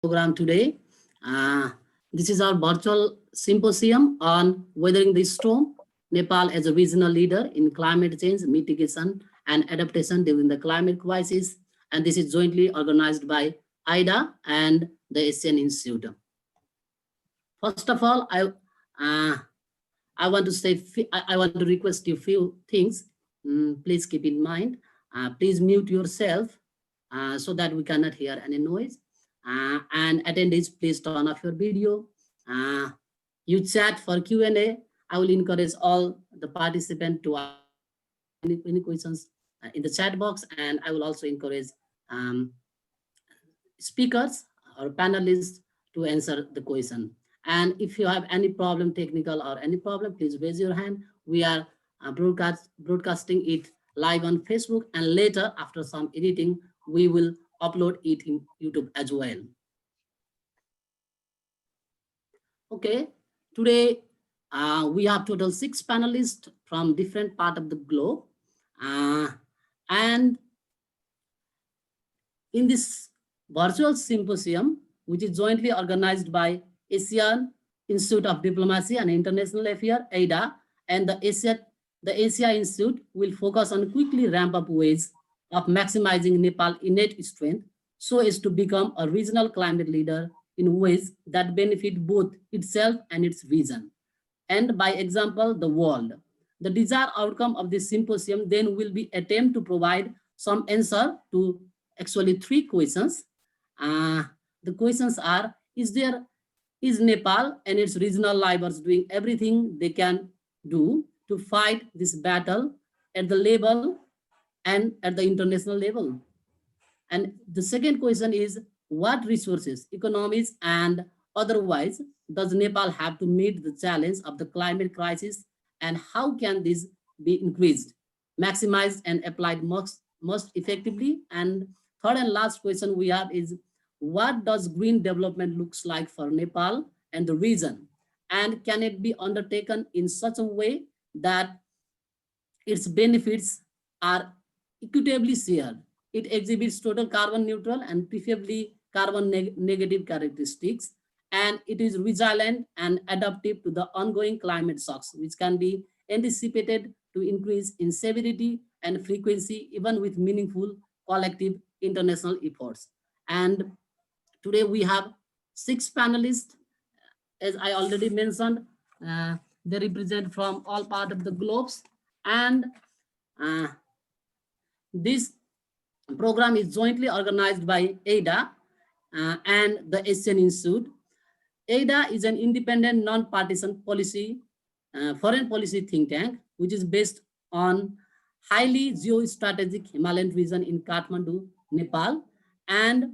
program today. This is our virtual symposium on weathering the storm, Nepal as a regional leader in climate change, mitigation and adaptation during the climate crisis. And this is jointly organized by AIDIA and the Asian Institute. First of all, I want to say, I want to request you a few things. Please keep in mind. Please mute yourself so that we cannot hear any noise. And attendees, please turn off your video. You chat for Q&A. I will encourage all the participants to ask any questions in the chat box, and I will also encourage speakers or panelists to answer the question. And if you have any problem, technical or any problem, please raise your hand. We are broadcasting it live on Facebook, and later, after some editing, we will upload it in YouTube as well. Okay, today we have total 6 panelists from different parts of the globe. And in this virtual symposium, which is jointly organized by Asian Institute of Diplomacy and International Affairs, AIDIA, and the Asia Institute will focus on quickly ramp up ways of maximizing Nepal's innate strength so as to become a regional climate leader in ways that benefit both itself and its region, and by example, the world. The desired outcome of this symposium then will be attempt to provide some answer to actually 3 questions. The questions are, is Nepal and its regional neighbors doing everything they can do to fight this battle at the level and at the international level? And the second question is, what resources, economies and otherwise, does Nepal have to meet the challenge of the climate crisis, and how can this be increased, maximized and applied most effectively? And third and last question we have is, what does green development looks like for Nepal and the region? And can it be undertaken in such a way that its benefits are equitably shared? It exhibits total carbon neutral and preferably carbon negative characteristics, and it is resilient and adaptive to the ongoing climate shocks, which can be anticipated to increase in severity and frequency, even with meaningful collective international efforts. And today we have 6 panelists. As I already mentioned, they represent from all parts of the globes, and this program is jointly organized by AIDIA and the Asian Institute. AIDIA is an independent, non-partisan policy, foreign policy think tank, which is based on highly geostrategic Himalayan region in Kathmandu, Nepal. And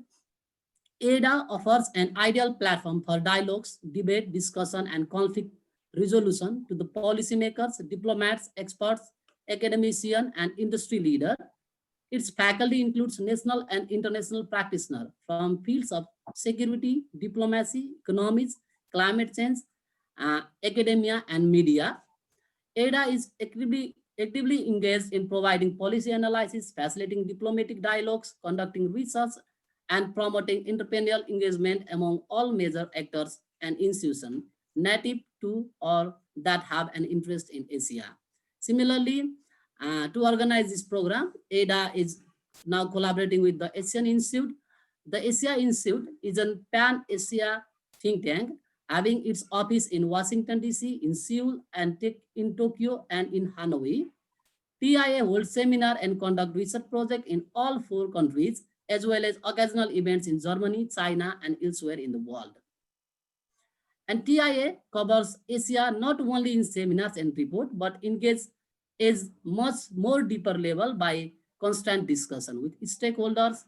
AIDIA offers an ideal platform for dialogues, debate, discussion, and conflict resolution to the policymakers, diplomats, experts, academicians, and industry leaders. Its faculty includes national and international practitioners from fields of security, diplomacy, economics, climate change, academia, and media. AIDIA is actively engaged in providing policy analysis, facilitating diplomatic dialogues, conducting research, and promoting entrepreneurial engagement among all major actors and institutions native to or that have an interest in Asia. Similarly, to organize this program, AIDIA is now collaborating with the Asian Institute. The Asia Institute is a pan-Asia think tank having its office in Washington, DC, in Seoul, and in Tokyo, and in Hanoi. TIA holds seminar and conduct research projects in all 4 countries, as well as occasional events in Germany, China, and elsewhere in the world. And TIA covers Asia not only in seminars and reports, but engages is much more deeper level by constant discussion with stakeholders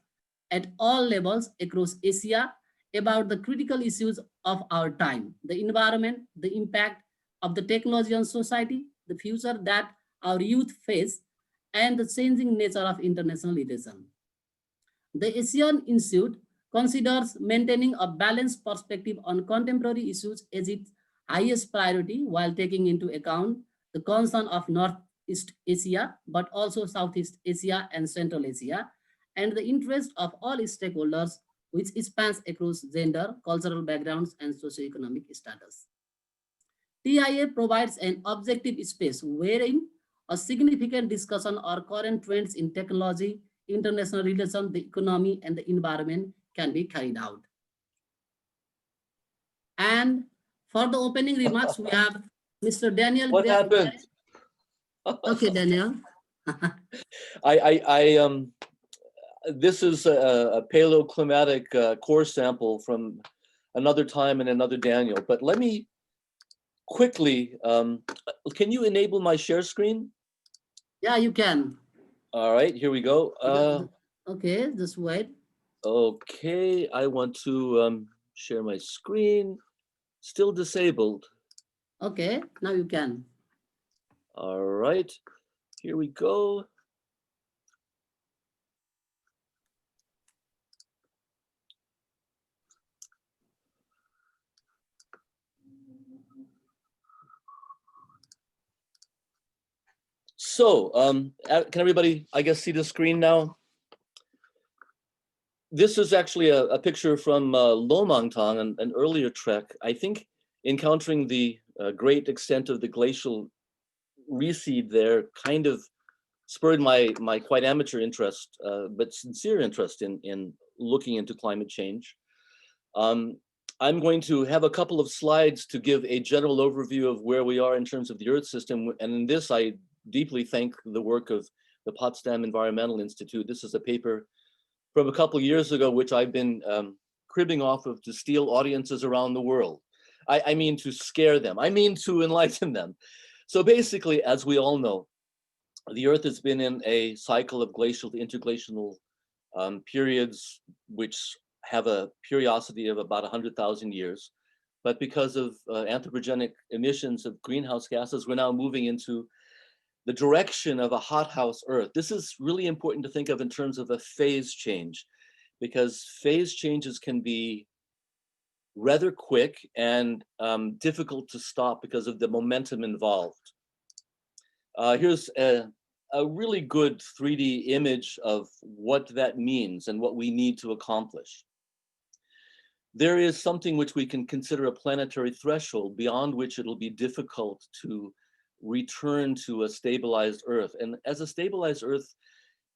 at all levels across Asia about the critical issues of our time, the environment, the impact of the technology on society, the future that our youth face, and the changing nature of international relations. The Asian Institute considers maintaining a balanced perspective on contemporary issues as its highest priority, while taking into account the concern of Northeast Asia, but also Southeast Asia and Central Asia, and the interest of all stakeholders which spans across gender, cultural backgrounds, and socioeconomic status. TIA provides an objective space wherein a significant discussion or current trends in technology, international relations, the economy, and the environment can be carried out. And for the opening remarks, we have Mr. Daniel. What happened? Okay, Daniel. This is a paleoclimatic core sample from another time and another Daniel, but let me quickly, can you enable my share screen? Yeah, you can. All right, here we go. Okay, just wait. Okay, I want to share my screen. Still disabled. Okay, now you can. All right, here we go. So, can everybody, I guess, see the screen now? This is actually a picture from Lomangtang, an earlier trek. I think encountering the great extent of the glacial recede there kind of spurred my quite amateur interest, but sincere interest in looking into climate change. I'm going to have a couple of slides to give a general overview of where we are in terms of the Earth system. And in this, I deeply thank the work of the Potsdam Environmental Institute. This is a paper from a couple of years ago, which I've been cribbing off of to steal audiences around the world. I mean to scare them. I mean to enlighten them. So basically, as we all know, the Earth has been in a cycle of glacial to interglacial periods, which have a periodicity of about 100,000 years. But because of anthropogenic emissions of greenhouse gases, we're now moving into the direction of a hothouse Earth. This is really important to think of in terms of a phase change, because phase changes can be rather quick and difficult to stop because of the momentum involved. Here's a really good 3D image of what that means and what we need to accomplish. There is something which we can consider a planetary threshold beyond which it'll be difficult to return to a stabilized Earth. And as a stabilized Earth,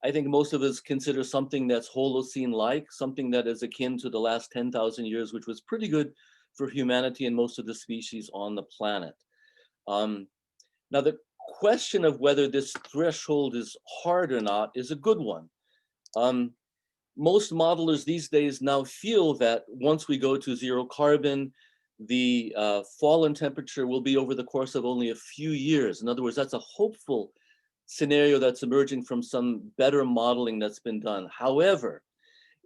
I think most of us consider something that's Holocene-like, something that is akin to the last 10,000 years, which was pretty good for humanity and most of the species on the planet. Now, the question of whether this threshold is hard or not is a good one. Most modelers these days now feel that once we go to zero carbon, the fall in temperature will be over the course of only a few years. In other words, that's a hopeful scenario that's emerging from some better modeling that's been done. However,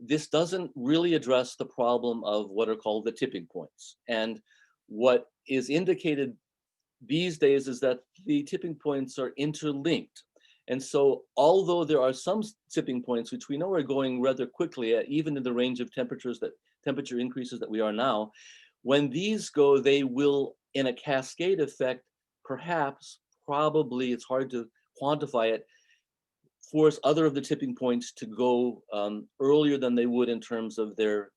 this doesn't really address the problem of what are called the tipping points. And what is indicated these days is that the tipping points are interlinked. And so although there are some tipping points which we know are going rather quickly, even in the range of temperature increases that we are now, when these go, they will, in a cascade effect, probably, it's hard to quantify it, force other of the tipping points to go earlier than they would in terms of their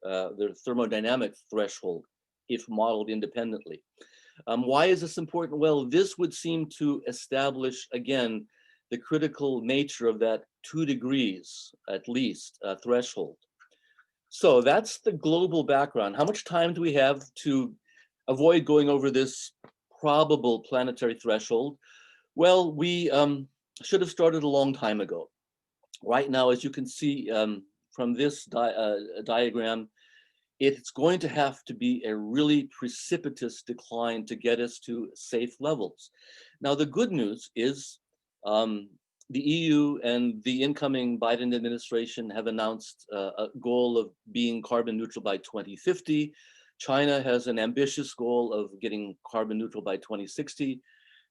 thermodynamic threshold, if modeled independently. Why is this important? Well, this would seem to establish, again, the critical nature of that 2 degrees, at least, threshold. So that's the global background. How much time do we have to avoid going over this probable planetary threshold? Well, we should have started a long time ago. Right now, as you can see from this diagram, it's going to have to be a really precipitous decline to get us to safe levels. Now, the good news is the EU and the incoming Biden administration have announced a goal of being carbon neutral by 2050. China has an ambitious goal of getting carbon neutral by 2060.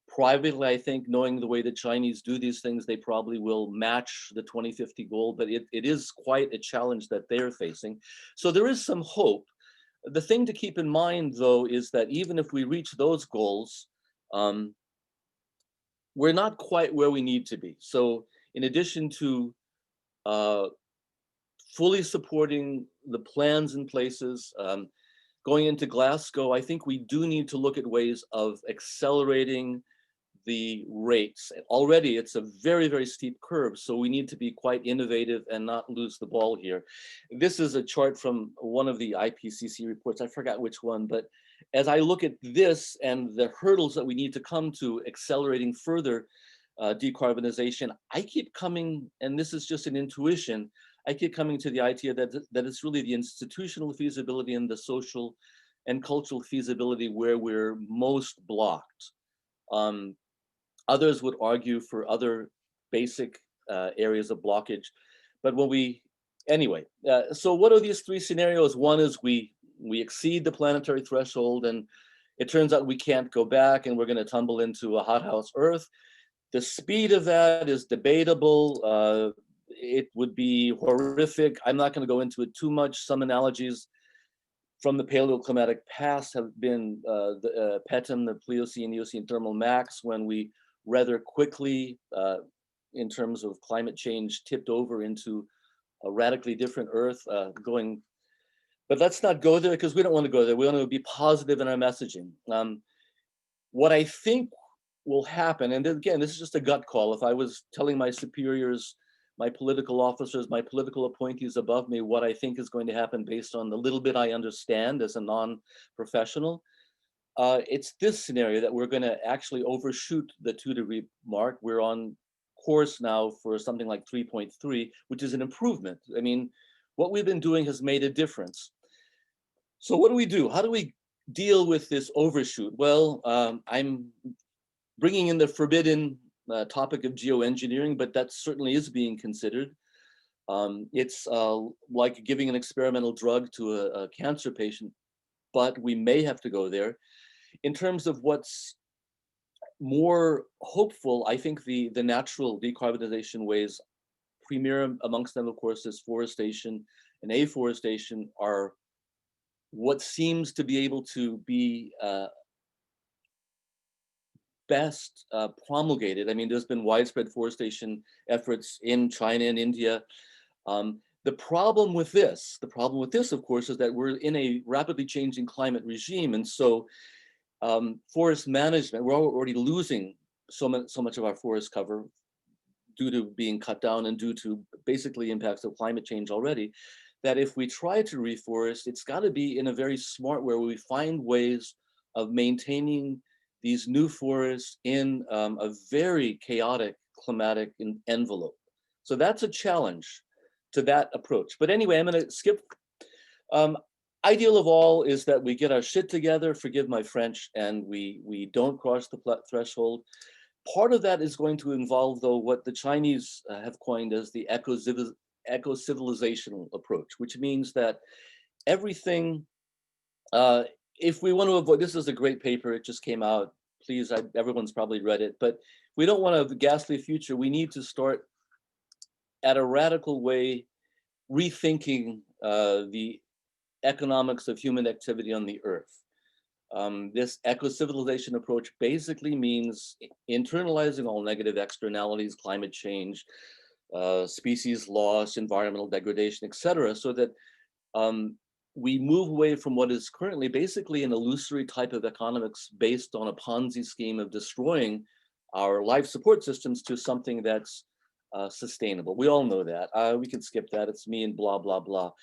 Privately, I think, knowing the way the Chinese do these things, they probably will match the 2050 goal, but it is quite a challenge that they're facing. So there is some hope. The thing to keep in mind, though, is that even if we reach those goals, we're not quite where we need to be. So in addition to fully supporting the plans in places. Going into Glasgow, I think we do need to look at ways of accelerating the rates. Already it's a very, very steep curve, so we need to be quite innovative and not lose the ball here. This is a chart from one of the IPCC reports, I forgot which one, but as I look at this and the hurdles that we need to come to accelerating further decarbonization, I keep coming, and this is just an intuition, I keep coming to the idea that it's really the institutional feasibility and the social and cultural feasibility where we're most blocked. Others would argue for other basic areas of blockage, but when we, anyway, so what are these three scenarios? One is we exceed the planetary threshold and it turns out we can't go back and we're going to tumble into a hothouse Earth. The speed of that is debatable. It would be horrific. I'm not going to go into it too much. Some analogies from the paleoclimatic past have been the Petam, the Pliocene, Eocene thermal max, when we rather quickly, in terms of climate change, tipped over into a radically different Earth going. But let's not go there because we don't want to go there. We want to be positive in our messaging. What I think will happen, and again, this is just a gut call. If I was telling my superiors, my political officers, my political appointees above me, what I think is going to happen based on the little bit I understand as a non-professional, it's this scenario that we're going to actually overshoot the 2-degree mark. We're on course now for something like 3.3, which is an improvement. I mean, what we've been doing has made a difference. So what do we do? How do we deal with this overshoot? Well, I'm bringing in the forbidden topic of geoengineering, but that certainly is being considered. It's like giving an experimental drug to a cancer patient, but we may have to go there. In terms of what's more hopeful, I think the natural decarbonization ways, premier amongst them, of course, is forestation and afforestation, are what seems to be able to be best promulgated. I mean, there's been widespread forestation efforts in China and India. The problem with this, of course, is that we're in a rapidly changing climate regime. And so forest management, we're already losing so much of our forest cover due to being cut down and due to basically impacts of climate change already, that if we try to reforest, it's got to be in a very smart way where we find ways of maintaining these new forests in a very chaotic climatic envelope. So that's a challenge to that approach. But anyway, I'm going to skip. Ideal of all is that we get our shit together, forgive my French, and we don't cross the threshold. Part of that is going to involve, though, what the Chinese have coined as the eco-civilizational approach, which means that everything, if we want to avoid, this is a great paper, it just came out, please, everyone's probably read it, but we don't want a ghastly future. We need to start at a radical way rethinking the economics of human activity on the Earth. This eco-civilization approach basically means internalizing all negative externalities, climate change, species loss, environmental degradation, etc., so that we move away from what is currently basically an illusory type of economics based on a Ponzi scheme of destroying our life support systems to something that's sustainable. We all know that. We can skip that. It's me and blah, blah, blah.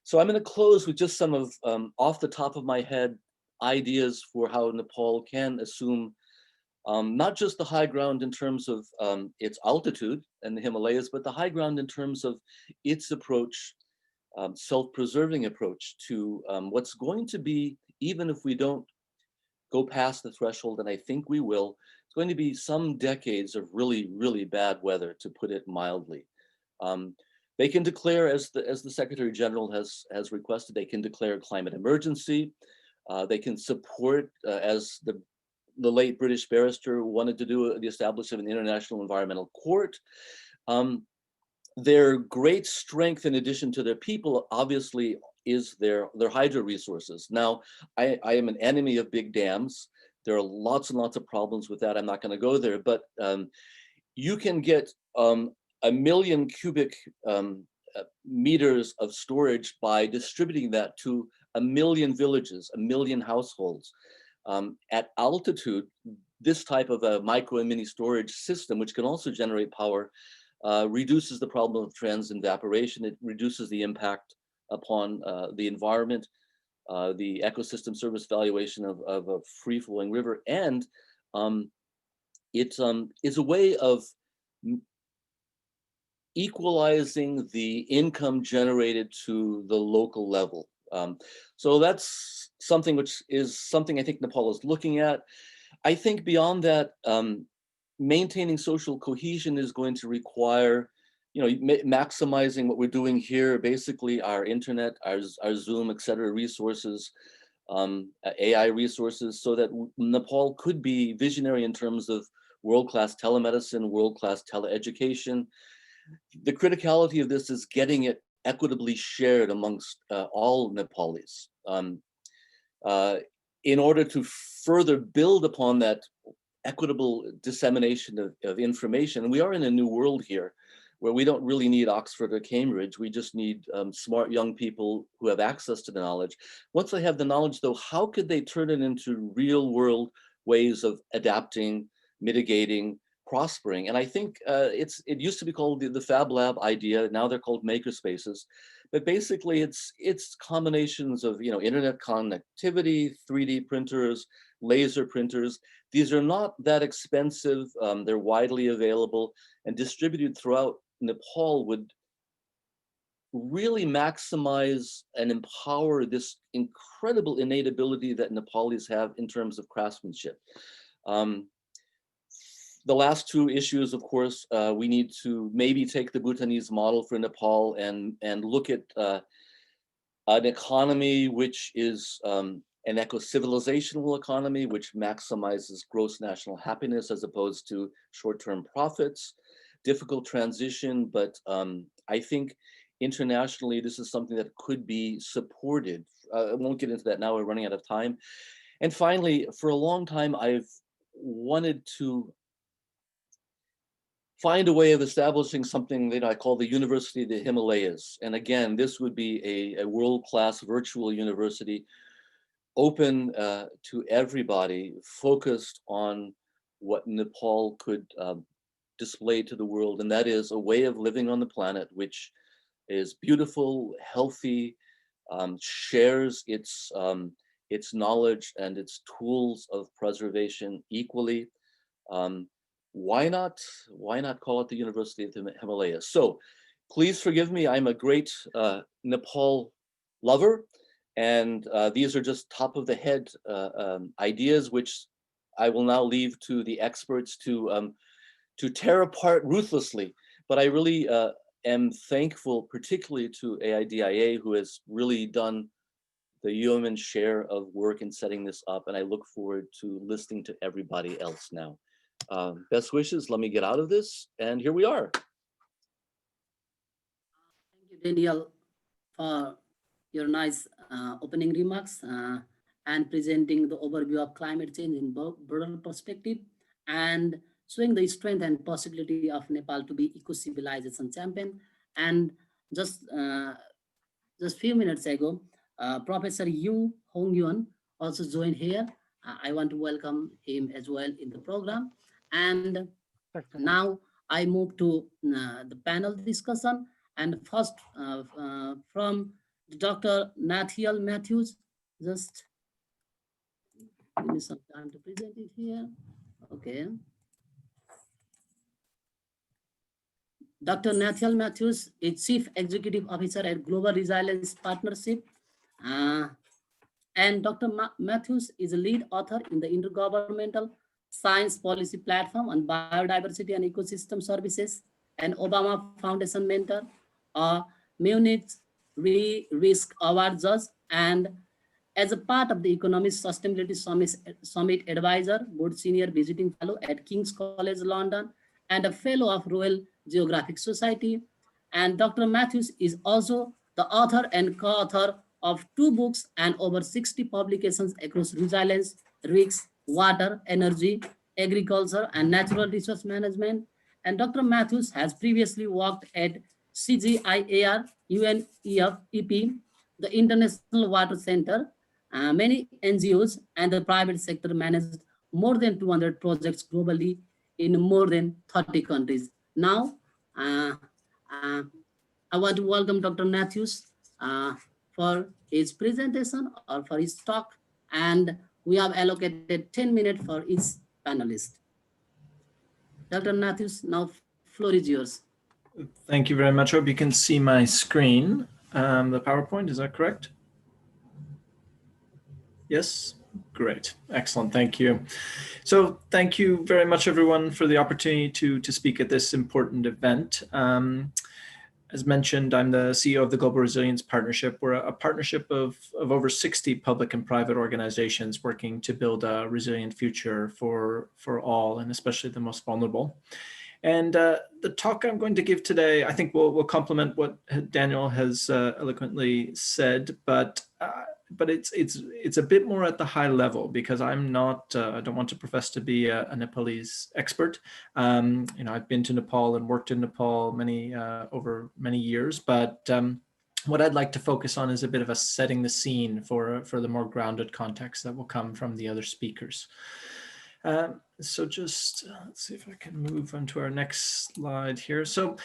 So I'm going to close with just some of, off the top of my head, ideas for how Nepal can assume not just the high ground in terms of its altitude and the Himalayas, but the high ground in terms of its approach, self-preserving approach to what's going to be, even if we don't go past the threshold, and I think we will, it's going to be some decades of really, really bad weather, to put it mildly. They can declare, as the Secretary General has requested, they can declare a climate emergency. They can support, as the late British barrister wanted to do, the establishment of an international environmental court. Their great strength, in addition to their people, obviously, is their hydro resources. Now, I am an enemy of big dams. There are lots and lots of problems with that. I'm not going to go there, but you can get 1 million cubic meters of storage by distributing that to 1 million villages, 1 million households. At altitude, this type of a micro and mini storage system, which can also generate power, reduces the problem of transient evaporation. It reduces the impact upon the environment, the ecosystem service valuation of a free-flowing river, and it is a way of equalizing the income generated to the local level. So that's something which is something I think Nepal is looking at. I think beyond that, maintaining social cohesion is going to require, maximizing what we're doing here, basically our internet, our Zoom, et cetera, resources, AI resources, so that Nepal could be visionary in terms of world-class telemedicine, world-class teleeducation. The criticality of this is getting it equitably shared amongst all Nepalis. In order to further build upon that equitable dissemination of information, and we are in a new world here, where we don't really need Oxford or Cambridge. We just need smart young people who have access to the knowledge. Once they have the knowledge, though, how could they turn it into real world ways of adapting, mitigating, prospering? And I think it used to be called the Fab Lab idea. Now they're called makerspaces. But basically, it's combinations of internet connectivity, 3D printers, laser printers. These are not that expensive. They're widely available and distributed throughout Nepal would really maximize and empower this incredible innate ability that Nepalis have in terms of craftsmanship. The last two issues, of course, we need to maybe take the Bhutanese model for Nepal and look at an economy which is an eco-civilizational economy, which maximizes gross national happiness as opposed to short-term profits. Difficult transition, but I think internationally this is something that could be supported. I won't get into that now, we're running out of time. And finally, for a long time, I've wanted to find a way of establishing something that I call the University of the Himalayas. And again, this would be a world-class virtual university, open to everybody, focused on what Nepal could display to the world, and that is a way of living on the planet which is beautiful, healthy, shares its knowledge and its tools of preservation equally. Why not call it the University of the Himalayas? So please forgive me, I'm a great Nepal lover, and these are just top of the head ideas which I will now leave to the experts to tear apart ruthlessly. But I really am thankful, particularly to AIDIA, who has really done the yeoman's share of work in setting this up, and I look forward to listening to everybody else now. Best wishes, let me get out of this, and here we are. Thank you, Daniel, for your nice opening remarks and presenting the overview of climate change in broader perspective and showing the strength and possibility of Nepal to be eco-civilization champion. And just few minutes ago, Professor Yu Hongyuan also joined here. I want to welcome him as well in the program. And now I move to the panel discussion. And first from Dr. Nathaniel Matthews, just give me some time to present it here. Okay. Dr. Nathaniel Matthews is Chief Executive Officer at Global Resilience Partnership. And Dr. Matthews is a lead author in the Intergovernmental Science Policy Platform on Biodiversity and Ecosystem Services, and Obama Foundation mentor, a Munich Re-Risk Award judge, and as a part of the Economist Sustainability Summit advisor, board senior visiting fellow at King's College London, and a fellow of Royal Geographic Society. And Dr. Matthews is also the author and co-author of 2 books and over 60 publications across resilience, risks, water, energy, agriculture, and natural resource management. And Dr. Matthews has previously worked at CGIAR, UNEP, the International Water Center, many NGOs and the private sector managed more than 200 projects globally in more than 30 countries. Now, uh, uh, I want to welcome Dr. Matthews for his presentation or for his talk, and we have allocated 10 minutes for each panelist. Dr. Matthews, now floor is yours. Thank you very much. Hope you can see my screen. The PowerPoint, is that correct? Yes? Great. Excellent. Thank you. So thank you very much, everyone, for the opportunity to speak at this important event. As mentioned, I'm the CEO of the Global Resilience Partnership. We're a partnership of over 60 public and private organizations working to build a resilient future for all, and especially the most vulnerable. And the talk I'm going to give today, I think will complement what Daniel has eloquently said, but it's a bit more at the high level, because I'm not, I don't want to profess to be a Nepalese expert. I've been to Nepal and worked in Nepal over many years, but what I'd like to focus on is a bit of a setting the scene for the more grounded context that will come from the other speakers. So just let's see if I can move on to our next slide here. So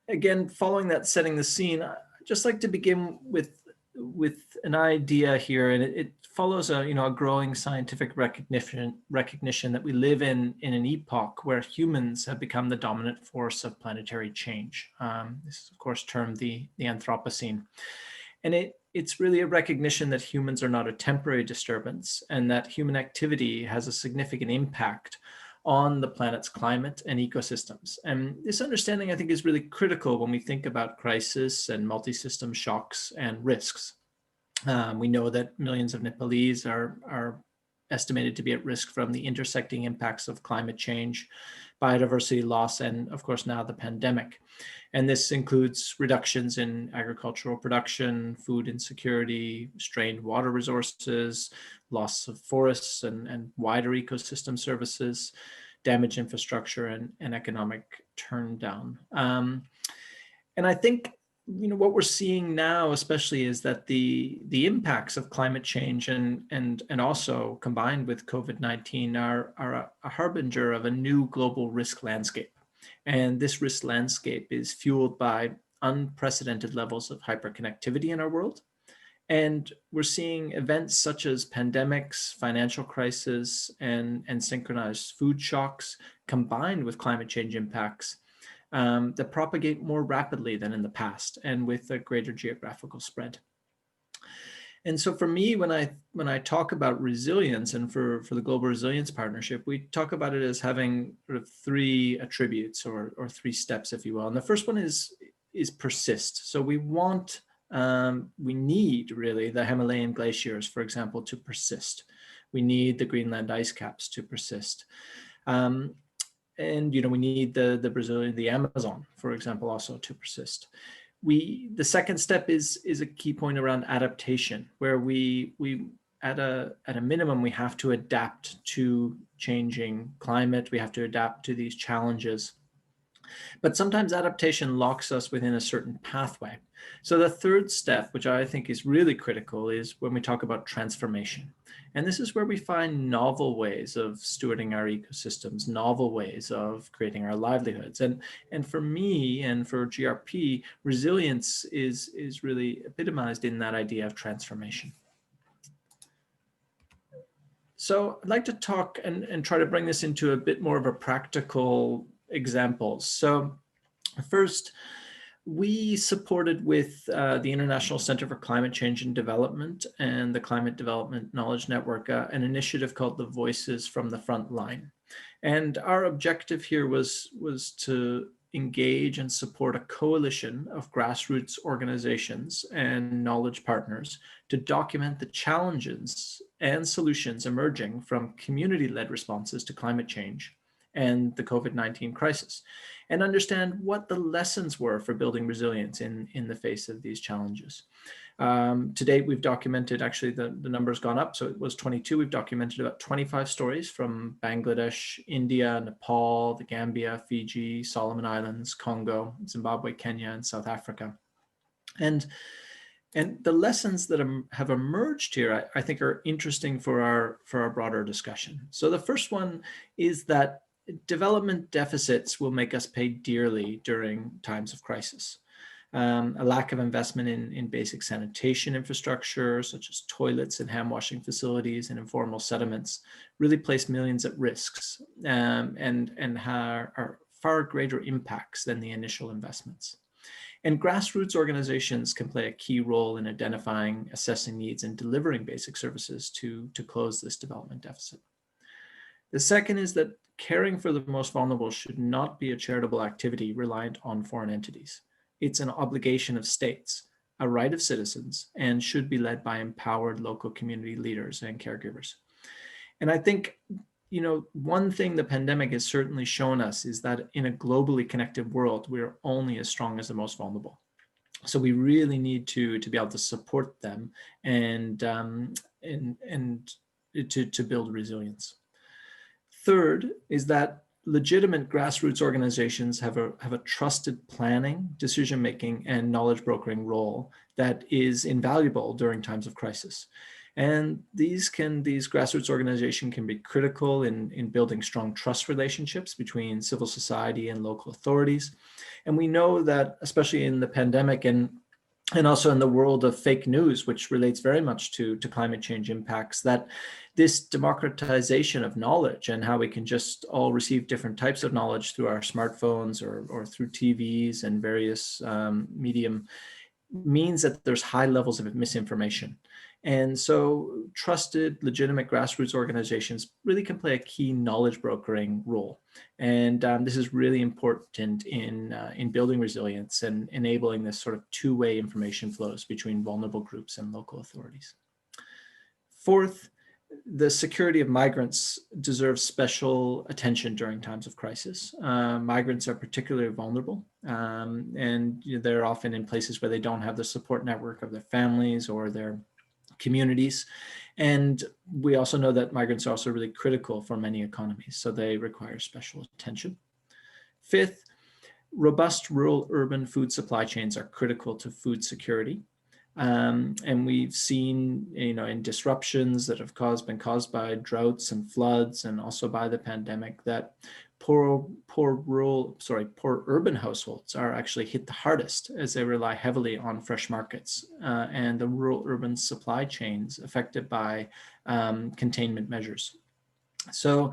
again, following that setting the scene, I'd just like to begin with an idea here, and it follows a growing scientific recognition that we live in an epoch where humans have become the dominant force of planetary change. This is of course termed the Anthropocene, and it's really a recognition that humans are not a temporary disturbance, and that human activity has a significant impact on the planet's climate and ecosystems. And this understanding, I think, is really critical when we think about crisis and multi-system shocks and risks. We know that millions of Nepalese are estimated to be at risk from the intersecting impacts of climate change, biodiversity loss, and of course now the pandemic. And this includes reductions in agricultural production, food insecurity, strained water resources, loss of forests and wider ecosystem services, damaged infrastructure, and economic turndown. And I think what we're seeing now, especially, is that the impacts of climate change and also combined with COVID-19 are a harbinger of a new global risk landscape. And this risk landscape is fueled by unprecedented levels of hyperconnectivity in our world. And we're seeing events such as pandemics, financial crisis, and synchronized food shocks combined with climate change impacts that propagate more rapidly than in the past and with a greater geographical spread. And so for me, when I talk about resilience, and for the Global Resilience Partnership, we talk about it as having sort of three attributes or three steps, if you will. And the first one is persist. So we need really the Himalayan glaciers, for example, to persist. We need the Greenland ice caps to persist. And we need the Amazon, for example, also to persist. The second step is a key point around adaptation, where we at a minimum, we have to adapt to changing climate. We have to adapt to these challenges. But sometimes adaptation locks us within a certain pathway. So the third step, which I think is really critical, is when we talk about transformation. And this is where we find novel ways of stewarding our ecosystems, novel ways of creating our livelihoods. And for me and for GRP, resilience is really epitomized in that idea of transformation. So I'd like to talk and try to bring this into a bit more of a practical examples. So first, we supported with the International Center for Climate Change and Development and the Climate Development Knowledge Network, an initiative called the Voices from the Front Line. And our objective here was to engage and support a coalition of grassroots organizations and knowledge partners to document the challenges and solutions emerging from community-led responses to climate change and the COVID-19 crisis, and understand what the lessons were for building resilience in the face of these challenges. To date, we've documented, actually the number's gone up, so it was 22. We've documented about 25 stories from Bangladesh, India, Nepal, the Gambia, Fiji, Solomon Islands, Congo, Zimbabwe, Kenya, and South Africa. And the lessons that have emerged here, I think, are interesting for our broader discussion. So the first one is that development deficits will make us pay dearly during times of crisis. A lack of investment in basic sanitation infrastructure, such as toilets and hand washing facilities and informal settlements, really place millions at risks and are far greater impacts than the initial investments. And grassroots organizations can play a key role in identifying, assessing needs, and delivering basic services to close this development deficit. The second is that caring for the most vulnerable should not be a charitable activity reliant on foreign entities. It's an obligation of states, a right of citizens, and should be led by empowered local community leaders and caregivers. And I think, one thing the pandemic has certainly shown us is that in a globally connected world, we're only as strong as the most vulnerable. So we really need to be able to support them and to build resilience. Third is that legitimate grassroots organizations have a trusted planning, decision-making, and knowledge brokering role that is invaluable during times of crisis. And these grassroots organizations can be critical in building strong trust relationships between civil society and local authorities. And we know that, especially in the pandemic and also in the world of fake news, which relates very much to climate change impacts, that this democratization of knowledge and how we can just all receive different types of knowledge through our smartphones or through TVs and various medium means that there's high levels of misinformation. And so trusted, legitimate grassroots organizations really can play a key knowledge brokering role. And this is really important in building resilience and enabling this sort of two-way information flows between vulnerable groups and local authorities. Fourth, the security of migrants deserves special attention during times of crisis. Migrants are particularly vulnerable, and they're often in places where they don't have the support network of their families or their communities. And we also know that migrants are also really critical for many economies, so they require special attention. Fifth, robust rural-urban food supply chains are critical to food security. And we've seen, in disruptions that have been caused by droughts and floods, and also by the pandemic, that poor urban households are actually hit the hardest as they rely heavily on fresh markets and the rural-urban supply chains affected by containment measures. So,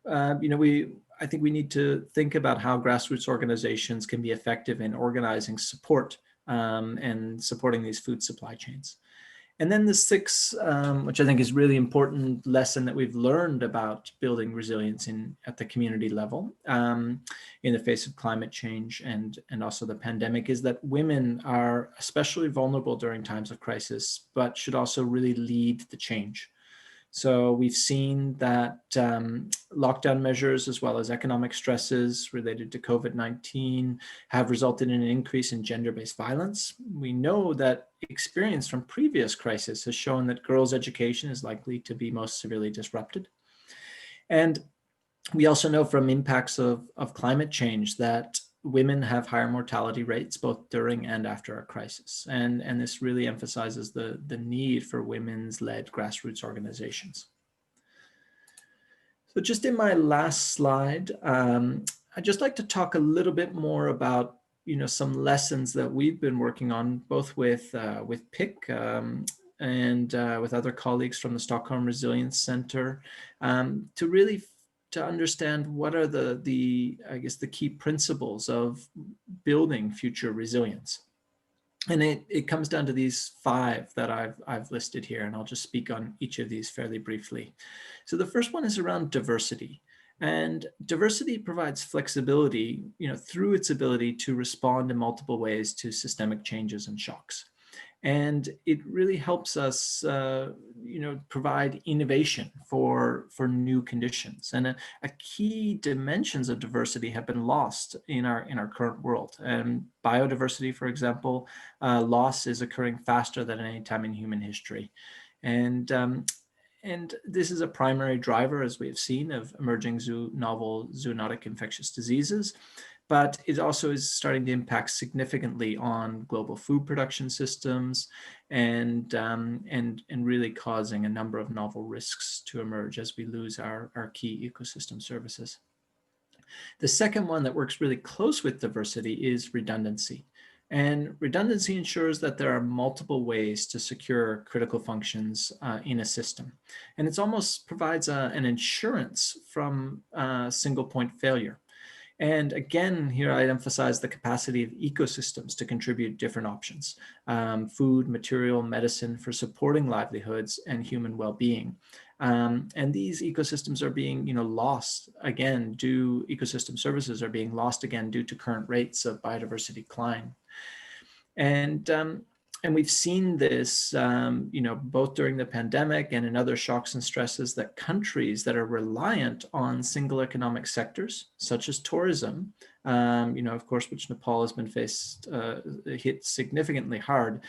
I think we need to think about how grassroots organizations can be effective in organizing support and supporting these food supply chains. And then the sixth, which I think is really important lesson that we've learned about building resilience at the community level in the face of climate change and also the pandemic, is that women are especially vulnerable during times of crisis, but should also really lead the change. So we've seen that lockdown measures, as well as economic stresses related to COVID-19, have resulted in an increase in gender-based violence. We know that experience from previous crises has shown that girls' education is likely to be most severely disrupted. And we also know from impacts of climate change that women have higher mortality rates both during and after a crisis. And this really emphasizes the need for women's-led grassroots organizations. So just in my last slide, I'd just like to talk a little bit more about some lessons that we've been working on, both with PICC and with other colleagues from the Stockholm Resilience Center, to understand what are the key principles of building future resilience. And it comes down to these 5 that I've listed here, and I'll just speak on each of these fairly briefly. So the first one is around diversity. And diversity provides flexibility, through its ability to respond in multiple ways to systemic changes and shocks. And it really helps us, provide innovation for new conditions. And a key dimensions of diversity have been lost in our current world. And biodiversity, for example, loss is occurring faster than any time in human history. And this is a primary driver, as we have seen, of emerging novel zoonotic infectious diseases. But it also is starting to impact significantly on global food production systems and really causing a number of novel risks to emerge as we lose our key ecosystem services. The second one that works really close with diversity is redundancy. And redundancy ensures that there are multiple ways to secure critical functions in a system. And it almost provides an insurance from single point failure. And again, here I emphasize the capacity of ecosystems to contribute different options, food, material, medicine for supporting livelihoods and human well-being. And these ecosystems are being lost again ecosystem services are being lost again due to current rates of biodiversity decline. And we've seen this, both during the pandemic and in other shocks and stresses, that countries that are reliant on single economic sectors, such as tourism, of course, which Nepal has been hit significantly hard,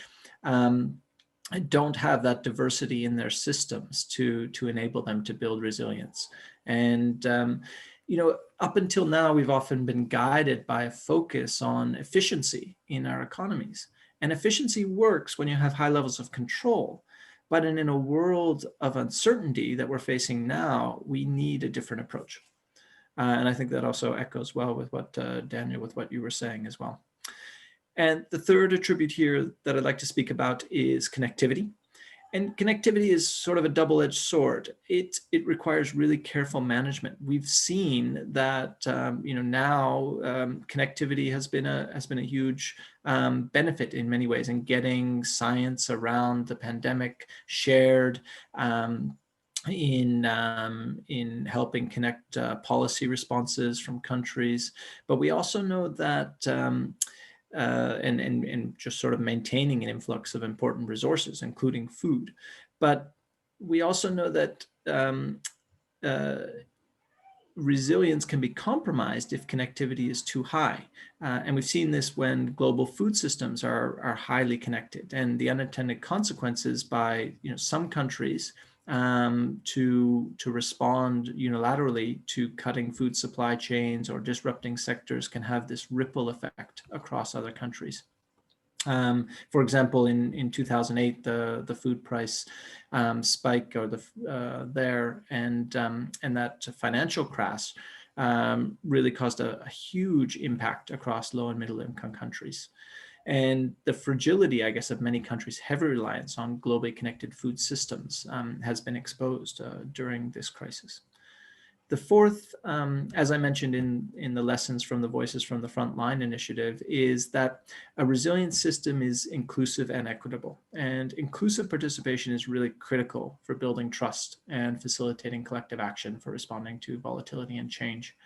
don't have that diversity in their systems to enable them to build resilience. And up until now, we've often been guided by a focus on efficiency in our economies. And efficiency works when you have high levels of control. But in a world of uncertainty that we're facing now, we need a different approach. And I think that also echoes well with what, Daniel, with what you were saying as well. And the third attribute here that I'd like to speak about is connectivity. And connectivity is sort of a double-edged sword. It requires really careful management. We've seen that now connectivity has been a huge benefit in many ways in getting science around the pandemic shared, in helping connect policy responses from countries. But we also know that and just sort of maintaining an influx of important resources, including food. But we also know that resilience can be compromised if connectivity is too high. And we've seen this when global food systems are highly connected, and the unintended consequences by some countries to respond unilaterally to cutting food supply chains or disrupting sectors can have this ripple effect across other countries. For example, in 2008, the food price spike or and that financial crash really caused a huge impact across low and middle income countries. And the fragility, I guess, of many countries' heavy reliance on globally connected food systems has been exposed during this crisis. The fourth, as I mentioned in the lessons from the Voices from the Frontline initiative, is that a resilient system is inclusive and equitable. And inclusive participation is really critical for building trust and facilitating collective action for responding to volatility and change.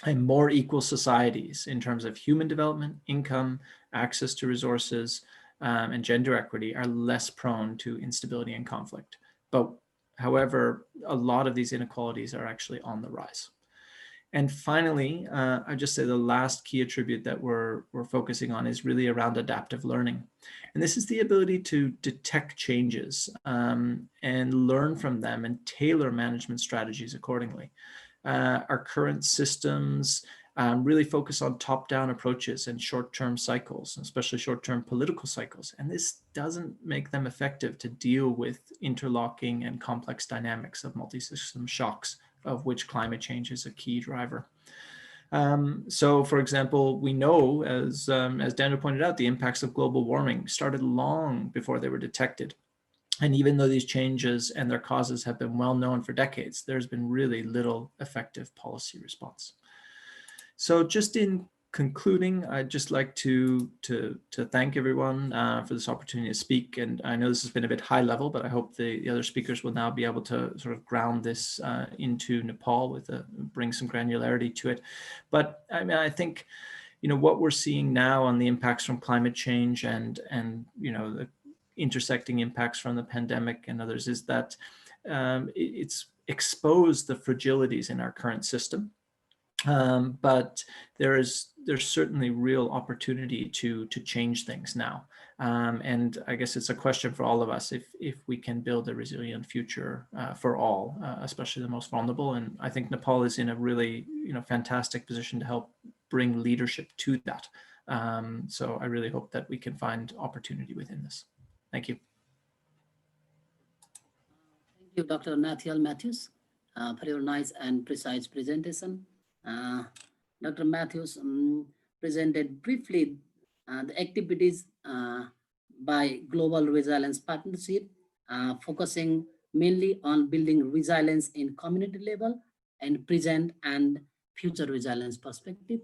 And more equal societies in terms of human development, income, access to resources, and gender equity are less prone to instability and conflict. But however, a lot of these inequalities are actually on the rise. And finally, I just say the last key attribute that we're focusing on is really around adaptive learning. And this is the ability to detect changes and learn from them and tailor management strategies accordingly. Our current systems really focus on top-down approaches and short-term cycles, especially short-term political cycles. And this doesn't make them effective to deal with interlocking and complex dynamics of multi-system shocks, of which climate change is a key driver. So, for example, we know, as Daniel pointed out, the impacts of global warming started long before they were detected. And even though these changes and their causes have been well known for decades, there's been really little effective policy response. So just in concluding, I'd just like to thank everyone for this opportunity to speak. And I know this has been a bit high level, but I hope the other speakers will now be able to sort of ground this into Nepal with bring some granularity to it. But I mean, I think, what we're seeing now on the impacts from climate change and the intersecting impacts from the pandemic and others, is that it's exposed the fragilities in our current system. But there's certainly real opportunity to change things now. And I guess it's a question for all of us if we can build a resilient future for all, especially the most vulnerable. And I think Nepal is in a really fantastic position to help bring leadership to that. So I really hope that we can find opportunity within this. Thank you. Thank you, Dr. Nathanial Matthews, for your nice and precise presentation. Dr. Matthews presented briefly the activities by Global Resilience Partnership, focusing mainly on building resilience in community level and present and future resilience perspective.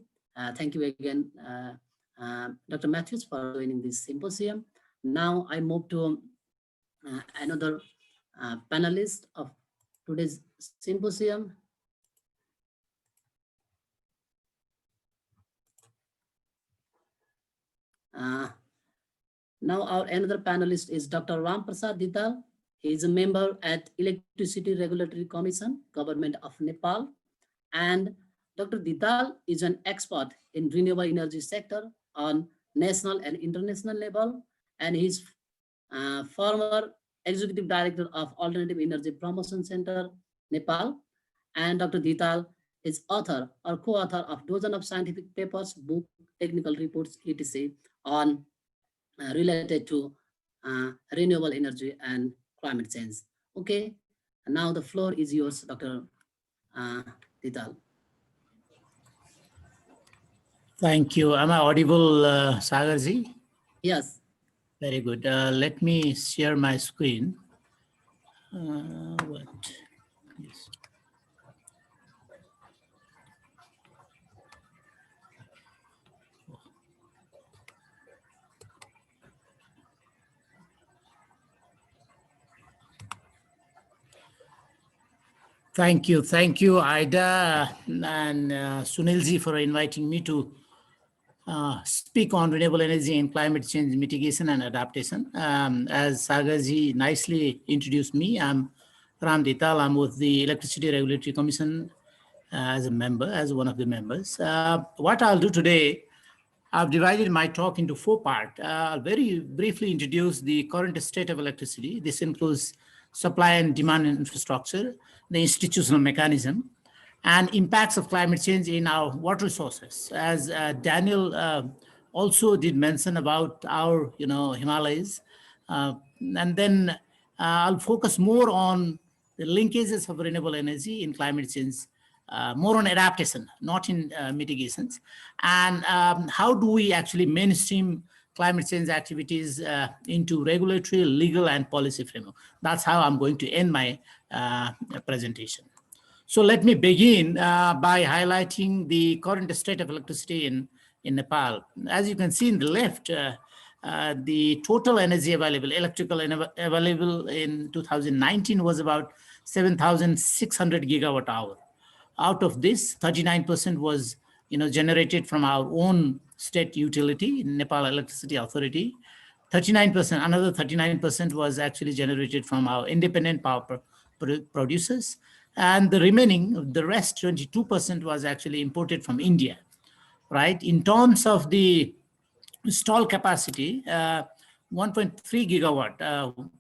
Thank you again, Dr. Matthews, for joining this symposium. Now I move to another panelist of today's symposium. Now our another panelist is Dr. Prasad Dhital. He is a member at Electricity Regulatory Commission, Government of Nepal. And Dr. Dhital is an expert in renewable energy sector on national and international level. And he's former Executive Director of Alternative Energy Promotion Center, Nepal. And Dr. Dhital is author or co-author of dozens of scientific papers, book, technical reports, etc. on related to renewable energy and climate change. Okay, and now the floor is yours, Dr. Dhital. Thank you. Am I audible, Sagarji? Yes. Very good. Let me share my screen. What? Yes. Thank you, AIDIA and Sunilji, for inviting me to speak on renewable energy and climate change mitigation and adaptation. As Sagarji nicely introduced me, I'm Dhital. I'm with the Electricity Regulatory Commission as a member, as one of the members. What I'll do today, I've divided my talk into 4 parts. I'll very briefly introduce the current state of electricity. This includes supply and demand infrastructure, the institutional mechanism, and impacts of climate change in our water resources. As Daniel also did mention about our Himalayas. And then I'll focus more on the linkages of renewable energy in climate change, more on adaptation, not in mitigations. And how do we actually mainstream climate change activities into regulatory, legal, and policy framework? That's how I'm going to end my presentation. So let me begin by highlighting the current state of electricity in Nepal. As you can see in the left, the total energy available, electrical available in 2019 was about 7,600 gigawatt hour. Out of this, 39% was generated from our own state utility, Nepal Electricity Authority. 39%, another 39% was actually generated from our independent power producers. And the remaining, the rest 22% was actually imported from India, right? In terms of the installed capacity, 1.3 gigawatt,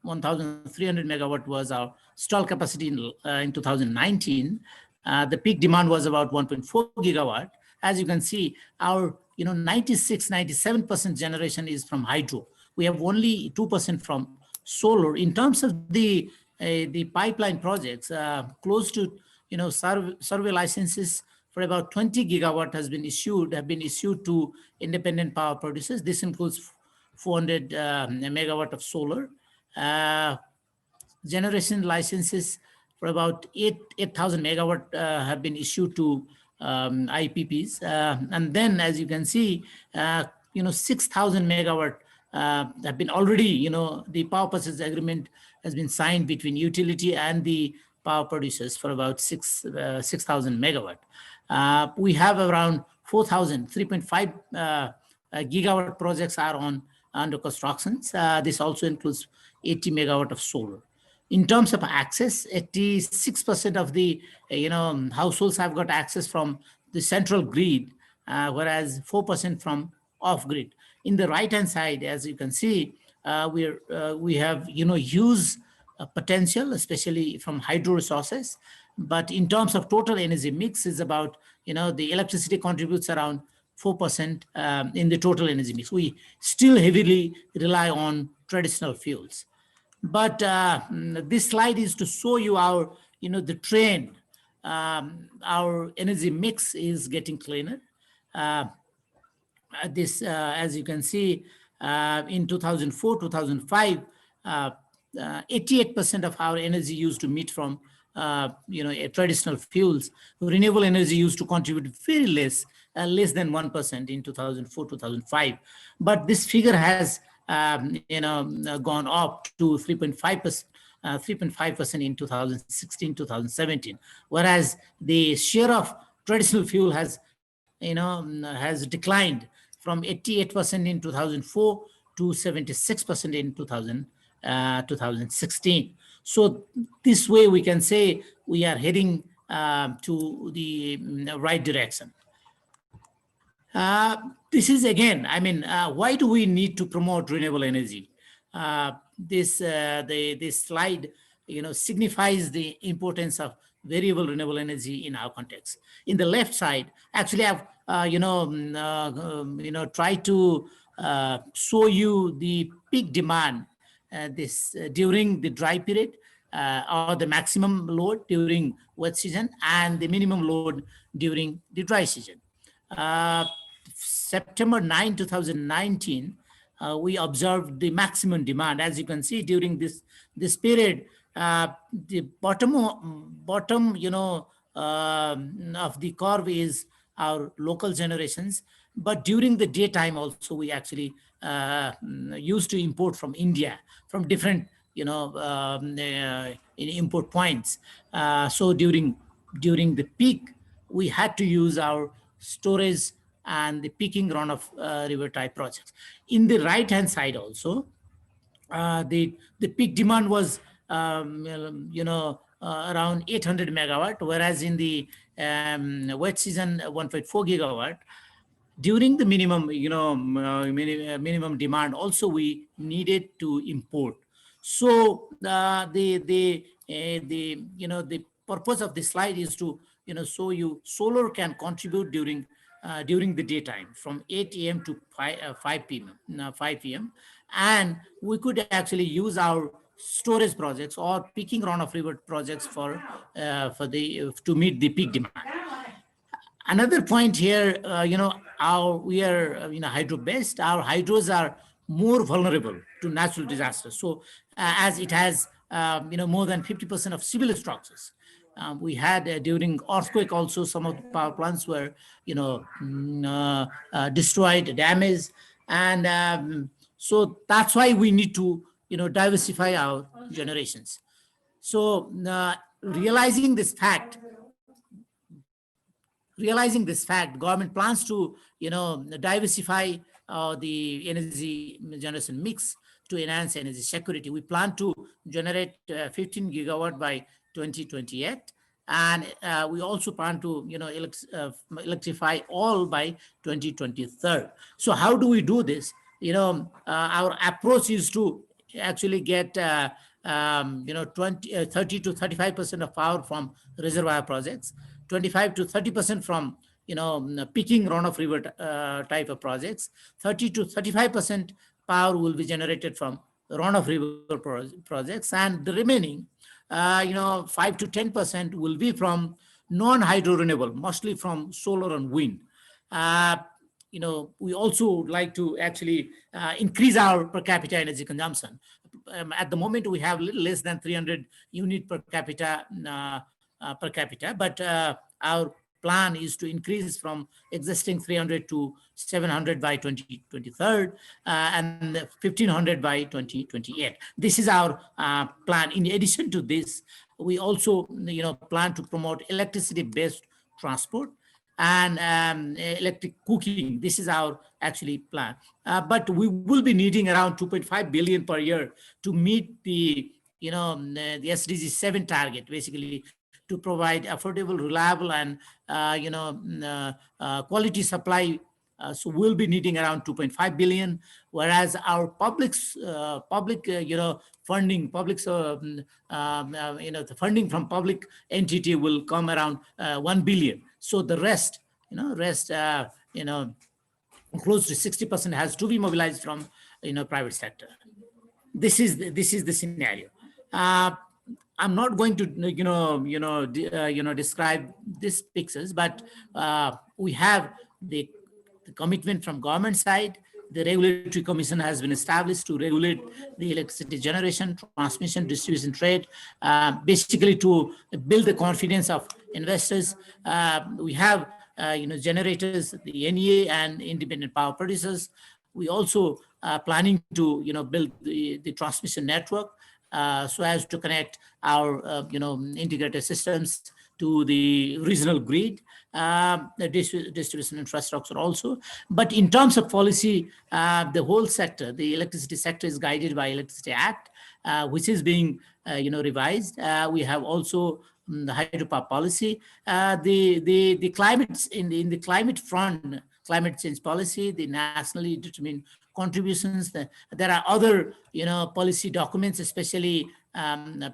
1,300 megawatt was our installed capacity in 2019. The peak demand was about 1.4 gigawatt. As you can see, our 96, 97% generation is from hydro. We have only 2% from solar. In terms of the pipeline projects, close to survey licenses for about 20 gigawatt have been issued to independent power producers. This includes 400 megawatt of solar. Generation licenses for about 8,000 megawatt have been issued to IPPs. And then, as you can see, 6,000 megawatt have been already, the power purchase agreement has been signed between utility and the power producers for about 6,000 megawatt. We have around 4,000, 3.5 gigawatt projects are on under constructions. This also includes 80 megawatt of solar. In terms of access, 86% of the households have got access from the central grid, whereas 4% from off grid. In the right hand side, as you can see, we have huge potential, especially from hydro resources. But in terms of total energy mix, is about the electricity contributes around 4% in the total energy mix. We still heavily rely on traditional fuels. But this slide is to show you our, the trend. Our energy mix is getting cleaner. As you can see, in 2004, 2005, 88% of our energy used to meet from, traditional fuels. Renewable energy used to contribute very less than 1% in 2004, 2005. But this figure has gone up to 3.5%. 3.5% in 2016, 2017, whereas the share of traditional fuel has declined from 88% in 2004 to 76% in 2016. So this way we can say we are heading to the right direction. This is again, why do we need to promote renewable energy? This slide, signifies the importance of variable renewable energy in our context. In the left side, actually, I've tried to show you the peak demand during the dry period, or the maximum load during wet season, and the minimum load during the dry season. September 9, 2019, we observed the maximum demand. As you can see, during this period, the bottom of the curve is our local generations. But during the daytime also, we actually used to import from India, from different import points. So during the peak, we had to use our storage and the peaking run-off river type projects. In the right hand side also, the peak demand was around 800 megawatt, whereas in the wet season 1.4 gigawatt. During the minimum demand also, we needed to import. So the purpose of this slide is to show you solar can contribute during the daytime from 8 a.m. to 5 p.m. And we could actually use our storage projects or peaking run-off river projects to meet the peak demand. Another point here, we are hydro based. Our hydros are more vulnerable to natural disasters. So as it has more than 50% of civil structures. We had during earthquake also, some of the power plants were destroyed, damaged, and so that's why we need to diversify our generations. So realizing this fact, government plans to diversify the energy generation mix to enhance energy security. We plan to generate 15 gigawatt by 2028, and we also plan to electrify all by 2023. So how do we do this? Our approach is to actually get 30 to 35% of power from reservoir projects, 25 to 30% from peaking run-off river type of projects, 30 to 35% power will be generated from run-off river projects, and the remaining 5 to 10% will be from non-hydro renewable, mostly from solar and wind. We also would like to actually increase our per capita energy consumption. At the moment, we have a little less than 300 unit per capita, but our plan is to increase from existing 300 to 700 by 2023 and 1500 by 2028. This is our plan. In addition to this, we also plan to promote electricity-based transport. and electric cooking. This is our actually plan. But we will be needing around 2.5 billion per year to meet the the SDG 7 target, basically to provide affordable, reliable, and quality supply. So we'll be needing around 2.5 billion, whereas our public funding, the funding from public entity will come around 1 billion. So the rest, close to 60% has to be mobilized from private sector. This is the scenario. I'm not going to describe these pictures, but we have the commitment from government side. The regulatory commission has been established to regulate the electricity generation, transmission, distribution, trade, basically to build the confidence of investors. We have generators, the NEA and independent power producers. We also planning to build the transmission network so as to connect our integrated systems to the regional grid, the distribution infrastructure also. But in terms of policy, the whole sector, the electricity sector, is guided by Electricity Act, which is being revised. We have also the hydropower policy, the climate in the climate front, climate change policy, the nationally determined contributions. There are other policy documents, especially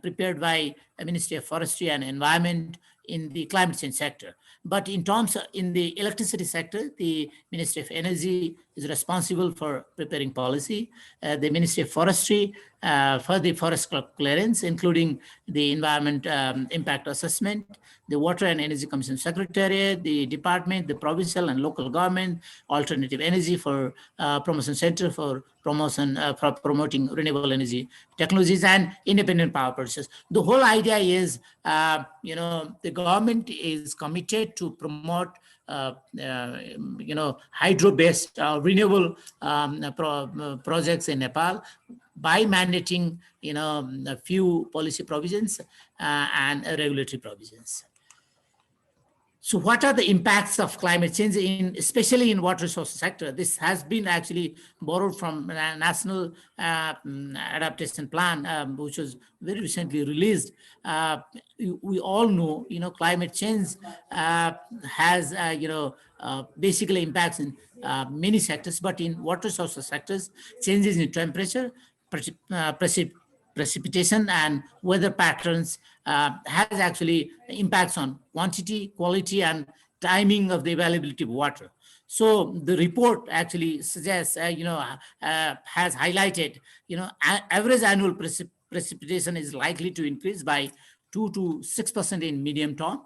prepared by the Ministry of Forestry and Environment in the climate change sector. But in terms of in the electricity sector, the Ministry of Energy is responsible for preparing policy. The Ministry of Forestry for the forest clearance, including the environment impact assessment, the Water and Energy Commission Secretariat, the department, the provincial and local government, alternative energy for promotion center for promotion for promoting renewable energy technologies, and independent power producers. The whole idea is, the government is committed to promote hydro-based renewable projects in Nepal by mandating a few policy provisions and regulatory provisions. So what are the impacts of climate change, especially in water resources sector? This has been actually borrowed from a National Adaptation Plan, which was very recently released. We all know, climate change has, basically impacts in many sectors, but in water resources sectors, changes in temperature, precipitation and weather patterns has actually impacts on quantity, quality, and timing of the availability of water. So the report actually suggests, has highlighted, average annual precipitation is likely to increase by 2 to 6% in medium term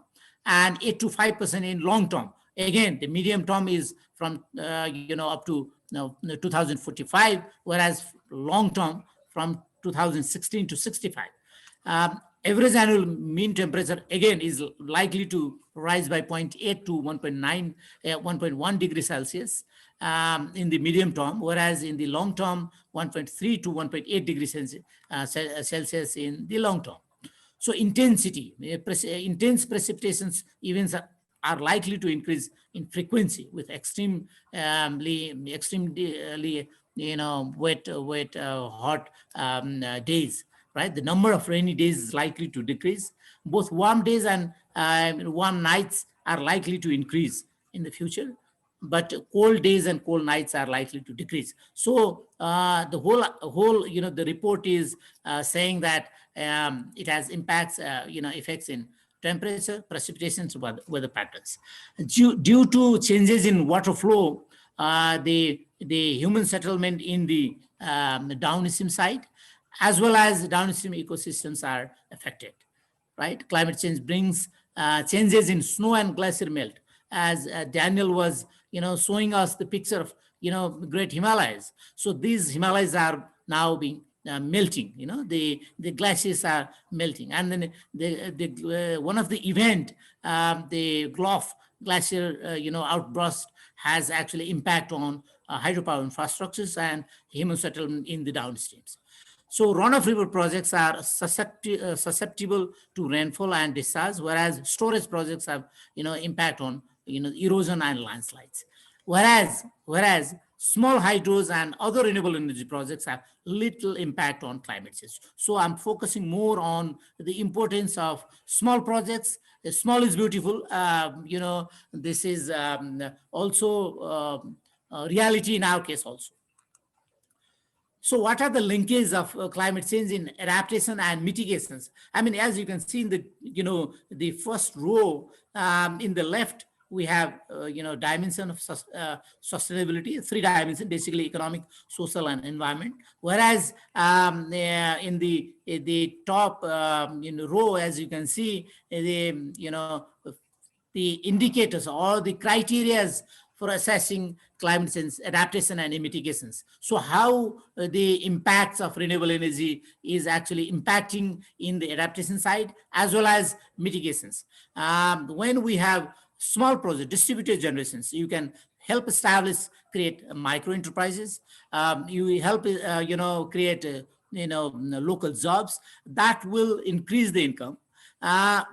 and 8 to 5% in long term. Again, the medium term is from up to 2045, whereas long term from 2016 to 65. Average annual mean temperature again is likely to rise by 0.8 to 1.1 degrees Celsius in the medium term, whereas in the long term 1.3 to 1.8 degrees Celsius in the long term. So intensity, intense precipitations events are likely to increase in frequency with extremely wet, hot days, right? The number of rainy days is likely to decrease. Both warm days and warm nights are likely to increase in the future, but cold days and cold nights are likely to decrease. So the whole the report is saying that it has impacts, effects in temperature, precipitation, weather patterns. Due to changes in water flow, the human settlement in the downstream side, as well as downstream ecosystems are affected, right? Climate change brings changes in snow and glacier melt. As Daniel was, showing us the picture of, great Himalayas. So these Himalayas are now being melting, the glaciers are melting. And then the one of the event, the Golam glacier, outburst has actually impact on hydropower infrastructures and human settlement in the downstreams. So runoff river projects are susceptible to rainfall and discharge, whereas storage projects have, impact on erosion and landslides. Whereas small hydros and other renewable energy projects have little impact on climate change. So I'm focusing more on the importance of small projects. Small is beautiful. This is also reality in our case also. So what are the linkages of climate change in adaptation and mitigations? I mean, as you can see in the first row in the left, we have dimension of sustainability, 3 dimensions, basically economic, social, and environment. Whereas in the top row, as you can see, the indicators or the criterias for assessing climate change adaptation and mitigations. So how the impacts of renewable energy is actually impacting in the adaptation side as well as mitigations. When we have small projects, distributed generations, you can help establish, create micro enterprises. You help, create, local jobs that will increase the income.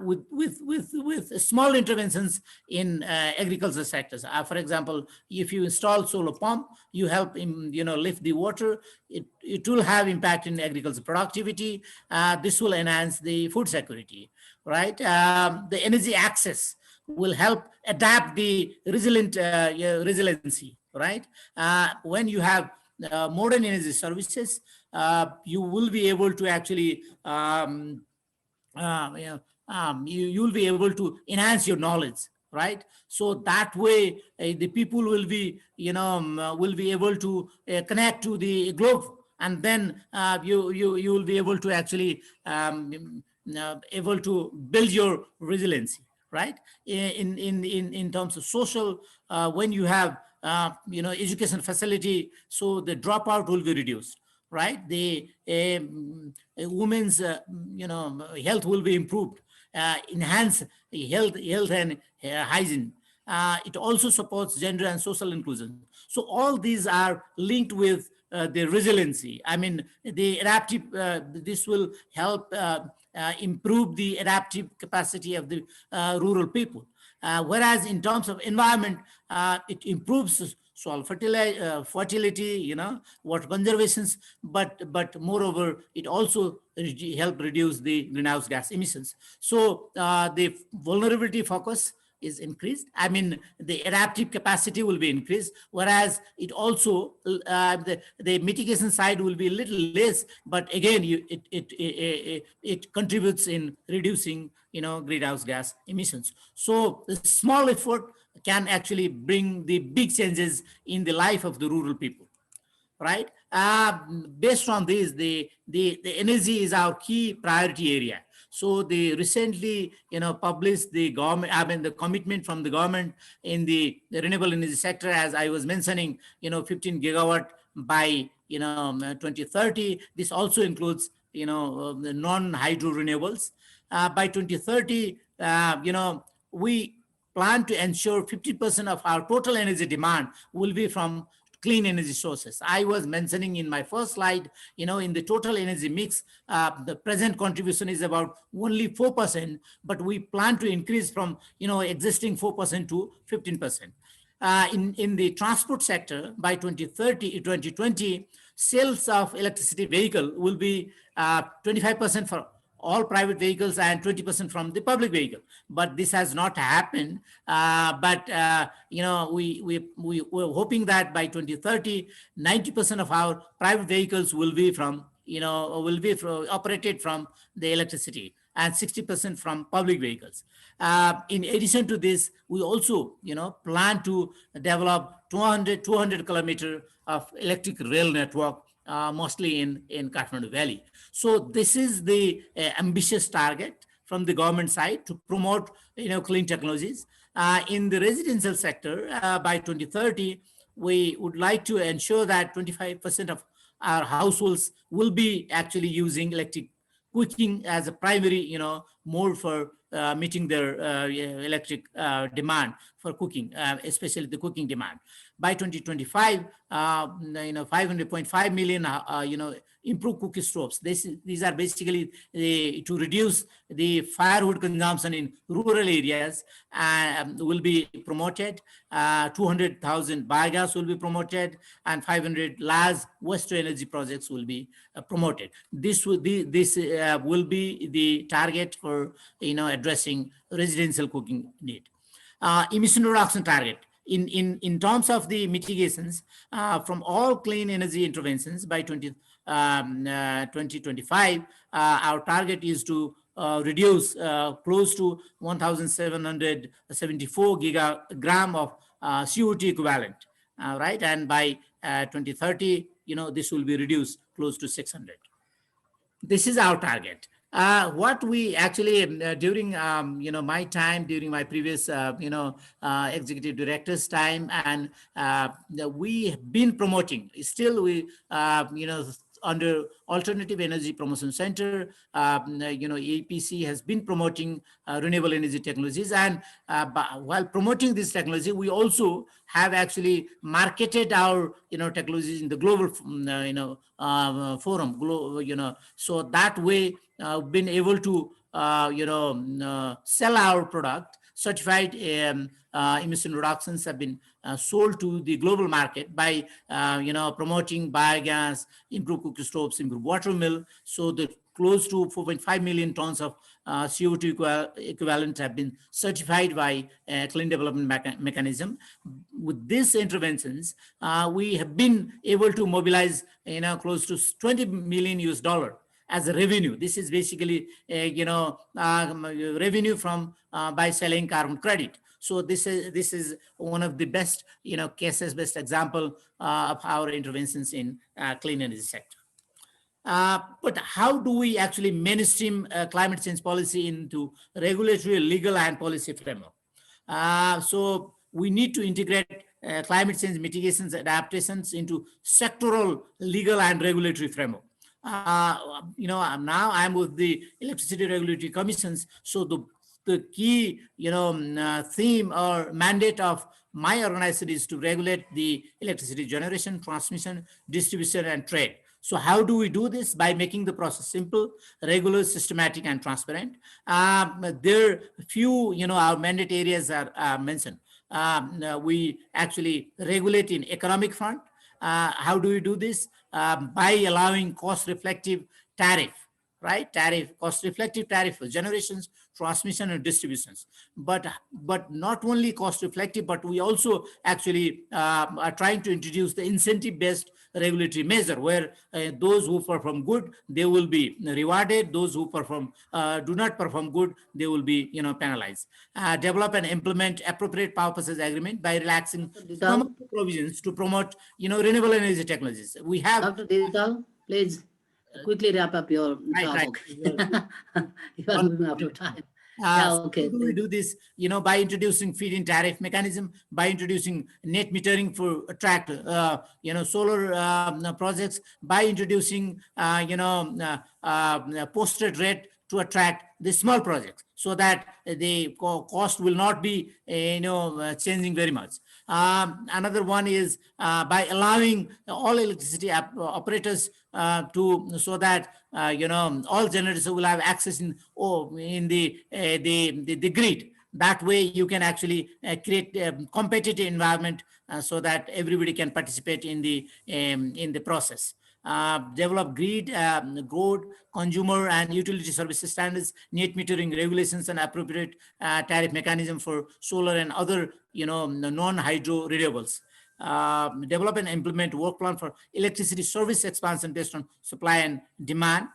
With small interventions in agriculture sectors. For example, if you install solar pump, you help lift the water. It will have impact in agriculture productivity. This will enhance the food security, right? The energy access will help adapt the resiliency, right? When you have modern energy services, you will be able to actually you'll be able to enhance your knowledge, right? So that way the people will be will be able to connect to the globe, and then you will be able to actually able to build your resiliency, right? In terms of social, when you have education facility, so the dropout will be reduced, right? The women's health will be improved, enhance health and hygiene. It also supports gender and social inclusion. So all these are linked with the resiliency. I mean, the adaptive, this will help improve the adaptive capacity of the rural people. Whereas in terms of environment, it improves soil fertility, water conservations, but moreover, it also help reduce the greenhouse gas emissions. So the vulnerability focus is increased. I mean, the adaptive capacity will be increased, whereas it also, the mitigation side will be a little less, but again, it contributes in reducing, greenhouse gas emissions. So the small effort can actually bring the big changes in the life of the rural people, right? Based on this, the energy is our key priority area. So they recently, published the government, the commitment from the government in the renewable energy sector, as I was mentioning, 15 gigawatt by, 2030. This also includes, the non-hydro renewables. By 2030, we plan to ensure 50% of our total energy demand will be from clean energy sources. I was mentioning in my first slide, in the total energy mix, the present contribution is about only 4%, but we plan to increase from, existing 4% to 15%. In the transport sector, by 2020, sales of electricity vehicle will be 25% for all private vehicles and 20% from the public vehicle. But this has not happened. We're hoping that by 2030, 90% of our private vehicles will be from, operated from the electricity, and 60% from public vehicles. In addition to this, we also, plan to develop 200 kilometer of electric rail network, mostly in Kathmandu Valley. So this is the ambitious target from the government side to promote, clean technologies. In the residential sector, by 2030, we would like to ensure that 25% of our households will be actually using electric cooking as a primary, mode for meeting their electric demand for cooking, especially the cooking demand. By 2025, 500.5 million, improve cookie stoves. These are basically to reduce the firewood consumption in rural areas, will be promoted. 200,000 biogas will be promoted, and 500 large waste to energy projects will be promoted. This will be the target for addressing residential cooking need. Emission reduction target. In terms of the mitigations from all clean energy interventions by 2025, our target is to reduce close to 1,774 gigagram of CO2 equivalent, right? And by 2030, this will be reduced close to 600. This is our target. What we actually during my time, during my previous executive director's time, and we have been promoting. Still, we under Alternative Energy Promotion Center, APC has been promoting renewable energy technologies, and while promoting this technology, we also have actually marketed our technologies in the global forum, so that way been able to sell our product. Certified emission reductions have been sold to the global market by promoting biogas, improve cooking stoves, improve water mill. So the close to 4.5 million tons of CO2 equivalent have been certified by Clean Development Mechanism. With these interventions, we have been able to mobilize close to $20 million as a revenue. This is basically revenue from by selling carbon credit. So this is one of the best cases, best example of our interventions in clean energy sector. But how do we actually mainstream climate change policy into regulatory, legal, and policy framework? So we need to integrate climate change mitigations, adaptations into sectoral, legal, and regulatory framework. Now I'm with the Electricity Regulatory Commissions. So the key, theme or mandate of my organization is to regulate the electricity generation, transmission, distribution, and trade. So how do we do this? By making the process simple, regular, systematic, and transparent. There are few, our mandate areas are mentioned. We actually regulate in economic front. How do we do this? By allowing cost-reflective tariff, right? Cost-reflective tariff for generations, transmission, and distributions. But not only cost-reflective, but we also actually are trying to introduce the incentive-based regulatory measure, where those who perform good, they will be rewarded. Those who do not perform good, they will be penalized. Develop and implement appropriate power purchase agreement by relaxing some provisions to promote renewable energy technologies. We have Dr. Dhital, please quickly wrap up your talk. Right. You are moving out of time. Okay. So we do this, by introducing feed-in tariff mechanism, by introducing net metering for attract, solar projects, by introducing, posted rate to attract the small projects, so that the cost will not be, changing very much. Another one is by allowing all electricity operators so that all generators will have access in the grid. That way, you can actually create a competitive environment so that everybody can participate in the process. Develop grid, consumer and utility services standards, net metering regulations, and appropriate tariff mechanism for solar and other non-hydro renewables. Develop and implement work plan for electricity service expansion based on supply and demand.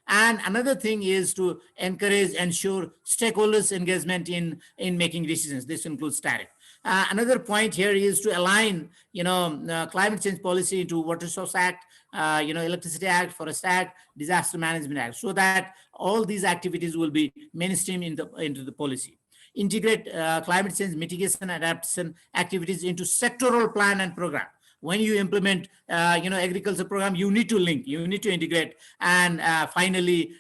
And another thing is to ensure stakeholders' engagement in making decisions. This includes tariff. Another point here is to align, climate change policy into Water Source Act, Electricity Act, Forest Act, Disaster Management Act, so that all these activities will be mainstream into the policy. Integrate climate change mitigation and adaptation activities into sectoral plan and program. When you implement, agriculture program, you need to link, you need to integrate. And finally,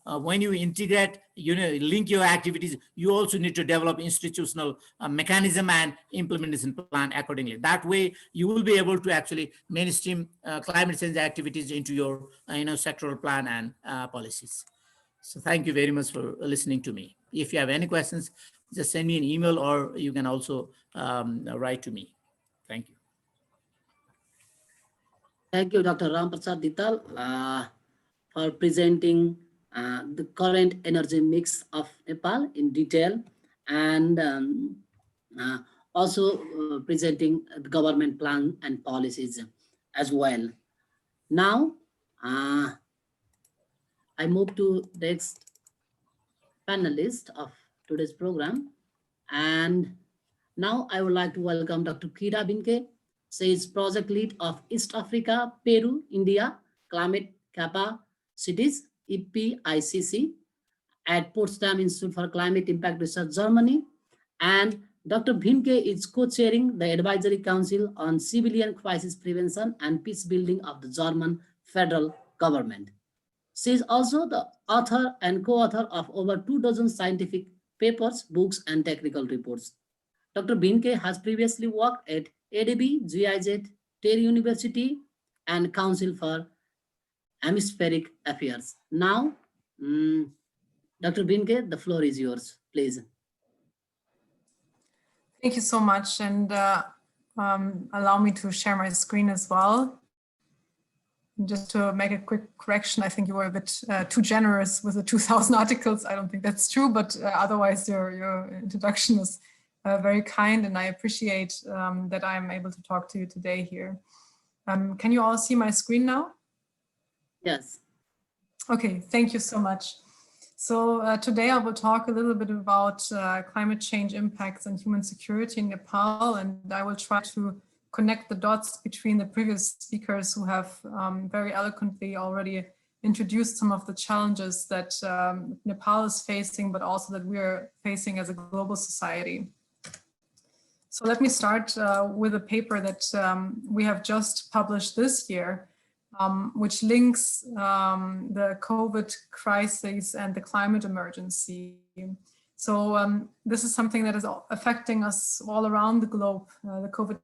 when you integrate, link your activities, you also need to develop institutional mechanism and implementation plan accordingly. That way, you will be able to actually mainstream climate change activities into your, sectoral plan and policies. So thank you very much for listening to me. If you have any questions, just send me an email, or you can also write to me. Thank you. Thank you, Dr. Prasad Dhital, for presenting the current energy mix of Nepal in detail, and also presenting the government plan and policies as well. Now, I move to the next panelist of today's program. And now I would like to welcome Dr. Vinke. She is project lead of East Africa, Peru, India, Climate Capacities, EPICC, at Potsdam Institute for Climate Impact Research, Germany. And Dr. Vinke is co-chairing the Advisory Council on Civilian Crisis Prevention and Peace Building of the German federal government. She is also the author and co-author of over 24 scientific papers, books, and technical reports. Dr. Vinke has previously worked at ADB, GIZ, Terry University, and Council for Hemispheric Affairs. Now, Dr. Vinke, the floor is yours, please. Thank you so much, and allow me to share my screen as well. Just to make a quick correction, I think you were a bit too generous with the 2,000 articles. I don't think that's true, but otherwise your introduction was very kind, and I appreciate that I'm able to talk to you today here. Can you all see my screen now? Yes. Okay, thank you so much. So today I will talk a little bit about climate change impacts and human security in Nepal, and I will try to connect the dots between the previous speakers who have very eloquently already introduced some of the challenges that Nepal is facing, but also that we're facing as a global society. So let me start with a paper that we have just published this year, which links the COVID crisis and the climate emergency. So this is something that is affecting us all around the globe, the COVID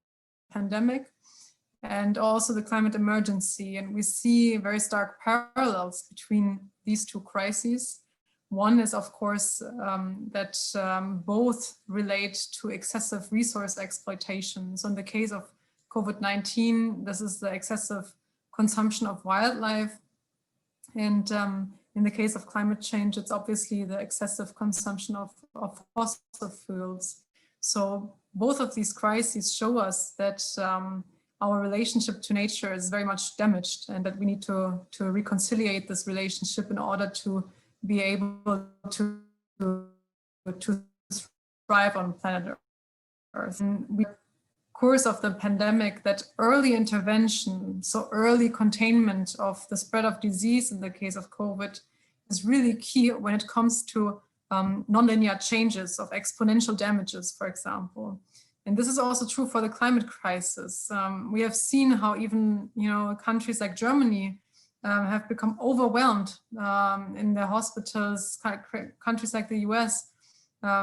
pandemic and also the climate emergency. And we see very stark parallels between these two crises. One is, of course, that both relate to excessive resource exploitation. So in the case of COVID-19, this is the excessive consumption of wildlife. And in the case of climate change, it's obviously the excessive consumption of fossil fuels. So both of these crises show us that our relationship to nature is very much damaged, and that we need to reconciliate this relationship in order to be able to thrive on planet Earth. And we, course of the pandemic, that early intervention, so early containment of the spread of disease in the case of COVID, is really key when it comes to nonlinear changes of exponential damages, for example. And this is also true for the climate crisis. We have seen how even countries like Germany have become overwhelmed in their hospitals, countries like the US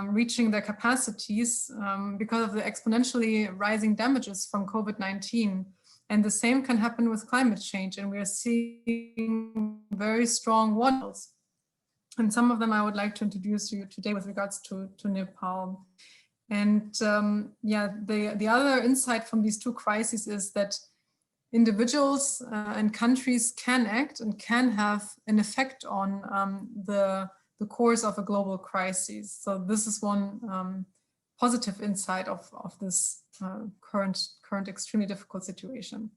reaching their capacities because of the exponentially rising damages from COVID-19. And the same can happen with climate change. And we are seeing very strong warnings. And some of them I would like to introduce you today with regards to Nepal. And the other insight from these two crises is that individuals and countries can act and can have an effect on the course of a global crisis. So this is one positive insight of this current extremely difficult situation.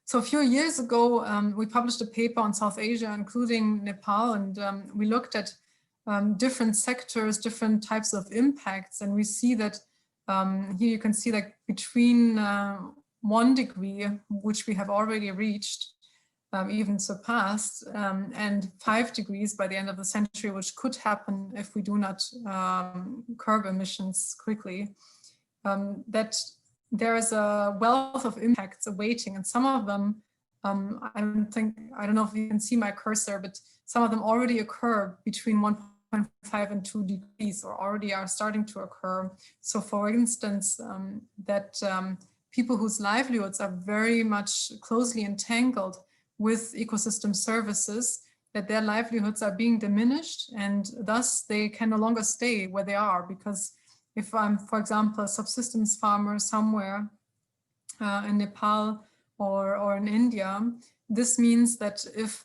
So a few years ago, we published a paper on South Asia, including Nepal, and we looked at different sectors, different types of impacts, and we see that here you can see that between 1 degree, which we have already reached, even surpassed, and 5 degrees by the end of the century, which could happen if we do not curb emissions quickly, that there is a wealth of impacts awaiting, and some of them, I don't know if you can see my cursor, but some of them already occur between 1.5 and 2 degrees, or already are starting to occur. So for instance, people whose livelihoods are very much closely entangled with ecosystem services, that their livelihoods are being diminished, and thus they can no longer stay where they are. Because if I'm, for example, a subsistence farmer somewhere in Nepal or in India, this means that if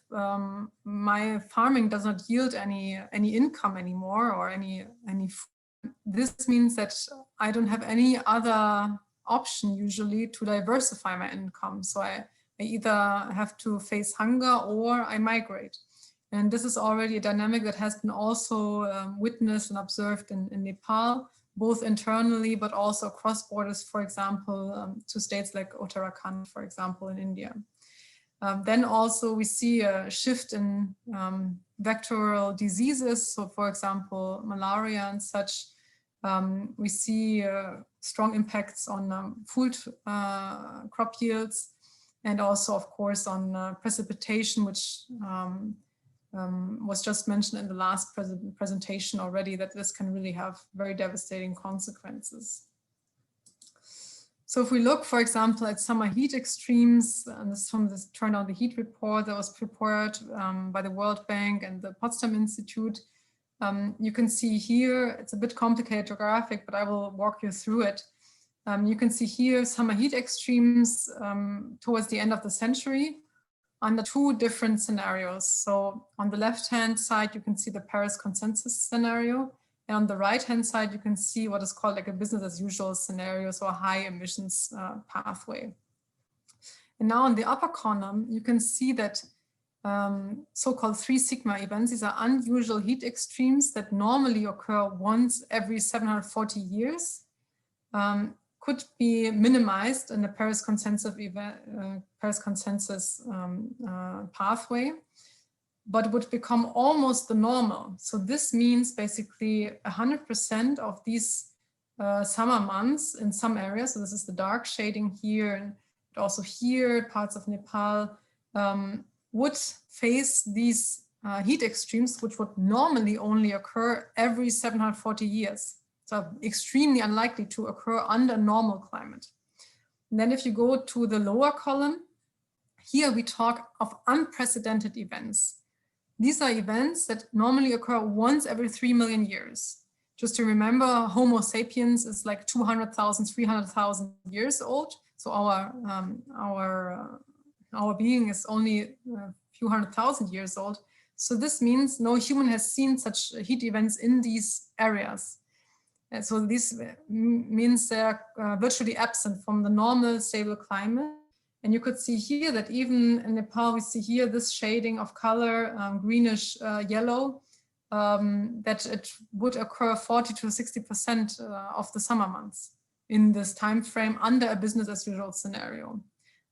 my farming does not yield any income anymore, or any this means that I don't have any other option usually to diversify my income. So I either have to face hunger or I migrate. And this is already a dynamic that has been also witnessed and observed in Nepal, both internally, but also across borders, for example, to states like Uttarakhand, for example, in India. Then also we see a shift in vectorial diseases. So for example, malaria and such. We see strong impacts on food crop yields, and also, of course, on precipitation, which was just mentioned in the last presentation already, that this can really have very devastating consequences. So if we look, for example, at summer heat extremes, and this is from this Turn on the Heat report that was prepared by the World Bank and the Potsdam Institute, you can see here, it's a bit complicated to graphic, but I will walk you through it. You can see here summer heat extremes towards the end of the century under 2 different scenarios. So on the left-hand side, you can see the Paris consensus scenario. And on the right-hand side, you can see what is called like a business as usual scenario, so a high emissions pathway. And now in the upper column, you can see that so-called 3 sigma events, these are unusual heat extremes that normally occur once every 740 years, could be minimized in the Paris consensus pathway, but would become almost the normal. So this means basically 100% of these summer months in some areas, so this is the dark shading here, and also here, parts of Nepal, would face these heat extremes, which would normally only occur every 740 years. So extremely unlikely to occur under normal climate. And then if you go to the lower column, here we talk of unprecedented events. These are events that normally occur once every 3 million years. Just to remember, Homo sapiens is like 200,000, 300,000 years old. So our being is only a few 100,000 years old. So this means no human has seen such heat events in these areas. And so this means they're virtually absent from the normal stable climate. And you could see here that even in Nepal, we see here this shading of color, greenish yellow, that it would occur 40 to 60% of the summer months in this time frame under a business as usual scenario.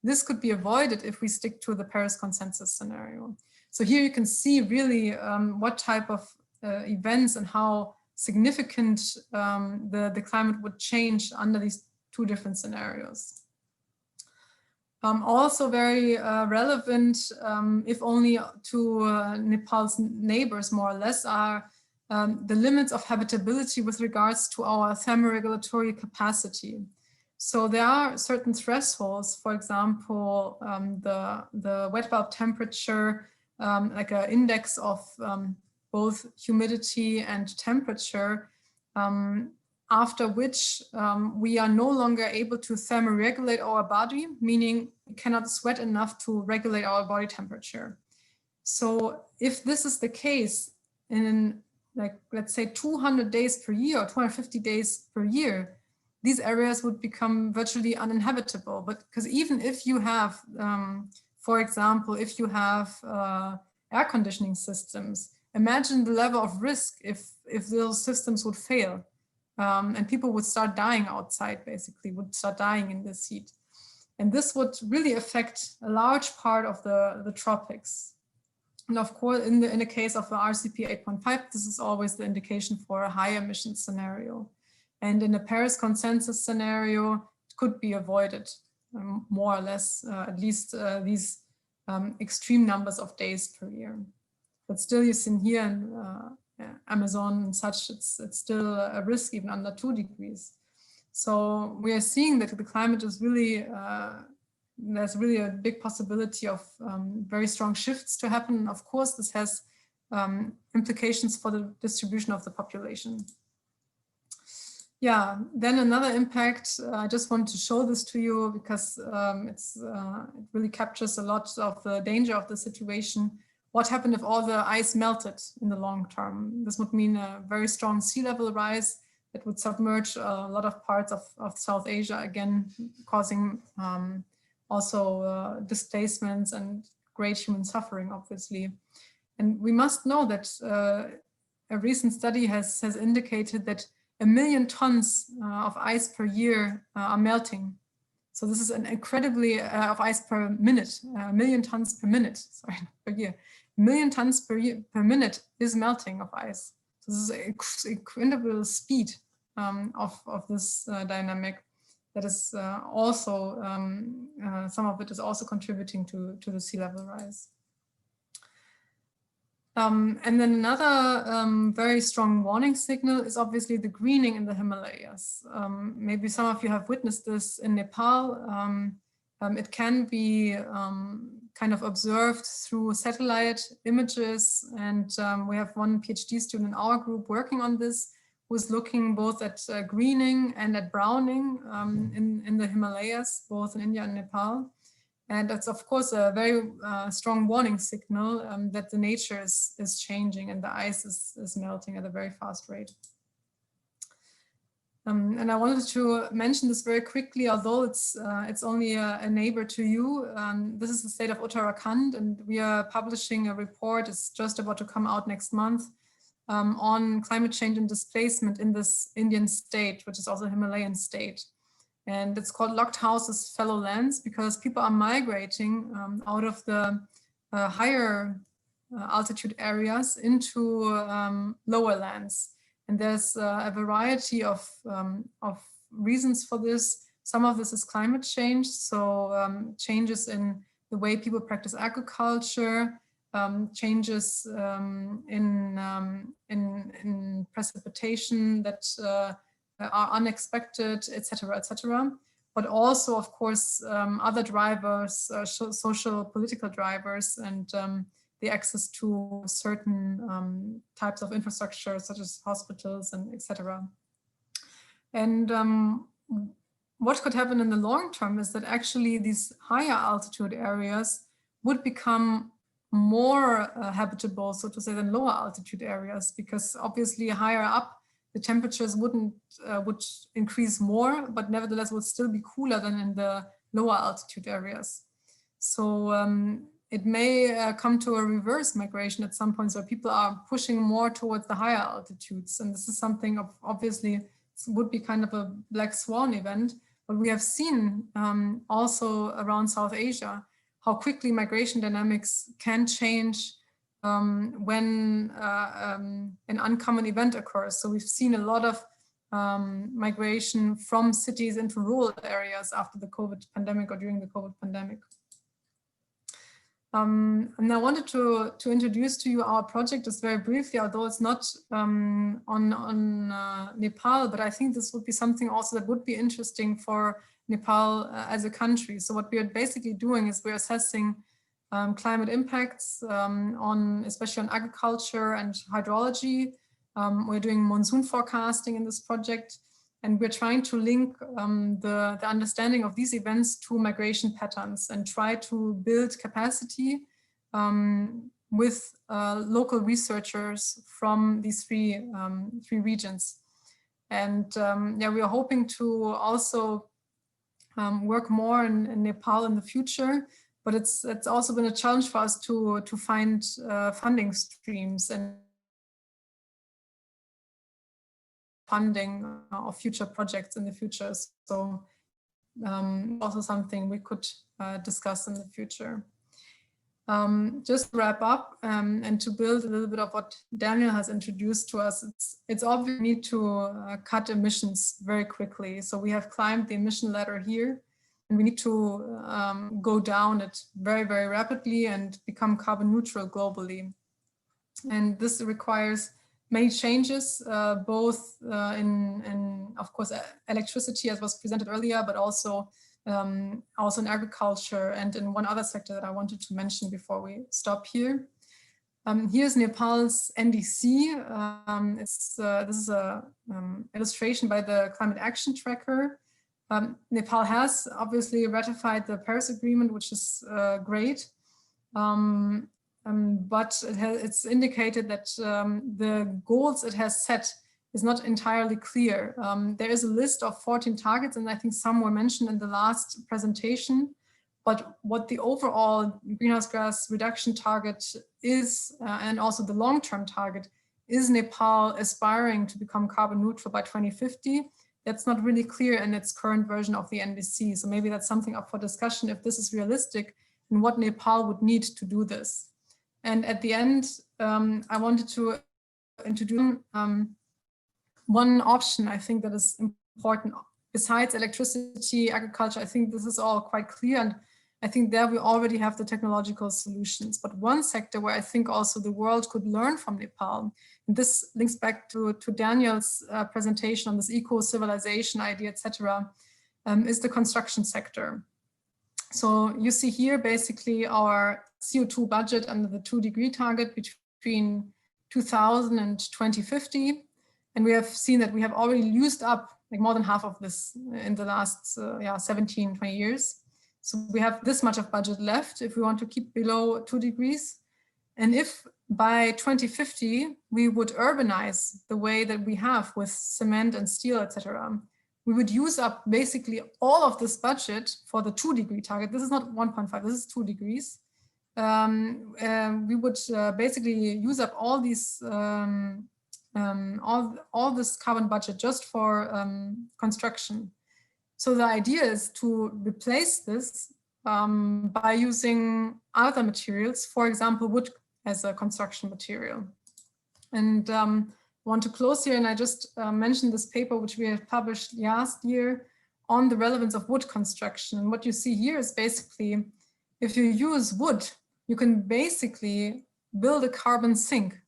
This could be avoided if we stick to the Paris consensus scenario. So here you can see really what type of events and how significant the climate would change under these 2 different scenarios. Also very relevant, if only to Nepal's neighbors more or less, are the limits of habitability with regards to our thermoregulatory capacity. So there are certain thresholds, for example, the wet bulb temperature, like an index of both humidity and temperature, after which we are no longer able to thermoregulate our body, meaning we cannot sweat enough to regulate our body temperature. So if this is the case in, like, let's say 200 days per year or 250 days per year, these areas would become virtually uninhabitable. But because even if you have, for example, if you have air conditioning systems, imagine the level of risk if those systems would fail. And people would start dying outside, basically, would start dying in this heat. And this would really affect a large part of the tropics. And of course, in the case of the RCP 8.5, this is always the indication for a high emission scenario. And in the Paris consensus scenario, could be avoided, more or less, at least these extreme numbers of days per year. But still, you see here in Amazon and such, it's still a risk even under 2 degrees. So we are seeing that the climate is really, there's really a big possibility of very strong shifts to happen. Of course, this has implications for the distribution of the population. Yeah, then another impact, I just want to show this to you because it really captures a lot of the danger of the situation. What happened if all the ice melted in the long term? This would mean a very strong sea level rise that would submerge a lot of parts of South Asia, again, causing also displacements and great human suffering, obviously. And we must know that a recent study has indicated that 1 million tons of ice per year are melting. So this is an incredibly, of ice per minute, 1 million tons per minute, sorry, per year. 1 million tons per minute is melting of ice. So this is an incredible speed of this dynamic that is also, some of it is also contributing to the sea level rise. And then another very strong warning signal is obviously the greening in the Himalayas. Maybe some of you have witnessed this in Nepal. It can be kind of observed through satellite images. And we have one PhD student in our group working on this, who's looking both at greening and at browning in the Himalayas, both in India and Nepal. And that's, of course, a very strong warning signal that the nature is changing and the ice is melting at a very fast rate. And I wanted to mention this very quickly, although it's only a neighbor to you. This is the state of Uttarakhand, and we are publishing a report. It's just about to come out next month on climate change and displacement in this Indian state, which is also a Himalayan state. And it's called Locked Houses, Fellow Lands, because people are migrating out of the higher altitude areas into lower lands. And there's a variety of reasons for this. Some of this is climate change, so changes in the way people practice agriculture, changes in precipitation that are unexpected, etc., etc. But also, of course, other drivers, social, political drivers, and the access to certain types of infrastructure, such as hospitals and etc. And what could happen in the long term is that actually these higher altitude areas would become more habitable, so to say, than lower altitude areas, because obviously higher up, the temperatures would increase more, but nevertheless would still be cooler than in the lower altitude areas. So it may come to a reverse migration at some points where people are pushing more towards the higher altitudes. And this is something obviously would be kind of a black swan event, but we have seen also around South Asia how quickly migration dynamics can change when an uncommon event occurs. So we've seen a lot of migration from cities into rural areas after the COVID pandemic or during the COVID pandemic. And I wanted to introduce to you our project just very briefly, although it's not on Nepal, but I think this would be something also that would be interesting for Nepal as a country. So what we are basically doing is we're assessing climate impacts especially on agriculture and hydrology. We're doing monsoon forecasting in this project, and we're trying to link the understanding of these events to migration patterns and try to build capacity with local researchers from these three regions. And yeah, we are hoping to also work more in Nepal in the future. But it's also been a challenge for us to find funding streams and funding of future projects in the future. So also something we could discuss in the future. Just to wrap up and to build a little bit of what Daniel has introduced to us, it's obvious we need to cut emissions very quickly. So we have climbed the emission ladder here, and we need to go down it very, very rapidly and become carbon neutral globally. And this requires many changes, both in, of course, electricity, as was presented earlier, but also in agriculture and in one other sector that I wanted to mention before we stop here. Here's Nepal's NDC. This is a illustration by the Climate Action Tracker. Nepal has obviously ratified the Paris Agreement, which is great. But it's indicated that the goals it has set is not entirely clear. There is a list of 14 targets, and I think some were mentioned in the last presentation. But what the overall greenhouse gas reduction target is, and also the long-term target, is Nepal aspiring to become carbon neutral by 2050? That's not really clear in its current version of the NDC. So maybe that's something up for discussion if this is realistic and what Nepal would need to do this. And at the end, I wanted to introduce one option I think that is important. Besides electricity, agriculture, I think this is all quite clear. And I think there we already have the technological solutions. But one sector where I think also the world could learn from Nepal, and this links back to Daniel's presentation on this eco-civilization idea, etc., is the construction sector. So you see here basically our CO2 budget under the 2-degree target between 2000 and 2050. And we have seen that we have already used up like more than half of this in the last 17, 20 years. So we have this much of budget left if we want to keep below 2 degrees. And if by 2050, we would urbanize the way that we have with cement and steel, etc., we would use up basically all of this budget for the 2-degree target. This is not 1.5, this is 2 degrees. We would basically use up all these all this carbon budget just for construction. So the idea is to replace this by using other materials, for example, wood as a construction material. And want to close here, and I just mentioned this paper which we have published last year on the relevance of wood construction. And what you see here is basically, if you use wood, you can basically build a carbon sink,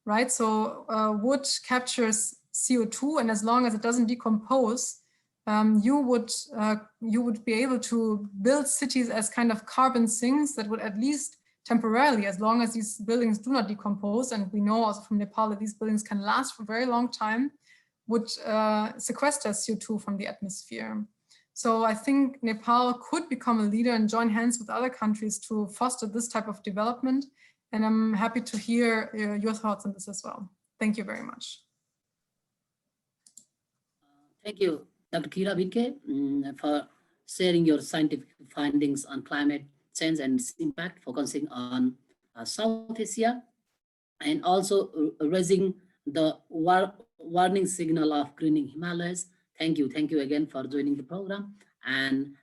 right? So wood captures CO2, and as long as it doesn't decompose, you would be able to build cities as kind of carbon sinks that would at least temporarily, as long as these buildings do not decompose, and we know also from Nepal that these buildings can last for a very long time, would sequester CO2 from the atmosphere. So I think Nepal could become a leader and join hands with other countries to foster this type of development. And I'm happy to hear your thoughts on this as well. Thank you very much. Thank you, Dr. Kira Vinke, for sharing your scientific findings on climate change and its impact, focusing on South Asia, and also raising the warning signal of greening Himalayas. Thank you again for joining the program and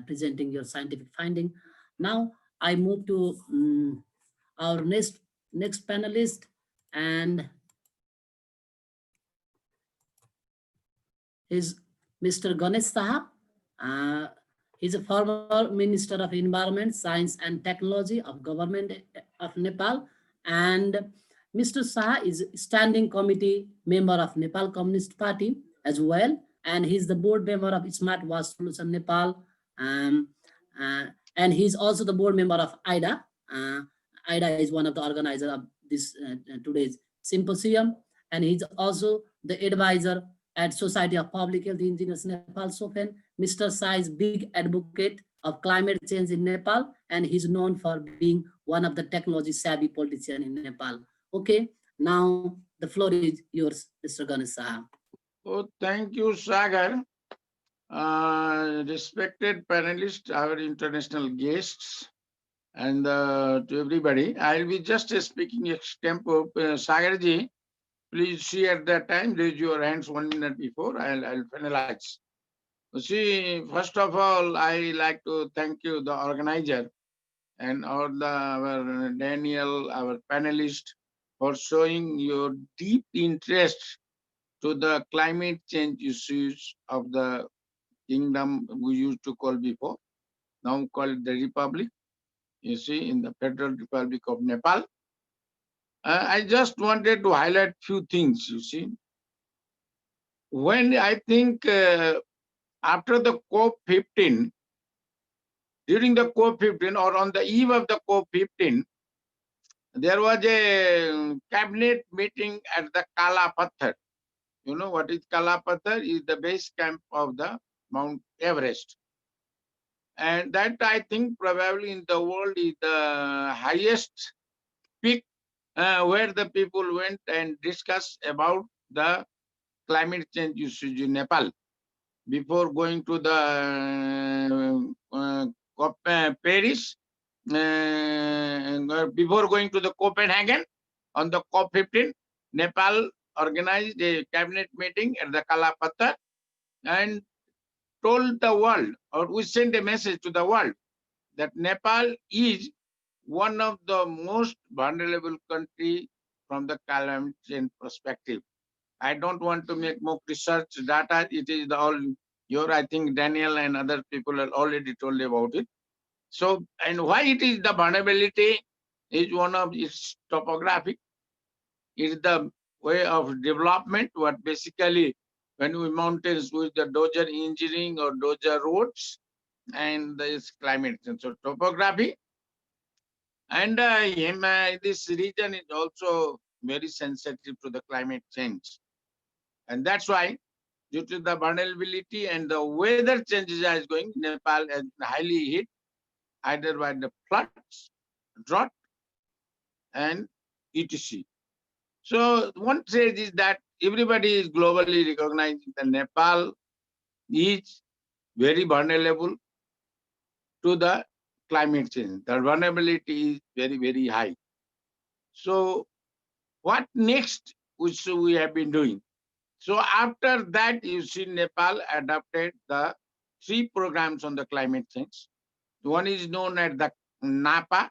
presenting your scientific finding. Now I move to our next panelist, and is Mr. Ganesh Shah. He's a former Minister of Environment, Science and Technology of Government of Nepal. And Mr. Shah is standing committee member of Nepal Communist Party as well. And he's the board member of Smart Waste Solution Nepal. And he's also the board member of AIDIA. AIDIA is one of the organizers of this today's symposium. And he's also the advisor at Society of Public Health Engineers Nepal, SOFEN. Mr. Shah is big advocate of climate change in Nepal, and he's known for being one of the technology savvy politicians in Nepal. Okay, now the floor is yours, Mr. Ganesh Shah. Oh, thank you, Sagar. Respected panelists, our international guests, and to everybody. I'll be just speaking extempo. Sagarji, please see at that time, raise your hands 1 minute before, I'll finalize. See, first of all, I like to thank you, the organizer, and our Daniel, our panelist, for showing your deep interest to the climate change issues of the kingdom we used to call before, now called the Republic, you see, in the Federal Republic of Nepal. I just wanted to highlight few things, you see. When I think after the COP15, during the COP15 or on the eve of the COP15, there was a cabinet meeting at the Kala Pathar. You know what is Kala Pathar? Is the base camp of the Mount Everest. And that I think probably in the world is the highest peak where the people went and discussed about the climate change issues in Nepal. Before going to the Paris, before going to the Copenhagen on the COP15, Nepal organized a cabinet meeting at the Kalapathar and told the world, or we sent a message to the world, that Nepal is one of the most vulnerable country from the climate change perspective. I don't want to make more research data. It is all your, I think Daniel and other people have already told about it. So, and why it is the vulnerability is one of its topographic, is the way of development, what basically when we mountains with the dozer engineering or dozer roads, and this climate change. So topography, and this region is also very sensitive to the climate change. And that's why, due to the vulnerability and the weather changes as going, Nepal is highly hit either by the floods, drought, and etc. So one says is that everybody is globally recognizing that Nepal is very vulnerable to the climate change. The vulnerability is very, very high. So what next which we have been doing? So after that, you see Nepal adopted the 3 programs on the climate change. One is known as the NAPA,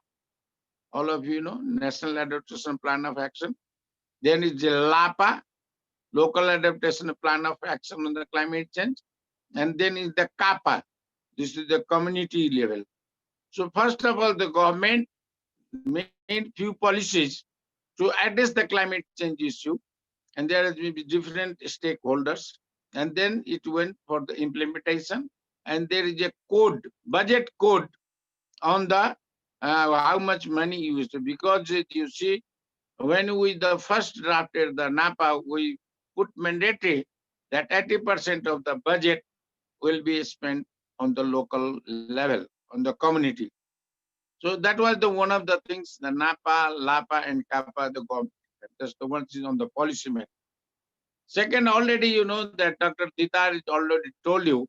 all of you know, National Adaptation Plan of Action. Then is the LAPA, Local Adaptation Plan of Action on the Climate Change. And then is the CAPA, this is the community level. So first of all, the government made few policies to address the climate change issue. And there will be different stakeholders. And then it went for the implementation. And there is a code, budget code on the how much money used. Because you see, when we the first drafted the NAPA, we put mandatory that 80% of the budget will be spent on the local level, on the community. So that was the one of the things, the NAPA, LAPA, and CAPA, the government. That's the ones is on the policy matter. Second, already you know that Dr. Dhital has already told you,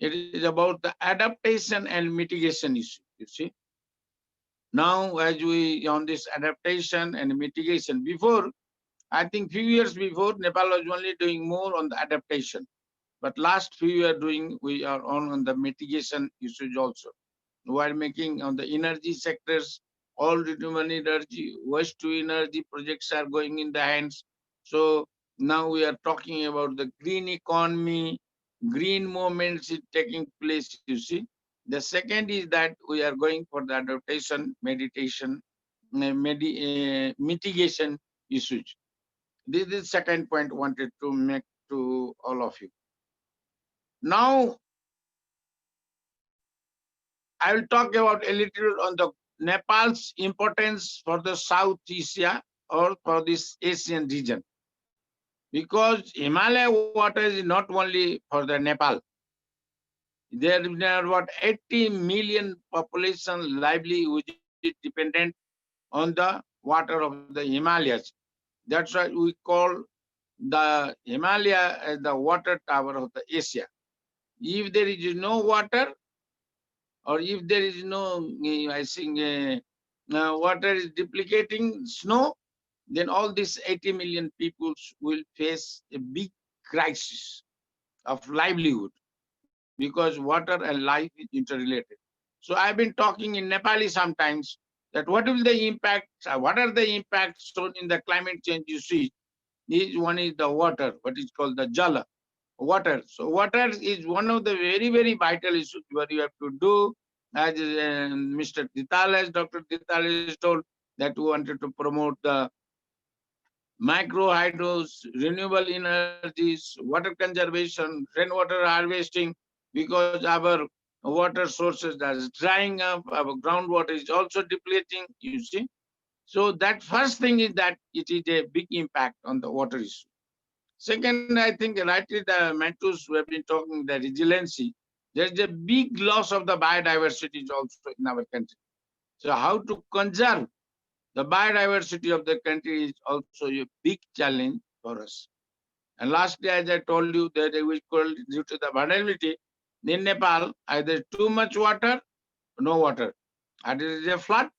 it is about the adaptation and mitigation issue, you see. Now, as we on this adaptation and mitigation, before, I think few years before, Nepal was only doing more on the adaptation. But last few years we are on the mitigation issues also. We are making on the energy sectors, all renewable energy, waste to energy projects are going in the hands. So now we are talking about the green economy, green movements is taking place, you see. The second is that we are going for the adaptation, meditation, mitigation issues. This is the second point I wanted to make to all of you. Now, I will talk about a little on the Nepal's importance for the South Asia or for this Asian region. Because Himalaya water is not only for the Nepal. There are about 80 million population lively which is dependent on the water of the Himalayas. That's why we call the Himalaya as the water tower of the Asia. If there is no water, or if there is no, I think, water is duplicating snow, then all these 80 million people will face a big crisis of livelihood, because water and life is interrelated. So I've been talking in Nepali sometimes that what will the impacts, what are the impacts shown in the climate change you see. One is the water, what is called the jala, water. So water is one of the very, very vital issues what you have to do. As Mr. Dhital, Dr. Dhital is told that we wanted to promote the micro hydros, renewable energies, water conservation, rainwater harvesting, because our water sources are drying up, our groundwater is also depleting, you see. So that first thing is that it is a big impact on the water issue. Second, I think rightly the mentors who have been talking the resiliency, there's a big loss of the biodiversity also in our country. So how to conserve the biodiversity of the country is also a big challenge for us. And lastly, as I told you, that we call due to the vulnerability in Nepal, either too much water, no water. And it is a flood,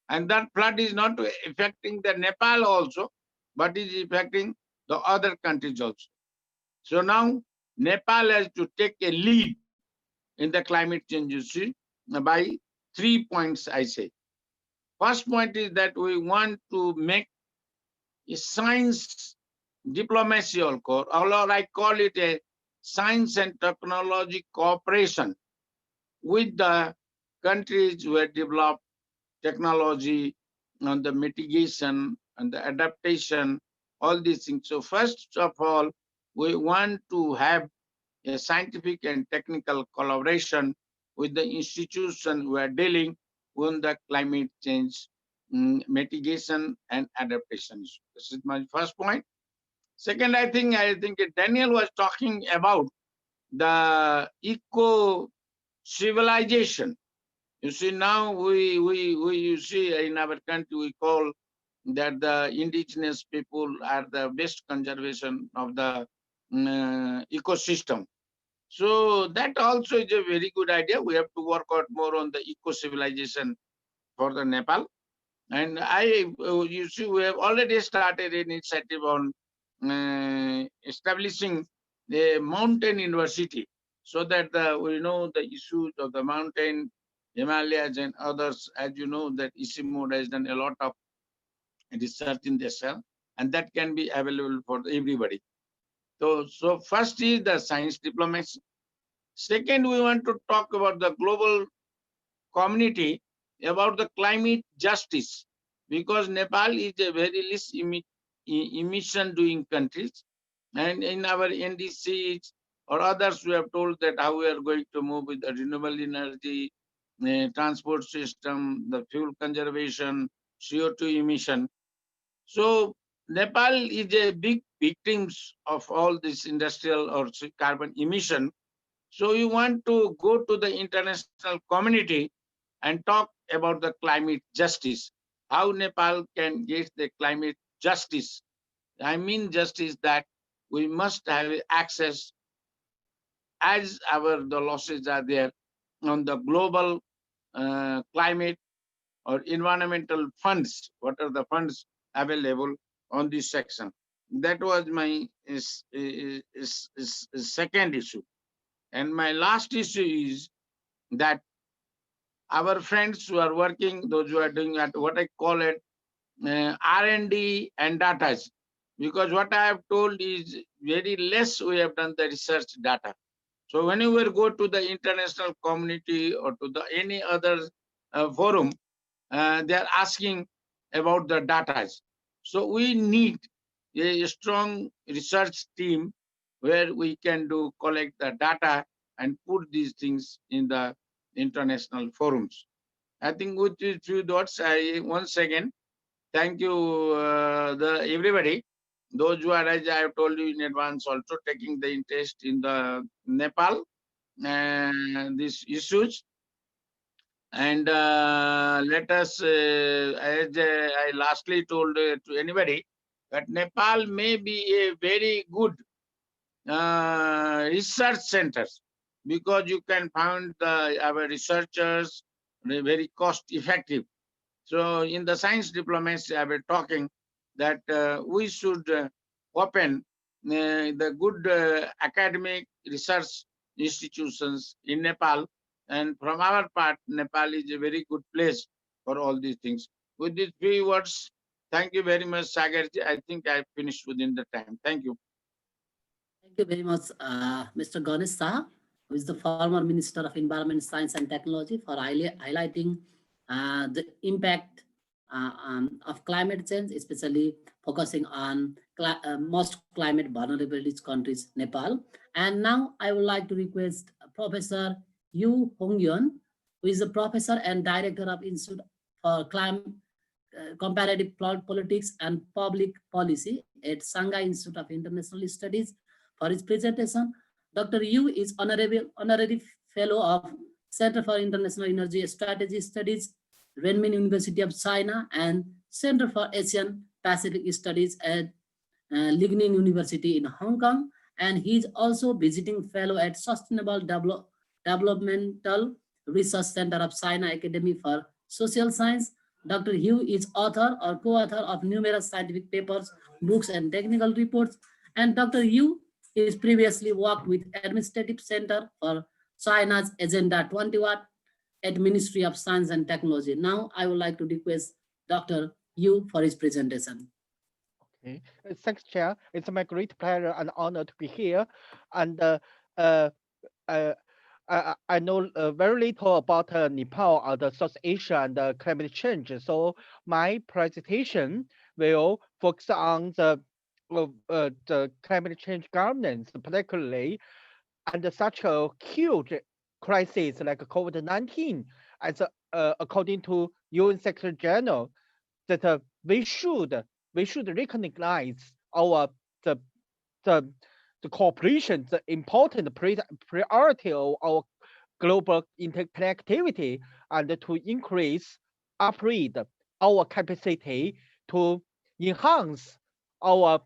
and that flood is not affecting the Nepal also, but is affecting the other countries also. So now Nepal has to take a lead in the climate change, you see, by 3 points, I say. First point is that we want to make a science diplomacy, or I call it a science and technology cooperation with the countries who have developed technology on the mitigation and the adaptation, all these things. So first of all, we want to have a scientific and technical collaboration with the institution who are dealing with the climate change mitigation and adaptation. This is my first point. Second, I think Daniel was talking about the eco civilization. You see, now we you see in our country we call that the indigenous people are the best conservation of the ecosystem. So that also is a very good idea. We have to work out more on the eco civilization for the Nepal. And you see, we have already started an initiative on establishing a mountain university, so that we know the issues of the mountain, Himalayas and others. As you know, that ICIMOD has done a lot of research in this, and that can be available for everybody. So first is the science diplomacy. Second, we want to talk about the global community about the climate justice, because Nepal is a very least emission doing countries, and in our NDCs or others we have told that how we are going to move with the renewable energy, transport system, the fuel conservation, CO2 emission. So Nepal is a big victims of all this industrial or carbon emission. So you want to go to the international community and talk about the climate justice, how Nepal can get the climate justice. I mean justice that we must have access, as the losses are there, on the global climate or environmental funds. What are the funds available on this section? That was my second issue. And my last issue is that our friends who are working, those who are doing at what I call it R&D and data, because what I have told is very less we have done the research data. So whenever go to the international community or to the any other forum, they are asking about the data. So we need a strong research team where we can collect the data and put these things in the international forums. I think with these few dots, I once again thank you, everybody. Those who are, as I have told you in advance, also taking the interest in the Nepal and these issues. And let us, as I lastly told to anybody, that Nepal may be a very good research centers, because you can find our researchers very cost effective. So in the science diplomacy, I was talking that we should open the good academic research institutions in Nepal, And from our part, Nepal is a very good place for all these things. With these few words, thank you very much, Sagarji. I think I finished within the time. Thank you. Thank you very much, Mr. Ganesh Shah, who is the former Minister of Environment, Science and Technology, for highlighting the impact of climate change, especially focusing on most climate vulnerable countries, Nepal. And now I would like to request Professor Yu Hongyuan, who is the Professor and Director of Institute for Comparative Politics and Public Policy at Shanghai Institute of International Studies. For his presentation, Dr. Yu is honorary fellow of Center for International Energy Strategy Studies, Renmin University of China, and Center for Asian Pacific Studies at Lignin University in Hong Kong. And he is also visiting fellow at Sustainable Developmental Research Center of China Academy for Social Science. Dr. Yu is author or co-author of numerous scientific papers, books, and technical reports. And Dr. Yu is previously worked with Administrative Center for China's Agenda 21 at Ministry of Science and Technology. Now I would like to request Dr. Yu for his presentation. Okay, thanks, Chair. It's my great pleasure and honor to be here. And I know very little about Nepal or the South Asia and climate change. So my presentation will focus on the climate change governance, particularly under such a huge crisis like COVID-19, as according to UN Secretary General, that we should recognize our the cooperation, the important priority of our global interconnectivity, and to upgrade our capacity to enhance our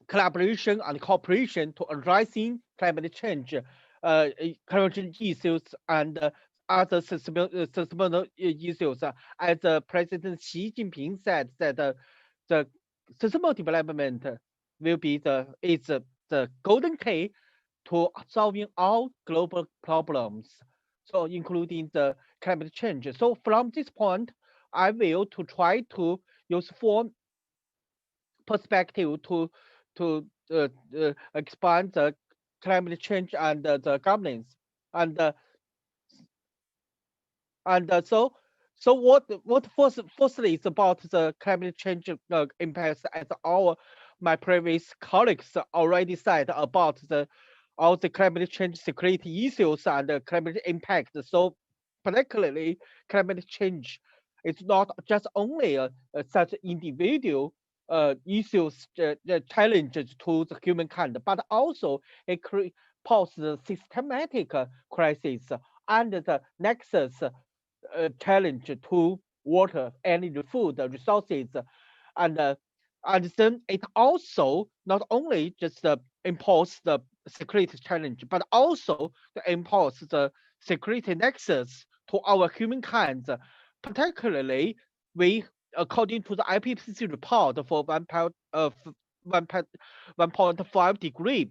collaboration and cooperation to addressing climate change issues and other sustainable issues. As President Xi Jinping said, that the sustainable development will be the golden key to solving all global problems, so including the climate change. So from this point, I will to try to use four perspective to expand the climate change and the governance. So what firstly is about the climate change impacts, as my previous colleagues already said about all the climate change security issues and the climate impact. So particularly climate change, it's not just only such individual issues, challenges to the humankind, but also it poses systematic crisis and the nexus challenge to water, energy, food resources, and then it also not only just impose the security challenge, but also impose the security nexus to our humankind. Particularly, according to the IPCC report for 1.5 degree,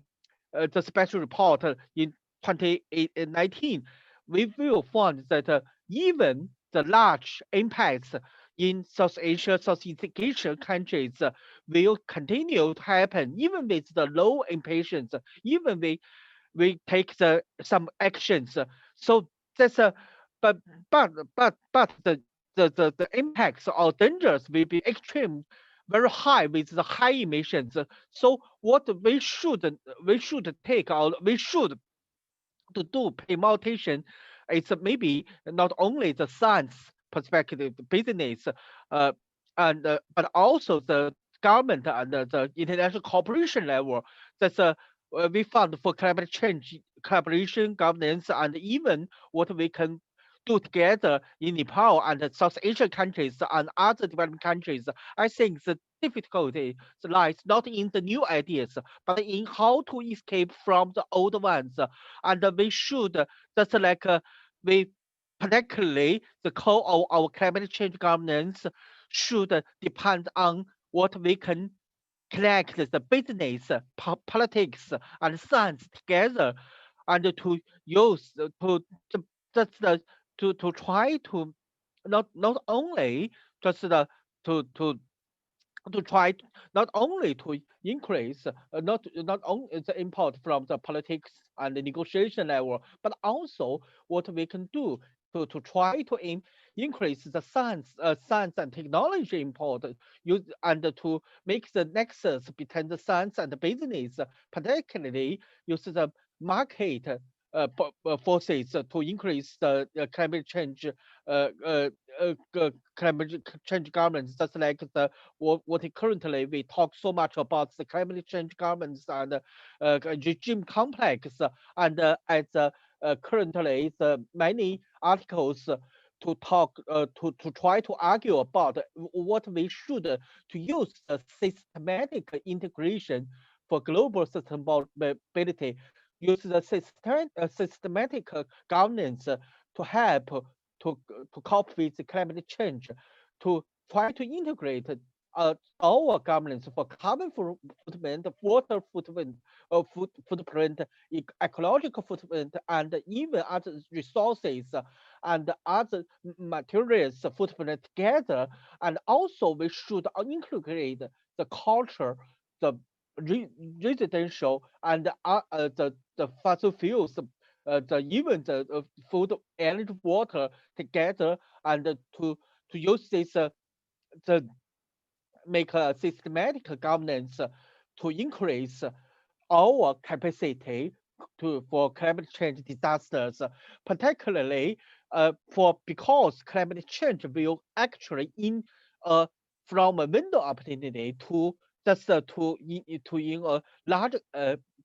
the special report in 2019, we will find that even the large impacts in South Asia, Southeast Asian countries will continue to happen, even with the low impatience, even we take some actions. So that's but the impacts or dangers will be extreme, very high with the high emissions. So what we should take, or we should to do pay more attention, it's maybe not only the science perspective, the business, but also the government and the international cooperation level. That's we found for climate change collaboration, governance, and even what we can do together in Nepal and South Asian countries and other developing countries. I think the difficulty lies not in the new ideas, but in how to escape from the old ones. And we should, just like we particularly the core of our climate change governance should depend on what we can connect the business, politics, and science together. and to use just to try to not only just to try not only to increase not only the import from the politics and the negotiation level, but also what we can do to try to increase the science and technology import and to make the nexus between the science and the business, particularly use the market forces to increase the climate change climate change governments, just like what currently we talk so much about the climate change governments and regime complex, and as currently the many articles to talk to try to argue about what we should to use a systematic integration for global sustainability, use the systematic governance to help to cope with the climate change, to try to integrate our governance for carbon footprint, water footprint, footprint, ecological footprint, and even other resources and other materials footprint together. And also we should integrate the culture, the residential, and the fossil fuels, even the food, energy, water together, and to use this the make a systematic governance to increase our capacity for climate change disasters, particularly because climate change will actually from a window opportunity to just in a large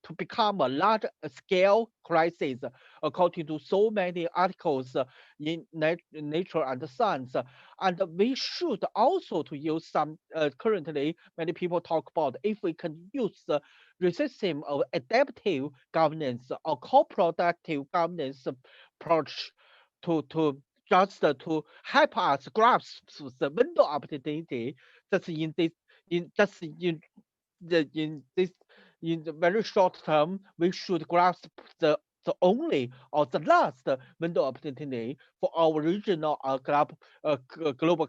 to become a large scale crisis, according to so many articles in Nature and Science. And we should also to use some currently many people talk about if we can use the system of adaptive governance or co-productive governance approach to just to help us grasp the window opportunity just in this in this in the very short term. We should grasp the only or the last window opportunity for our regional global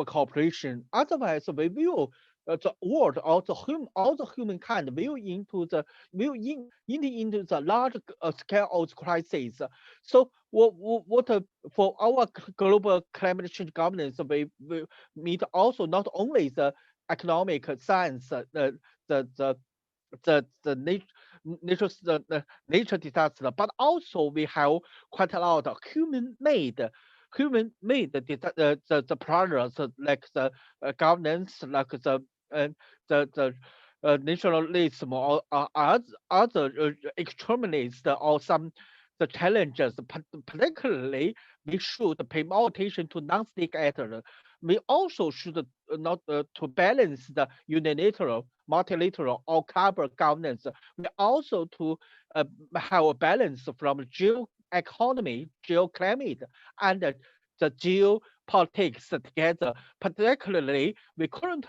cooperation. Otherwise, we will the world or the humankind will into the large scale of crisis. So what for our global climate change governance, we meet also not only the economic science, the nature disaster, but also we have quite a lot of the products like the governance, like the nationalism or other extremists or some the challenges. Particularly, we should pay more attention to non-state actors. We also should not to balance the unilateral, multilateral, or carbon governance. We also to have a balance from geo-economy, geo-climate, and the geopolitics together. Particularly, we found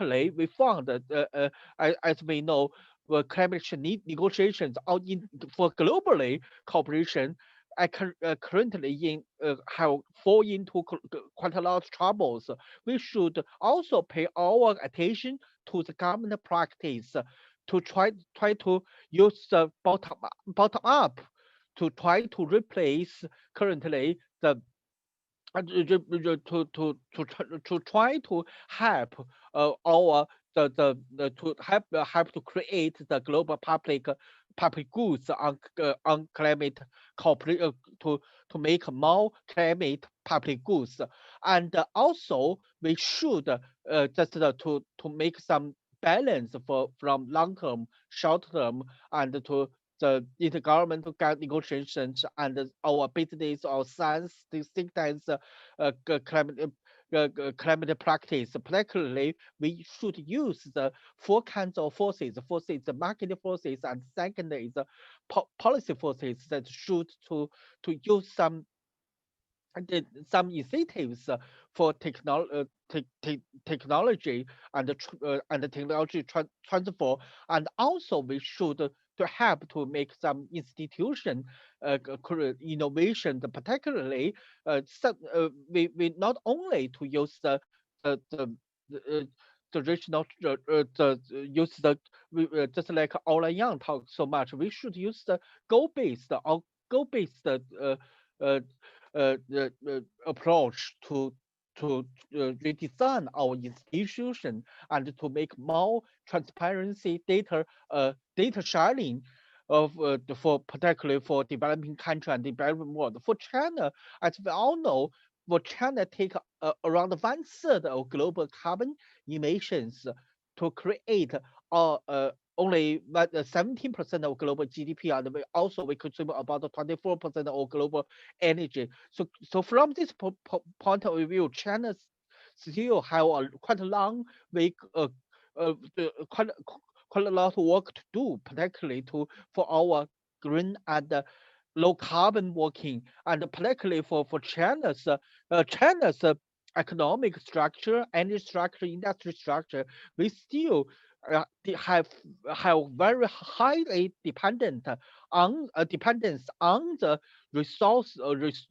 that as we know, climate change negotiations for globally cooperation currently have fall into quite a lot of troubles. We should also pay our attention to the government practice to try to use the bottom up to try to replace currently the to try to help our to help to create the global public goods on climate cooperation to make more climate public goods. And also we should just to make some balance from long term, short term, and to the intergovernmental negotiations and our business or science think tanks climate practice. Particularly, we should use the four kinds of forces. First is the market forces, and second is the policy forces that should to use some incentives for technology and technology transfer. And also we should to help to make some institution innovation, particularly we not only to use the traditional use just like Ola Young talked so much, we should use the goal-based or goal-based approach to redesign our institution and to make more transparency data sharing of for particularly for developing country and developing world. For China, as we all know, for China take around 1/3 of global carbon emissions to create only 17% of global GDP, and we consume about 24% of global energy. So from this point of view, China still have a quite a long way, quite a lot of work to do, particularly for our green and low carbon working, and particularly for China's economic structure, energy structure, industry structure. We still have very highly dependence on the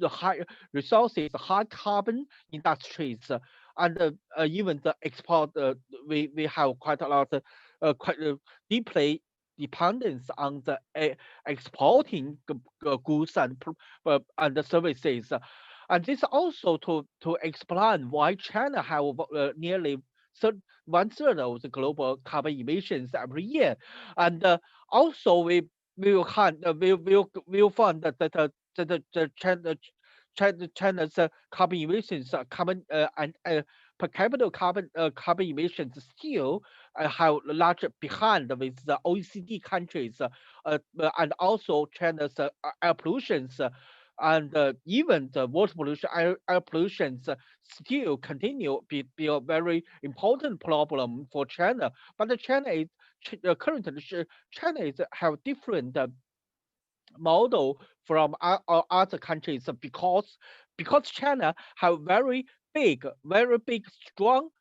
high resources, high carbon industries, and even the export. We have quite a lot, quite deeply dependence on the exporting goods and services. And this also to explain why China have nearly 1/3 of the global carbon emissions every year. And also we will find that China's carbon emissions and per capita carbon emissions still have large behind with the OECD countries, and also China's air pollutions. And even the water pollution, air pollution still continue be a very important problem for China. But China is currently China is have different model from other countries because China have very big, strong,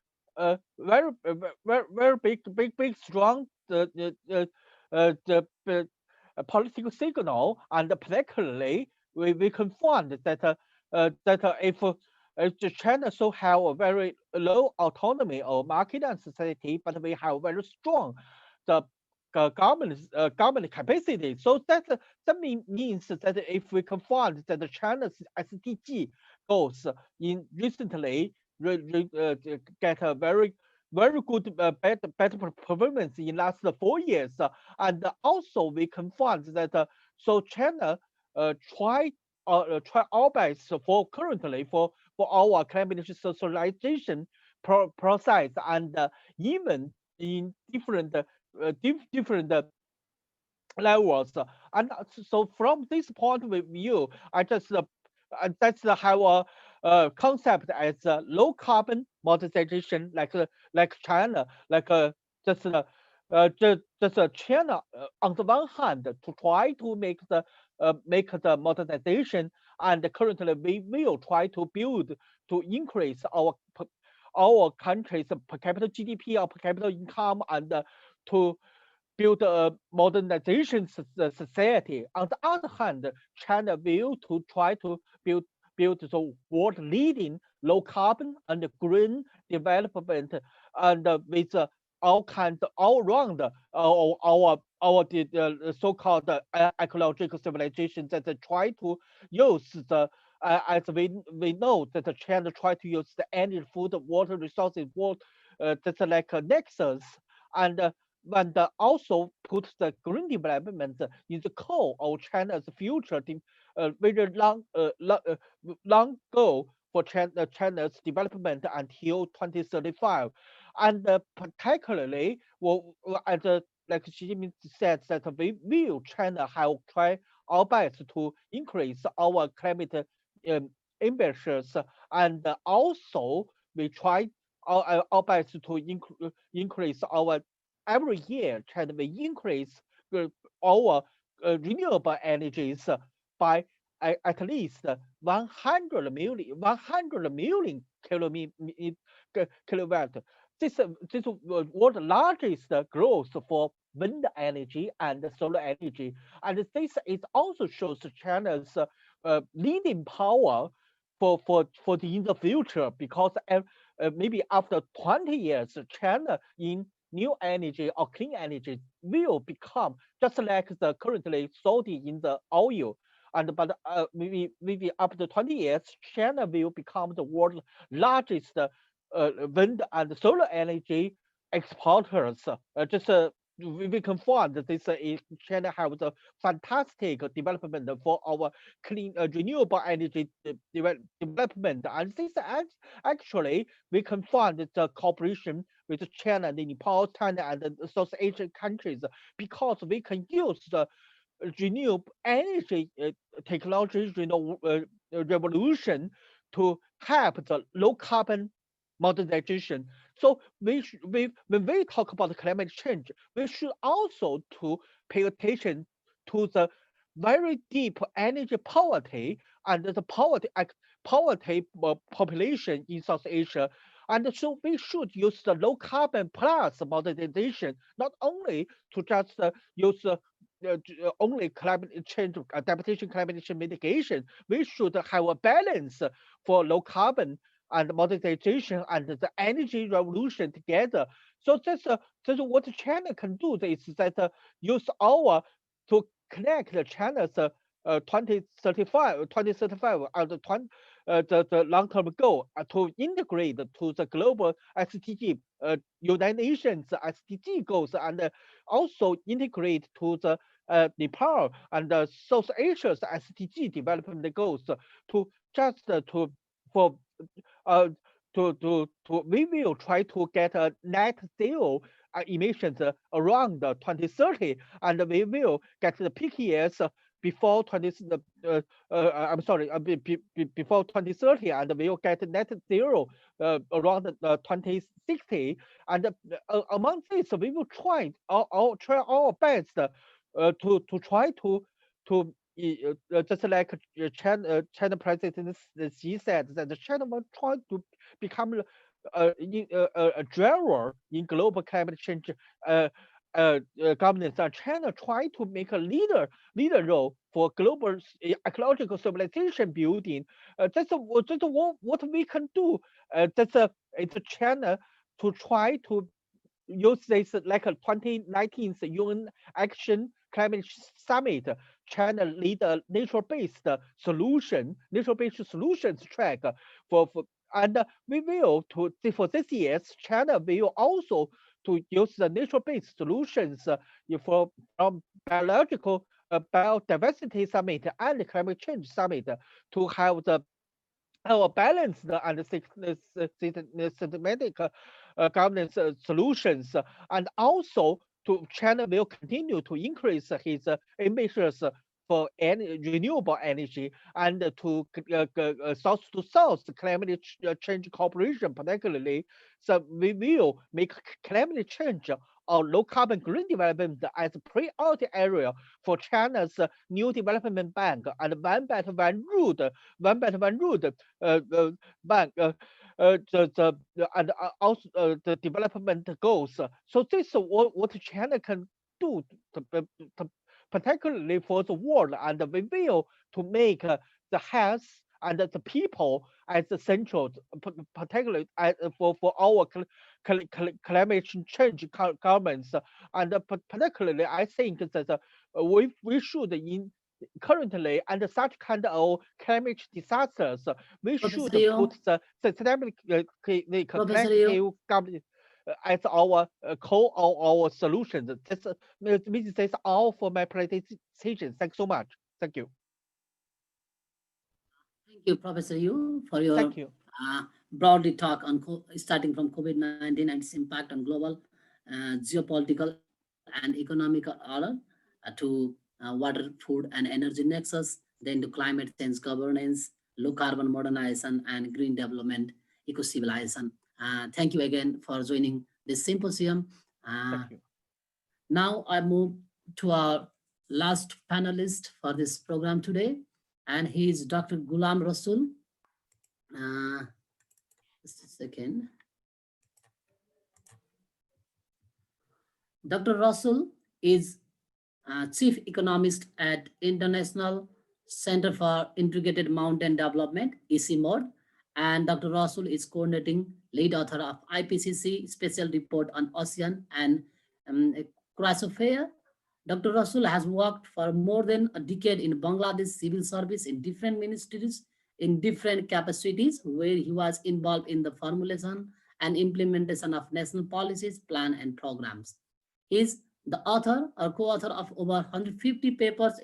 very big, strong the political signal, and particularly we can find that if China so have a very low autonomy of market and society, but we have very strong the government capacity. So that means that if we can find that China's SDG goals in recently get a very good better performance in last 4 years, and also we can find that so China try our best for currently for our climate socialization process, and even in different levels. And so from this point of view, I just that's how concept as low carbon modernization, like China, just China on the one hand to try to make the modernization, and currently we will try to build to increase our country's per capita GDP or per capita income, and to build a modernization society. On the other hand, China will to try to build the world leading low carbon and green development, and with all kinds all around our so-called ecological civilization that try to use the as we know that China try to use the energy, food, water resources, that's like a nexus, and also put the green development in the core of China's future, very long goal for China's development until 2035, and particularly, as like Xi Jinping said, that we will China have tried our best to increase our climate ambitions, and also we try our best to increase our every year. China will increase our renewable energies by at least 100 million kilowatt. This was the largest growth for wind energy and solar energy. And this is also shows China's leading power in the future, because maybe after 20 years, China in new energy or clean energy will become just like the currently salty in the oil. And but maybe after 20 years, China will become the world's largest wind and solar energy exporters. We can find that this China has a fantastic development for our clean renewable energy development, and this actually we can find the cooperation with China, Nepal, China, and the South Asian countries, because we can use the renewable energy technology revolution to help the low carbon modernization. So when we talk about climate change, we should also to pay attention to the very deep energy poverty and the poverty population in South Asia. And so we should use the low carbon plus modernization, not only to just use only climate change adaptation, climate change mitigation. We should have a balance for low carbon and modernization and the energy revolution together. So that's what China can do. Is that use our to connect China's 2035 and the long-term goal to integrate to the global SDG, United Nations SDG goals, and also integrate to the Nepal and South Asia's SDG development goals to just we will try to get a net zero emissions around 2030, and we will get the peak years before before 2030, and we will get net zero around 2060. And among this, we will try our best to try to just like China President Xi said, that China will try to become a driver in global climate change governance. And China try to make a leader role for global ecological civilization building. That's what we can do. It's China to try to use this like a 2019 UN Action Climate Summit. China lead a nature-based solutions track and we will for this year, China will also to use the nature-based solutions from biological biodiversity summit and climate change summit to have our balanced and systematic governance solutions, and also China will continue to increase his emissions for renewable energy and to south to south climate change cooperation particularly. So we will make climate change or low carbon green development as a priority area for China's new development bank and One Belt One Road bank. And also the development goals. So this is what China can do, particularly for the world, and we will to make the health and the people as the central, particularly for our climate change governments, and particularly I think that we should currently under such kind of climate disasters, we should put the systemic collective government as our core of our solutions. That's all for my presentation. Thanks so much. Thank you. Thank you, Professor Yu, for your Thank you. broadly talk on starting from COVID-19 and its impact on global geopolitical and economic order to water, food, and energy nexus, then to climate change governance, low carbon modernization, and green development, eco-civilization. Thank you again for joining this symposium. Thank you. Now I move to our last panelist for this program today, and he is Dr. Golam Rasul. Just a second. Dr. Rasul is Chief Economist at International Center for Integrated Mountain Development, ICIMOD, and Dr. Rasul is coordinating lead author of IPCC Special Report on Ocean and Cryosphere. Dr. Rasul has worked for more than a decade in Bangladesh civil service in different ministries, in different capacities, where he was involved in the formulation and implementation of national policies, plan, and programs. He is the author or co-author of over 150 papers,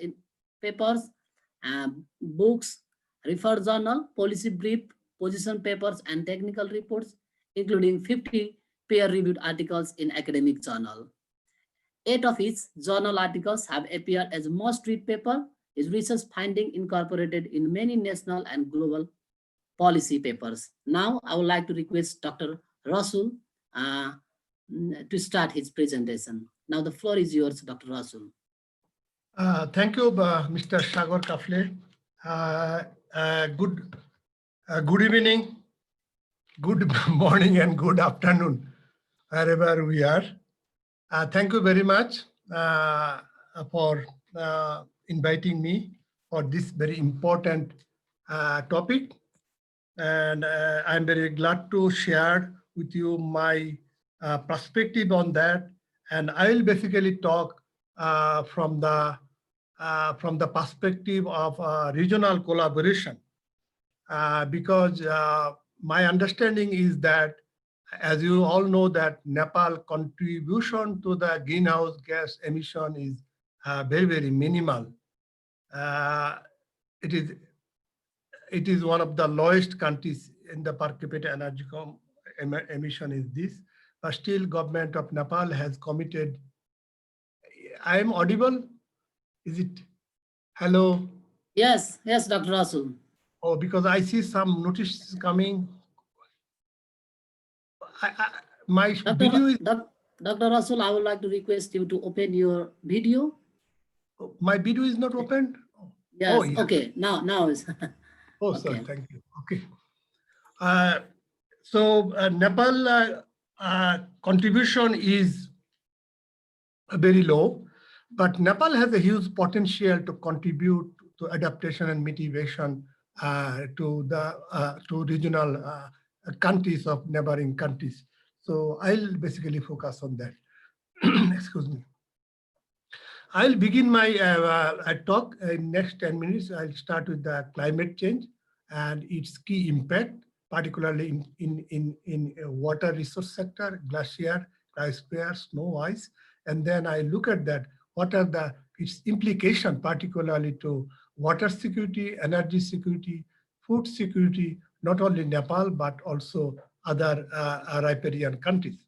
books, refer journal, policy brief, position papers, and technical reports, including 50 peer-reviewed articles in academic journal. 8 of his journal articles have appeared as must-read paper. His research finding incorporated in many national and global policy papers. Now, I would like to request Dr. Rasul to start his presentation. Now, the floor is yours, Dr. Rasul. Thank you, Mr. Sagar Kafle. Good evening, good morning, and good afternoon, wherever we are. Thank you very much for inviting me for this very important topic. And I'm very glad to share with you my perspective on that. And I'll basically talk from the perspective of regional collaboration, because my understanding is that, as you all know, that Nepal contribution to the greenhouse gas emission is very, very minimal. It is one of the lowest countries in the per capita energy emission is this, but still government of Nepal has committed. I am audible? Is it? Hello? Yes, yes, Dr. Rasul. Oh, because I see some notices coming. My video is... Dr. Rasul, I would like to request you to open your video. My video is not opened? Yes, oh, yeah. Okay, now is. Oh, okay. sorry, thank you. Okay. So Nepal contribution is very low, but Nepal has a huge potential to contribute to adaptation and mitigation to regional countries of neighboring countries. So I'll basically focus on that. Excuse me. I'll begin my talk in next 10 minutes. I'll start with the climate change and its key impact, particularly in water resource sector, glacier, cryosphere, snow, ice. And then I look at that, what are its implications, particularly to water security, energy security, food security, not only Nepal, but also other riparian countries.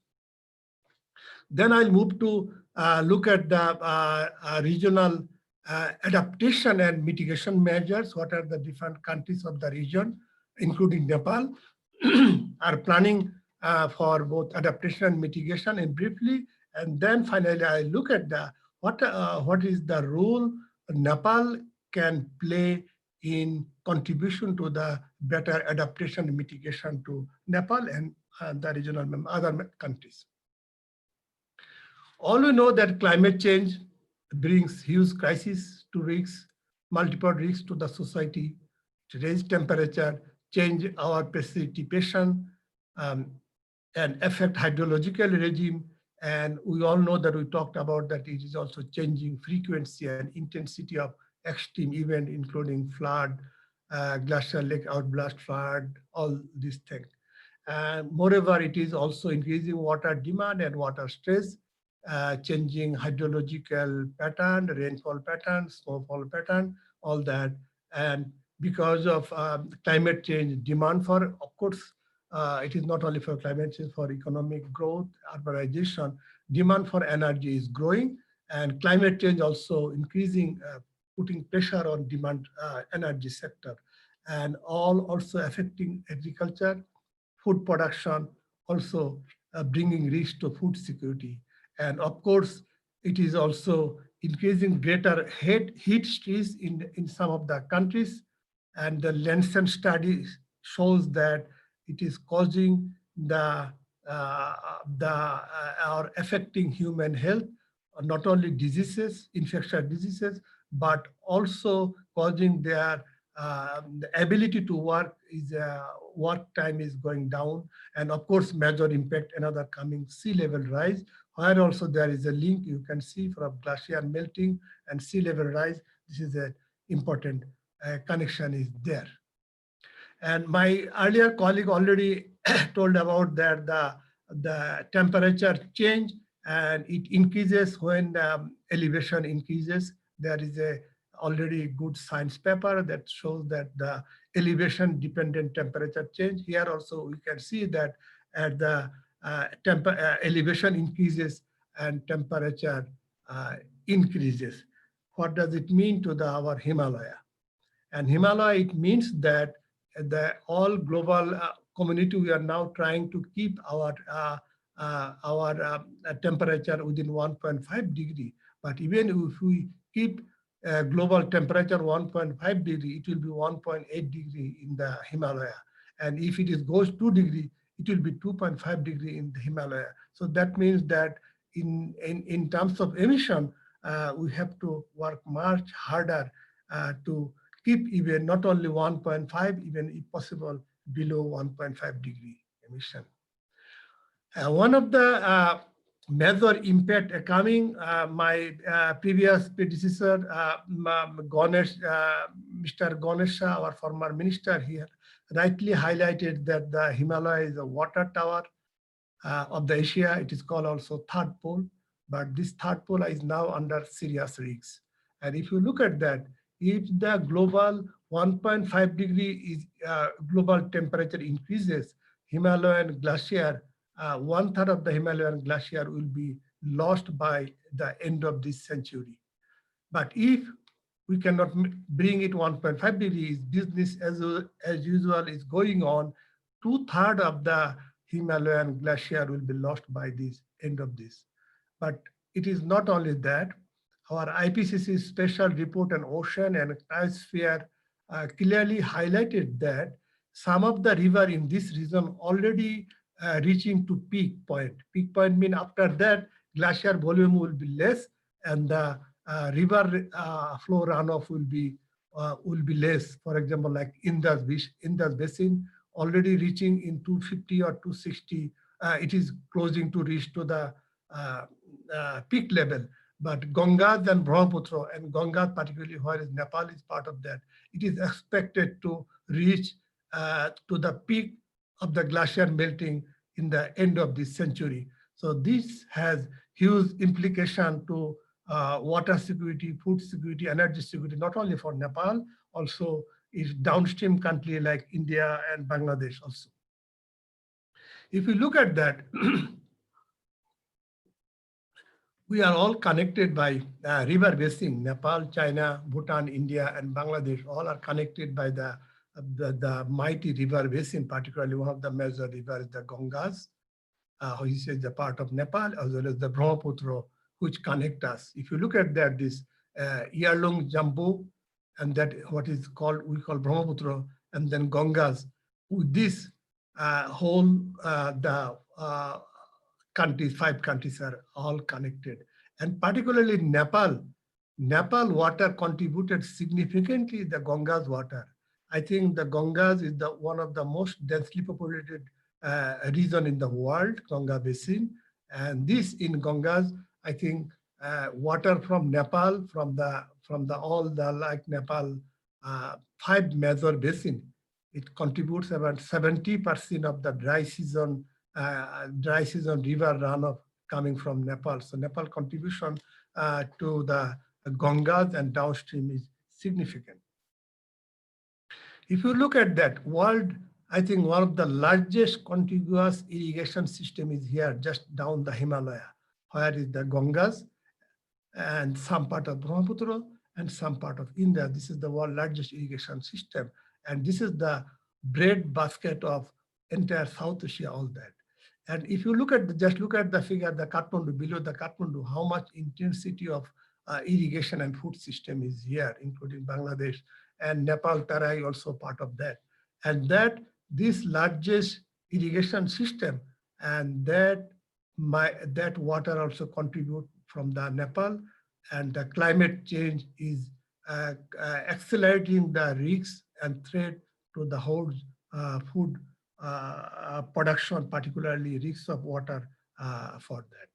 Then I'll move to look at the regional adaptation and mitigation measures. What are the different countries of the region, including Nepal, are planning for both adaptation and mitigation, and briefly. And then finally, I look at what is the role Nepal can play in contribution to the better adaptation and mitigation to Nepal and the regional other countries. All we know that climate change brings huge crises to risks, multiple risks to the society, to raise temperature, change our precipitation, and affect hydrological regime. And we all know that we talked about that it is also changing frequency and intensity of extreme event, including flood, glacial lake outblast flood, all these things. Moreover, it is also increasing water demand and water stress, changing hydrological pattern, rainfall pattern, snowfall pattern, all that. And because of climate change, demand for, of course, it is not only for climate change, for economic growth, urbanization, demand for energy is growing, and climate change also increasing, putting pressure on demand energy sector, and all also affecting agriculture, food production, also bringing risk to food security. And of course, it is also increasing greater heat stress in some of the countries. And the Lancet study shows that it is causing or affecting human health not only diseases, infectious diseases, but also causing their the ability to work is work time is going down, and of course major impact another coming sea level rise, where also there is a link you can see from glacier melting and sea level rise. This is an important connection is there. And my earlier colleague already told about that the temperature change, and it increases when elevation increases. There is a already good science paper that shows that the elevation dependent temperature change. Here also we can see that at the elevation increases and temperature increases. What does it mean to our Himalaya? And Himalaya, it means that the all global community, we are now trying to keep our temperature within 1.5 degree. But even if we keep global temperature 1.5 degree, it will be 1.8 degree in the Himalaya. And if it goes 2 degree, it will be 2.5 degree in the Himalaya. So that means that in terms of emission, we have to work much harder to keep even not only 1.5, even if possible below 1.5 degree emission. One of the major impact coming, my previous predecessor, Ganesh, Mr. Ganesh, our former minister here, rightly highlighted that the Himalaya is a water tower of the Asia. It is called also third pole, but this third pole is now under serious risks. And if you look at that, if the global 1.5 degree is global temperature increases, Himalayan glacier, 1/3 of the Himalayan glacier will be lost by the end of this century. But if we cannot bring it 1.5 degrees, business as usual is going on, 2/3 of the Himalayan glacier will be lost by this end of this. But it is not only that. Our IPCC special report on ocean and cryosphere clearly highlighted that some of the river in this region already reaching to peak point. Peak point means after that glacier volume will be less, and the river flow runoff will be less. For example, like Indus Basin already reaching in 250 or 260. It is closing to reach to the peak level. But Ganga and Brahmaputra, and Ganga particularly where Nepal is part of that, it is expected to reach to the peak of the glacier melting in the end of this century. So this has huge implication to water security, food security, energy security, not only for Nepal, also is downstream country like India and Bangladesh also. If we look at that, we are all connected by river basin. Nepal, China, Bhutan, India, and Bangladesh all are connected by the mighty river basin, particularly one of the major rivers, the Gangas, which is the part of Nepal, as well as the Brahmaputra, which connect us. If you look at that, this year-long jumbo, and that what is called, we call Brahmaputra, and then Gangas, with this whole, countries, 5 countries are all connected. And particularly Nepal water contributed significantly the Gangas water. I think the Gangas is one of the most densely populated region in the world, Ganga Basin. And this in Gangas, I think water from Nepal, from all the like Nepal 5 major basin, it contributes about 70% of the dry season river runoff coming from Nepal. So Nepal contribution to the Gangas and downstream is significant. If you look at that world, I think one of the largest contiguous irrigation system is here, just down the Himalaya, where is the Gangas and some part of Brahmaputra and some part of India. This is the world's largest irrigation system. And this is the bread basket of entire South Asia, all that. And if you look at just look at the figure, the Kathmandu, below the Kathmandu, how much intensity of irrigation and food system is here, including Bangladesh and Nepal, Tarai also part of that. And that this largest irrigation system and that water also contribute from the Nepal, and the climate change is accelerating the risks and threat to the whole food production, particularly risks of water for that.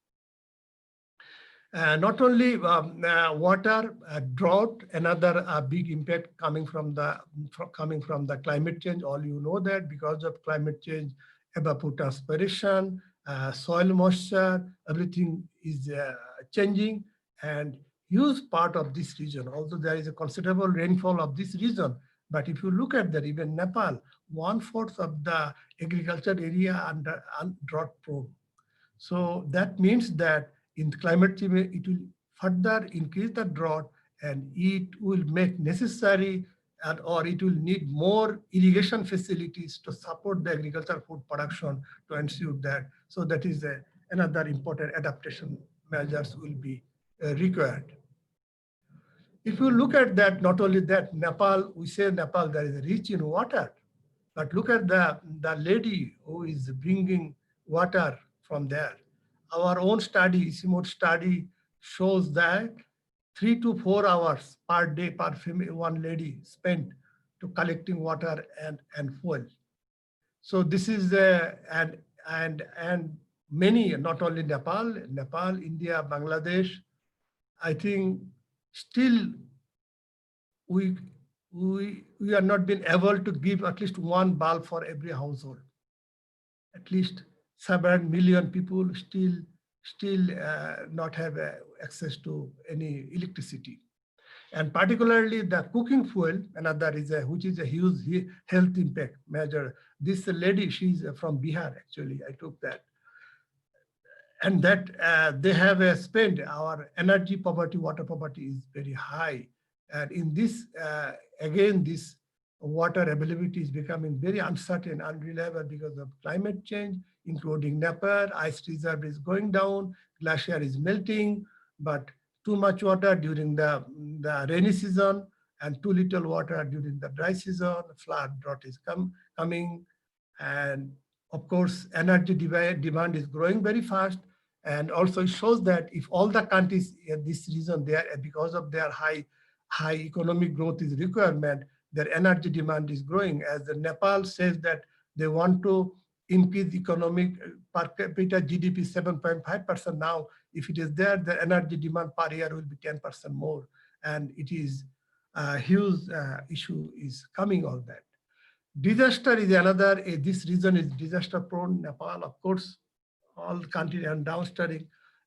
Not only water, drought, another big impact coming from the climate change. All you know that because of climate change, evapotranspiration, soil moisture, everything is changing, and huge part of this region, although there is a considerable rainfall of this region, but if you look at that, even Nepal, 1/4 of the agriculture area under drought prone. So that means that in climate change, it will further increase the drought, and it will make necessary or it will need more irrigation facilities to support the agricultural food production to ensure that. So that is another important adaptation measures will be required. If you look at that, not only that, Nepal, we say Nepal, there is rich in water, but look at the lady who is bringing water from there. Our own study, ICIMOD study, shows that 3 to 4 hours per day per family, one lady spent to collecting water and fuel. So this is and many, not only Nepal, India, Bangladesh. I think still we are not been able to give at least one bulb for every household. At least 7 million people still not have access to any electricity. And particularly the cooking fuel, another is which is a huge health impact measure. This lady, she's from Bihar, actually, I took that. And that they have spent, our energy poverty, water poverty is very high. And in this, again, this water availability is becoming very uncertain, unreliable because of climate change, including Nepal, ice reserve is going down, glacier is melting, but too much water during the rainy season and too little water during the dry season, flood, drought is coming. And of course, energy demand is growing very fast. And also it shows that if all the countries in this region, they are, because of their high economic growth is requirement, their energy demand is growing. As the Nepal says that they want to increase economic per capita GDP 7.5% now. If it is there, the energy demand per year will be 10% more. And it is a huge issue is coming on that. Disaster is another, this region is disaster prone. Nepal, of course, all countries are downstream,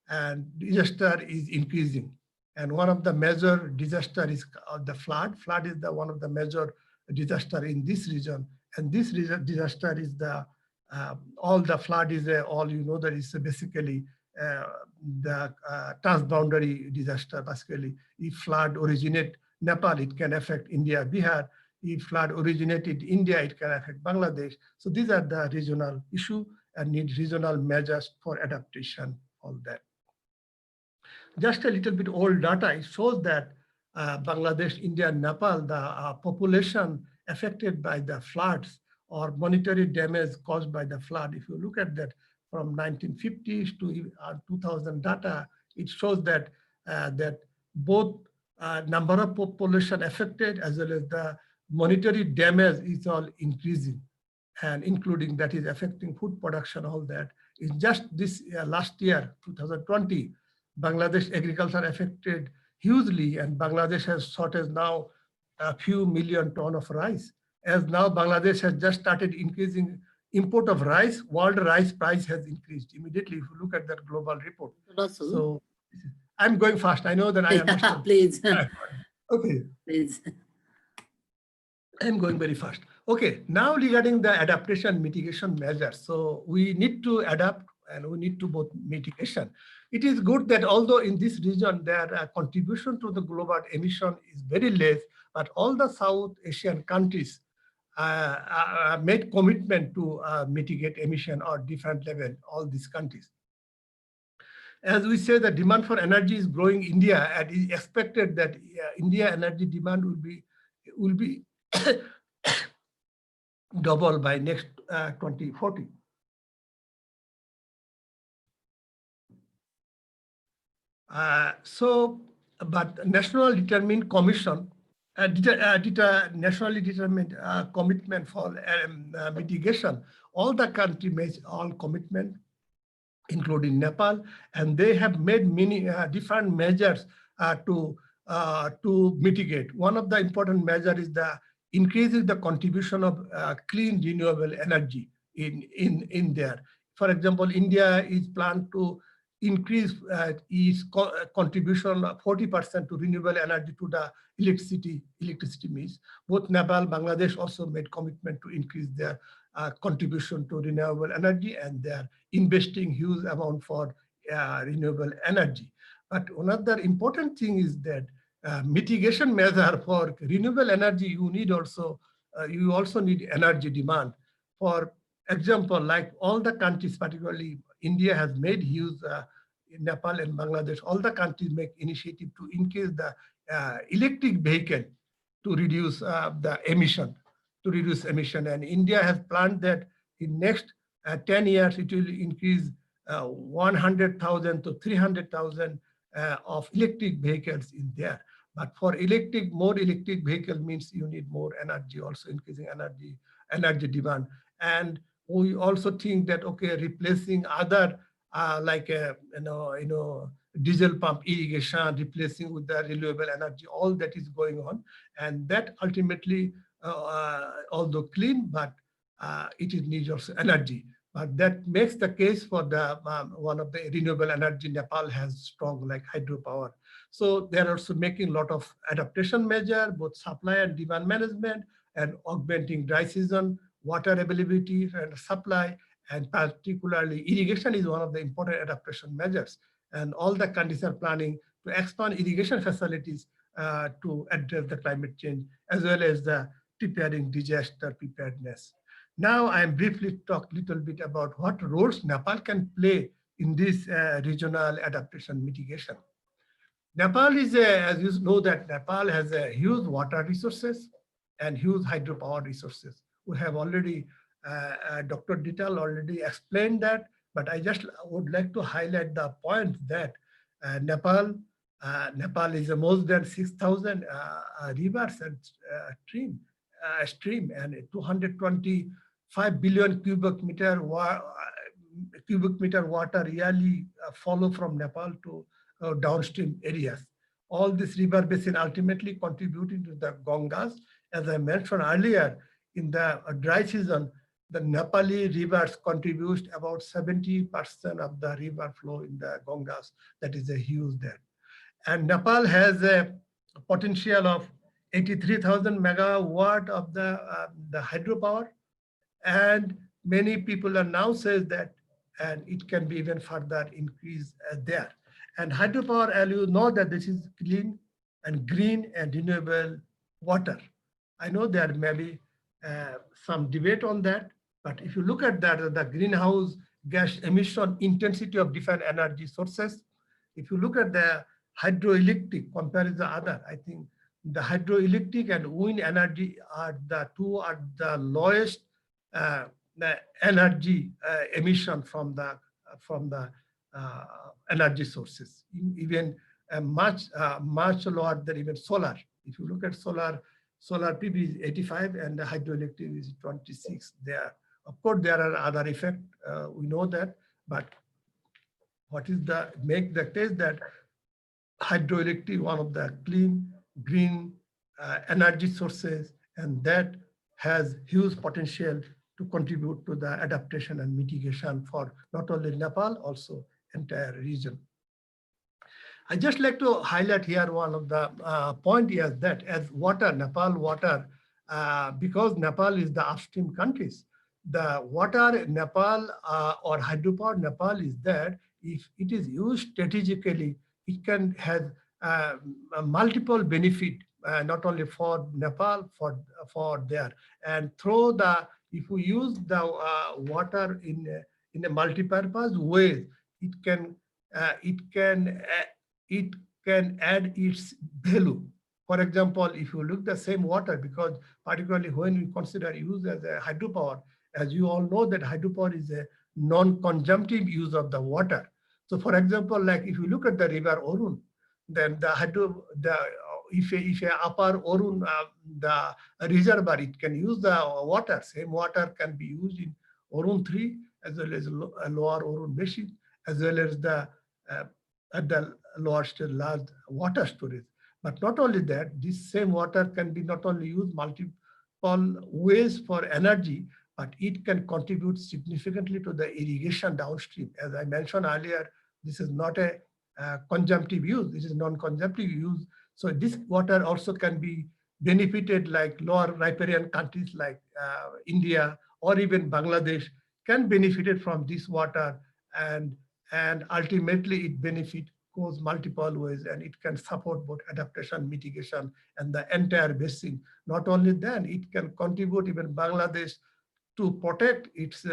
and disaster is increasing. And one of the major disaster is the flood. Flood is one of the major disaster in this region. And this disaster is all the flood is all you know that is basically the transboundary disaster. Basically, if flood originate Nepal, it can affect India, Bihar. If flood originated India, it can affect Bangladesh. So these are the regional issue and need regional measures for adaptation, all that. Just a little bit old data, it shows that Bangladesh, India, and Nepal, the population affected by the floods or monetary damage caused by the flood. If you look at that from 1950s to 2000 data, it shows that that both number of population affected as well as the monetary damage is all increasing, and including that is affecting food production, all that. In just this last year, 2020, Bangladesh agriculture affected hugely, and Bangladesh has shortage now a few million tons of rice. As now Bangladesh has just started increasing import of rice, world rice price has increased immediately if you look at that global report. Rasul. So I'm going fast. I know that I understand. Please. Okay. Please. I'm going very fast. Okay, now regarding the adaptation mitigation measures. So we need to adapt and we need to both mitigation. It is good that although in this region their contribution to the global emission is very less, but all the South Asian countries made commitment to mitigate emission or different level, all these countries. As we say, the demand for energy is growing in India, and it is expected that India energy demand will be double by next 2040. But National Determined Commission, nationally determined commitment for mitigation, all the country made all commitment, including Nepal, and they have made many different measures to mitigate. One of the important measures is the increasing the contribution of clean renewable energy in there. For example, India is planned to increase its contribution of 40% to renewable energy to the electricity mix. Both Nepal, Bangladesh also made commitment to increase their contribution to renewable energy, and they are investing huge amount for renewable energy. But another important thing is that mitigation measure for renewable energy, you also need energy demand. For example, like all the countries, particularly India has made huge, Nepal and Bangladesh, all the countries make initiative to increase the electric vehicle to reduce the emission, and India has planned that in next 10 years, it will increase 100,000 to 300,000 of electric vehicles in there. But for more electric vehicle means you need more energy, also increasing energy demand. And we also think that, okay, replacing other like diesel pump irrigation, replacing with the renewable energy, all that is going on. And that ultimately, although clean, but it needs also energy. But that makes the case for the one of the renewable energy Nepal has strong, like hydropower. So they're also making a lot of adaptation measure, both supply and demand management, and augmenting dry season, water availability and supply, and particularly irrigation is one of the important adaptation measures. And all the countries are planning to expand irrigation facilities to address the climate change, as well as the preparing disaster preparedness. Now I'm briefly talk a little bit about what roles Nepal can play in this regional adaptation mitigation. Nepal is, as you know, that Nepal has a huge water resources and huge hydropower resources. We have already, Dr. Dhital already explained that, but I just would like to highlight the point that Nepal is more than 6,000 rivers and stream, and 225 billion cubic meter water yearly follow from Nepal to downstream areas. All this river basin ultimately contributing to the Gangas. As I mentioned earlier, in the dry season, the Nepali rivers contribute about 70% of the river flow in the Gangas. That is a huge there. And Nepal has a potential of 83,000 megawatt of the hydropower, and many people are now says that, and it can be even further increased there. And hydropower, as you know, that this is clean and green and renewable water. I know there may be some debate on that, but if you look at that, the greenhouse gas emission intensity of different energy sources, if you look at the hydroelectric compared to the other, I think the hydroelectric and wind energy are the lowest the energy emission from the energy sources, even much lower than even solar. If you look at solar PV is 85 and the hydroelectric is 26 there. Of course, there are other effects, we know that, but what is make the case that hydroelectric, one of the clean, green energy sources, and that has huge potential to contribute to the adaptation and mitigation for not only Nepal, also entire region. I just like to highlight here one of the point here that as water, Nepal water, because Nepal is the upstream countries, the water Nepal or hydropower Nepal is that if it is used strategically, it can have multiple benefit, not only for Nepal, for there. And through the, if we use the water in a multi-purpose way, it can add its value. For example, if you look the same water, because particularly when we consider use as a hydropower, as you all know that hydropower is a non-consumptive use of the water. So for example, like if you look at the river Orun, then if a upper Orun, the reservoir, it can use the water. Same water can be used in Orun 3 as well as lower Orun basin, as well as the at the lower still large water storage. But not only that, this same water can be not only used multiple ways for energy, but it can contribute significantly to the irrigation downstream. As I mentioned earlier, this is not a consumptive use, this is non-consumptive use. So this water also can be benefited, like lower riparian countries like India or even Bangladesh can benefit from this water, and ultimately it goes multiple ways, and it can support both adaptation, mitigation, and the entire basin. Not only then, it can contribute even Bangladesh to protect its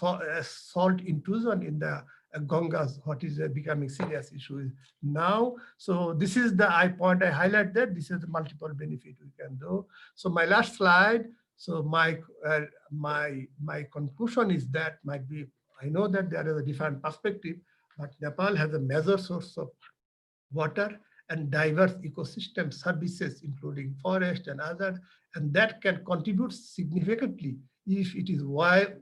salt intrusion in the Gangas, what is becoming serious issue now. So this is the point I highlight that this is the multiple benefit we can do. So my last slide. So my conclusion is that might be, I know that there is a different perspective, but Nepal has a major source of water and diverse ecosystem services, including forest and others, and that can contribute significantly if it is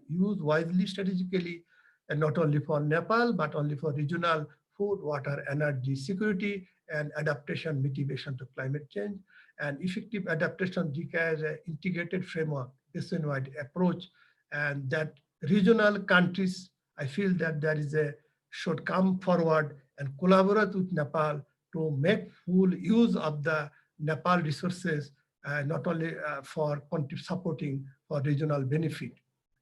used wisely strategically, and not only for Nepal, but only for regional food, water, energy security, and adaptation, mitigation to climate change. And effective adaptation requires an integrated framework, basin-wide approach, and that regional countries, I feel that should come forward and collaborate with Nepal to make full use of the Nepal resources, not only for supporting for regional benefit.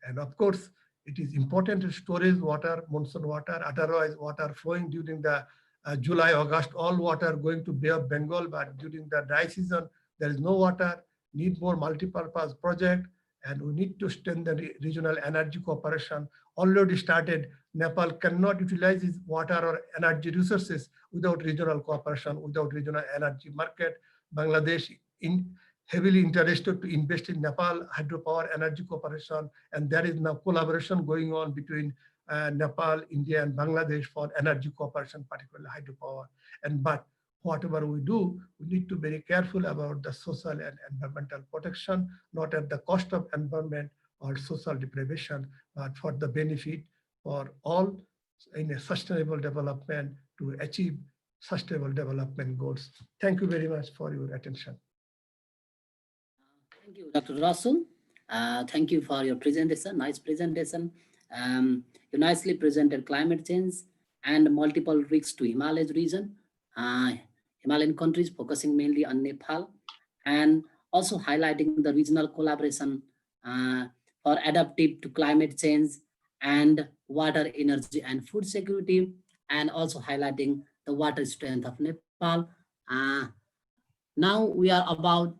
And of course, it is important to storage water, monsoon water, otherwise water flowing during the July, August, all water going to Bay of Bengal, but during the dry season, there is no water, need more multi-purpose project, and we need to strengthen the regional energy cooperation. Already started, Nepal cannot utilize its water or energy resources without regional cooperation, without regional energy market. Bangladesh heavily interested to invest in Nepal hydropower energy cooperation, and there is now collaboration going on between Nepal, India, and Bangladesh for energy cooperation, particularly hydropower. But whatever we do, we need to be very careful about the social and environmental protection, not at the cost of environment or social deprivation, but for the benefit for all in a sustainable development to achieve sustainable development goals. Thank you very much for your attention. Thank you, Dr. Rasul. Thank you for your presentation, nice presentation. You nicely presented climate change and multiple risks to Himalayas region, Himalayan countries, focusing mainly on Nepal, and also highlighting the regional collaboration for adaptive to climate change and water, energy, and food security, and also highlighting the water strength of Nepal. Now we are about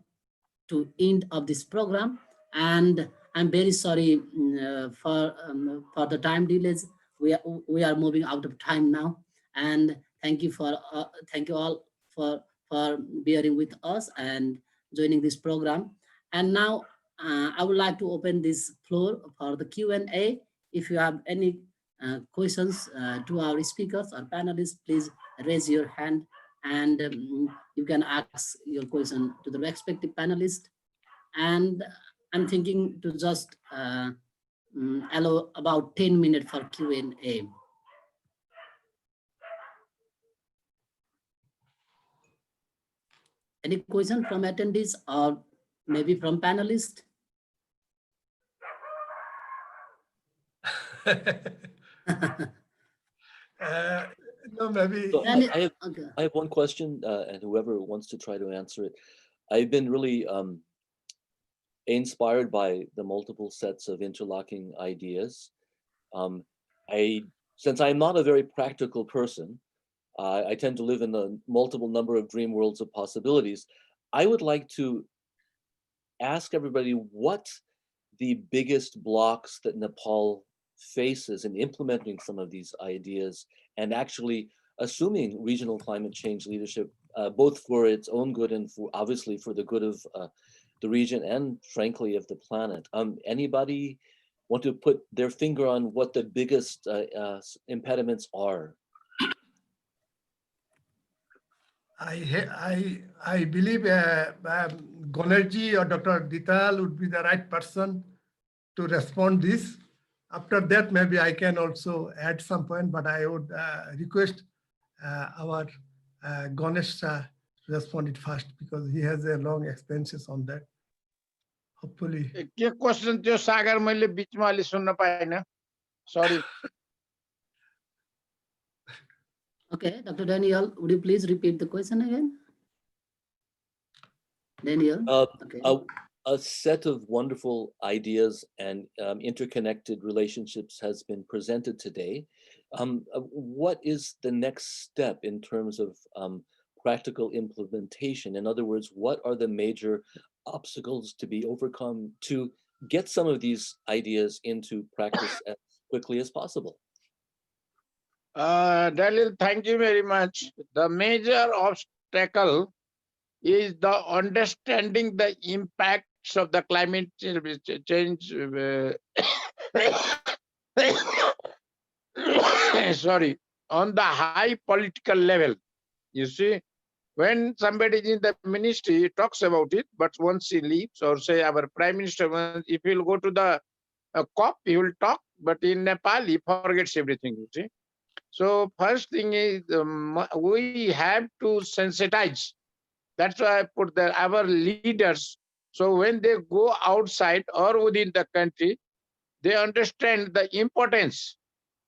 to end of this program, and I'm very sorry for the time delays. We are moving out of time now, and thank you all for bearing with us and joining this program. And now I would like to open this floor for the Q&A. If you have any questions to our speakers or panelists, please raise your hand, and you can ask your question to the respective panelist. And I'm thinking to just allow about 10 minutes for Q&A. Any question from attendees or maybe from panelists? No, maybe. So I have one question, and whoever wants to try to answer it. I've been really inspired by the multiple sets of interlocking ideas. Since I'm not a very practical person, I tend to live in a multiple number of dream worlds of possibilities. I would like to ask everybody what the biggest blocks that Nepal faces in implementing some of these ideas and actually assuming regional climate change leadership, both for its own good and for obviously for the good of the region and frankly of the planet. Anybody want to put their finger on what the biggest impediments are? I believe Ganesh or Dr. Dhital would be the right person to respond this. After that, maybe I can also add some point, but I would request our Ganesh respond it first because he has a long experiences on that. Hopefully. के question थियो सागर मैले बीचमा अलि सुन्न पाएन सरी Okay, Dr. Daniel, would you please repeat the question again? Daniel? Okay. A set of wonderful ideas and interconnected relationships has been presented today. What is the next step in terms of practical implementation? In other words, what are the major obstacles to be overcome to get some of these ideas into practice as quickly as possible? Dalil, thank you very much. The major obstacle is the understanding the impacts of the climate change. Sorry, on the high political level. You see, when somebody is in the ministry, he talks about it, but once he leaves, or say our prime minister, if he'll go to the COP, he will talk, but in Nepal, he forgets everything, you see. So first thing is we have to sensitize. That's why I put our leaders. So when they go outside or within the country, they understand the importance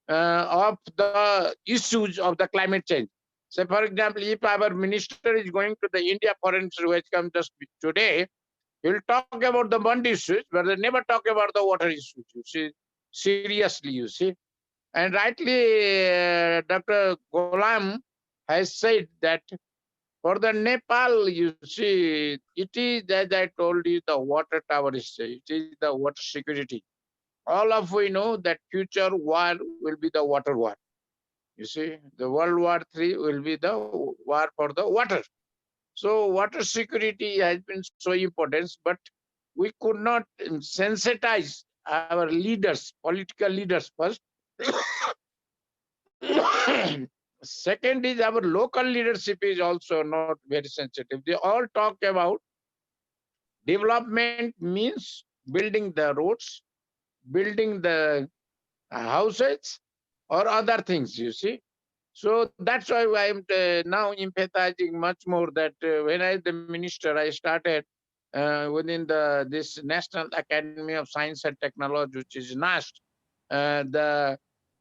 of the issues of the climate change. So for example, if our minister is going to the India, for instance, which comes just today, he'll talk about the one issues, but they never talk about the water issues, you see, seriously, you see. And rightly, Dr. Golam has said that for the Nepal, you see, it is, as I told you, the water tower issue. It is the water security. All of we know that future war will be the water war. You see, the World War III will be the war for the water. So water security has been so important, but we could not sensitize our leaders, political leaders first. Second is our local leadership is also not very sensitive. They all talk about development means building the roads, building the houses or other things, you see. So that's why I'm now empathizing much more that when I was the minister, I started within this National Academy of Science and Technology, which is NAST, the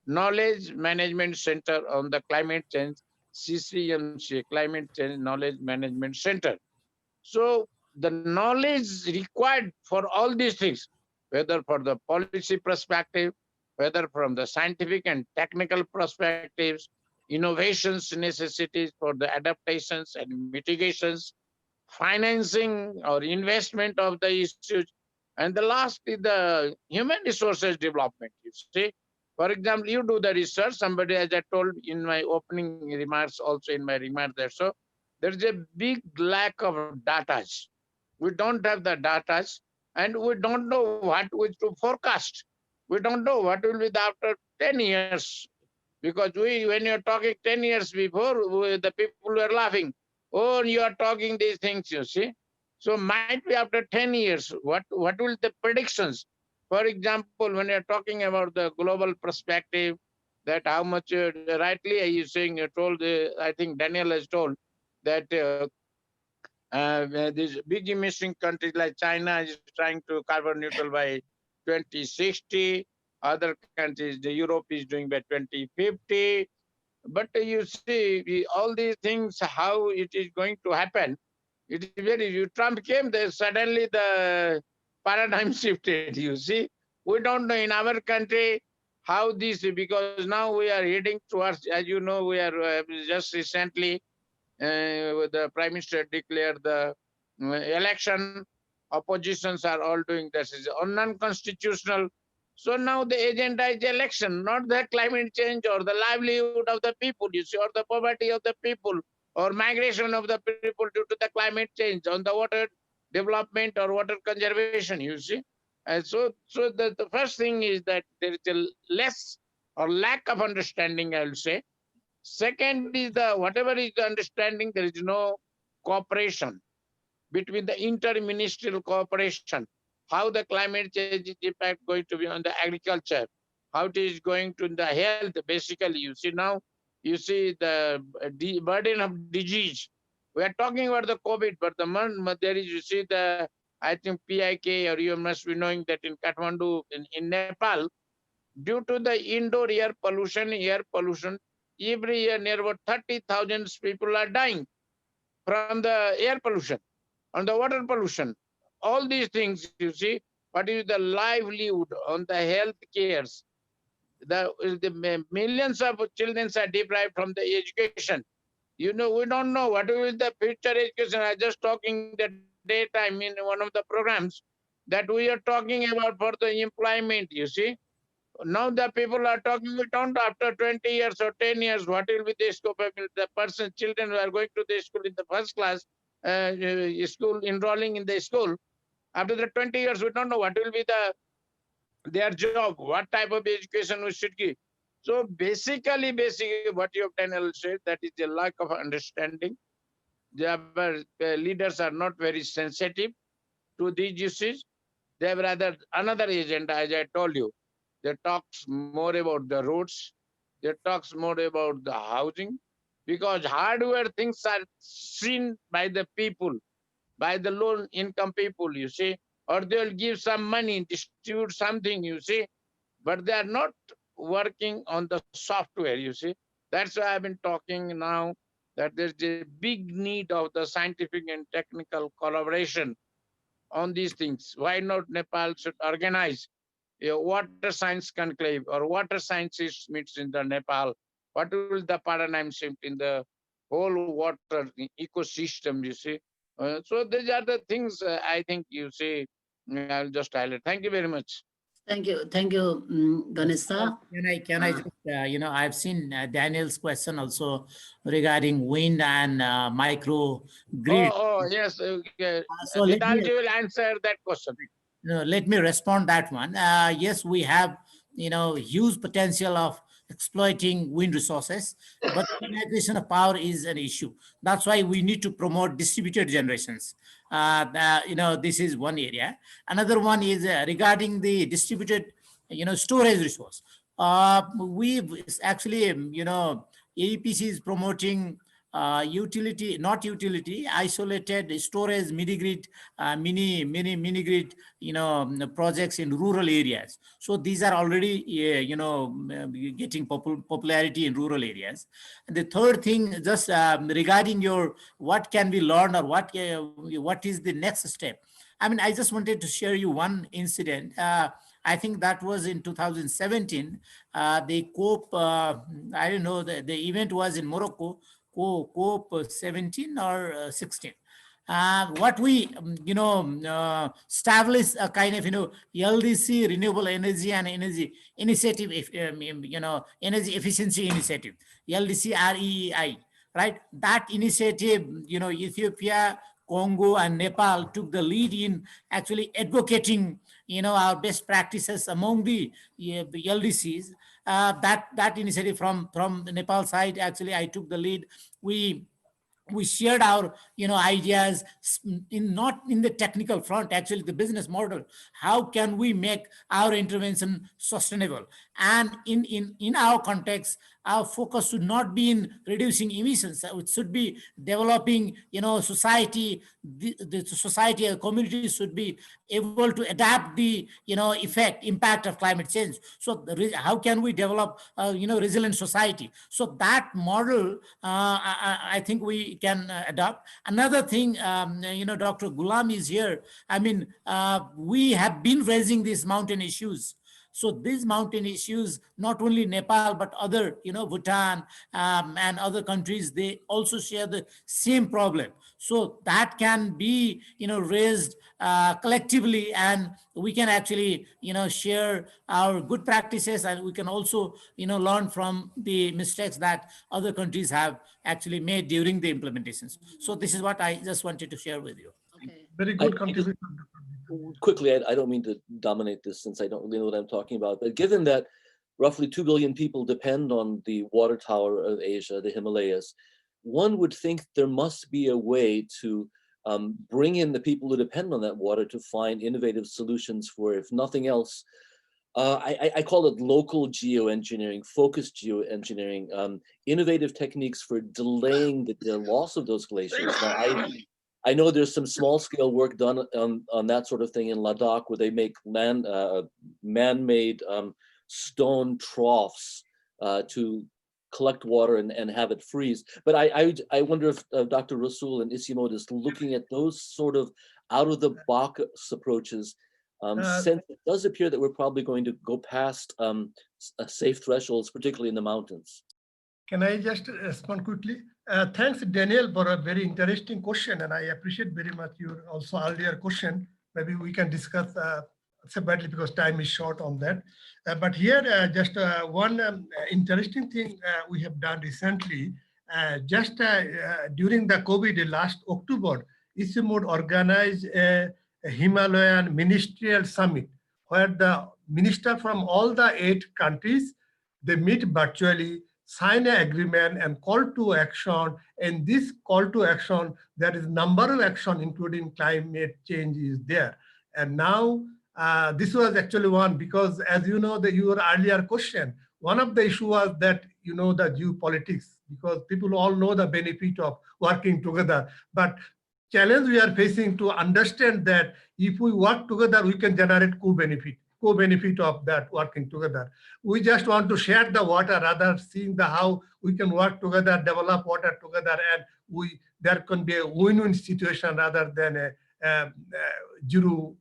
Knowledge Management Center on the Climate Change, CCMC, Climate Change Knowledge Management Center. So the knowledge required for all these things, whether for the policy perspective, whether from the scientific and technical perspectives, innovations necessities for the adaptations and mitigations, financing or investment of the issues, and the last is the human resources development, you see. For example, you do the research, somebody, as I told in my opening remarks, also in my remarks there, so there's a big lack of data. We don't have the data, and we don't know what to forecast. We don't know what will be after 10 years. Because when you're talking 10 years before, the people were laughing. Oh, you are talking these things, you see. So might be after 10 years, what will the predictions? For example, when you're talking about the global perspective, that how much, rightly are you saying, you told, I think Daniel has told, that these big emitting countries like China is trying to carbon neutral by 2060. Other countries, the Europe is doing by 2050. But you see, all these things, how it is going to happen, it is very, Trump came there, suddenly the paradigm shifted, you see. We don't know in our country how this, because now we are heading towards, as you know, we are just recently, the Prime Minister declared the election, oppositions are all doing this is non-constitutional. So now the agenda is election, not the climate change or the livelihood of the people, you see, or the poverty of the people, or migration of the people due to the climate change, on the water development or water conservation, you see. So the first thing is that there is a less or lack of understanding, I will say. Second is whatever is the understanding, there is no cooperation between the interministerial cooperation, how the climate change impact going to be on the agriculture, how it is going to the health. Basically, you see now, you see the burden of disease. We are talking about the COVID, but there is, you see the, I think PIK, or you must be knowing that in Kathmandu, in Nepal, due to the indoor air pollution, every year near about 30,000 people are dying from the air pollution and the water pollution. All these things, you see, what is the livelihood on the health cares. The millions of children are deprived from the education. You know, we don't know what will the future education. I just talking the daytime in one of the programs that we are talking about for the employment, you see. Now the people are talking, we don't after 20 years or 10 years, what will be the scope of the person, children who are going to the school in the first class, school, enrolling in the school. After the 20 years, we don't know what will be their job, what type of education we should give. So basically what you have Daniel said, that is the lack of understanding. The leaders are not very sensitive to these issues. They have rather another agenda, as I told you. They talks more about the roads. They talks more about the housing, because hardware things are seen by the people, by the low income people, you see, or they'll give some money, distribute something, you see, but they are not working on the software, you see. That's why I've been talking now that there's a big need of the scientific and technical collaboration on these things. Why not Nepal should organize a water science conclave or water scientists meets in the Nepal? What will the paradigm shift in the whole water ecosystem, you see? So these are the things I think, you see, I'll just highlight. Thank you very much. Thank you, Ganesh. Can I just, I've seen Daniel's question also regarding wind and micro grid. Oh, yes. Okay. So let me, Dhital will answer that question. let me respond that one. Yes, we have, huge potential of exploiting wind resources, but integration of power is an issue. That's why we need to promote distributed generations. This is one area. Another one is regarding the distributed, storage resource. We've actually, AEPC is promoting isolated storage, mini grid, mini grid, projects in rural areas. So these are already, getting popularity in rural areas. And the third thing, just regarding your what can be learned or what is the next step. I mean, I just wanted to share you one incident. I think that was in 2017. The COP, I don't know, the event was in Morocco, COP 17 or 16. What we, established a kind of, LDC, Renewable Energy and Energy Initiative, Energy Efficiency Initiative, LDC REI, right? That initiative, Ethiopia, Congo and Nepal took the lead in actually advocating, our best practices among the LDCs. That initiative from the Nepal side, actually, I took the lead. We shared our ideas not in the technical front, actually the business model. How can we make our intervention sustainable? And in our context, our focus should not be in reducing emissions. It should be developing, society. The society or community should be able to adapt the, impact of climate change. So how can we develop, resilient society? So that model, I think we can adopt. Another thing, Dr. Golam is here. I mean, we have been raising these mountain issues. So these mountain issues, not only Nepal, but other, Bhutan and other countries, they also share the same problem. So that can be, raised collectively, and we can actually, share our good practices, and we can also, learn from the mistakes that other countries have actually made during the implementations. So this is what I just wanted to share with you. Okay. Very good contribution. quickly, I don't mean to dominate this since I don't really know what I'm talking about, but given that roughly 2 billion people depend on the water tower of Asia, the Himalayas, one would think there must be a way to bring in the people who depend on that water to find innovative solutions for, if nothing else, I call it local geoengineering, focused geoengineering, innovative techniques for delaying the loss of those glaciers. Now, I know there's some small scale work done on that sort of thing in Ladakh, where they make man-made stone troughs to collect water and have it freeze. But I wonder if Dr. Rasul and ICIMOD is looking at those sort of out of the box approaches, since it does appear that we're probably going to go past safe thresholds, particularly in the mountains. Can I just respond quickly? Thanks, Daniel, for a very interesting question, and I appreciate very much your also earlier question. Maybe we can discuss separately because time is short on that. But here, just one interesting thing we have done recently, just during the COVID last October, ICIMOD organized a Himalayan ministerial summit where the minister from all the 8 countries, they meet virtually, sign an agreement and call to action. And this call to action, there is number of action, including climate change is there. And now this was actually one, because as you know, your earlier question, one of the issue was that, you know, the geopolitics, because people all know the benefit of working together. But challenge we are facing to understand that if we work together, we can generate co-benefit of that working together. We just want to share the water rather seeing the how we can work together, develop water together, and there can be a win-win situation rather than a zero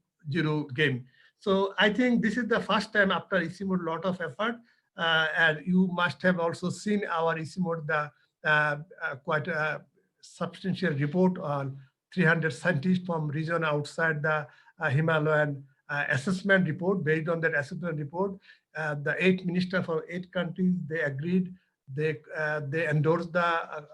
game. So I think this is the first time after ICIMOD lot of effort, and you must have also seen our ICIMOD quite a substantial report on 300 scientists from region outside the Himalayan assessment report. Based on that assessment report, the 8 ministers from 8 countries, they agreed, they endorsed the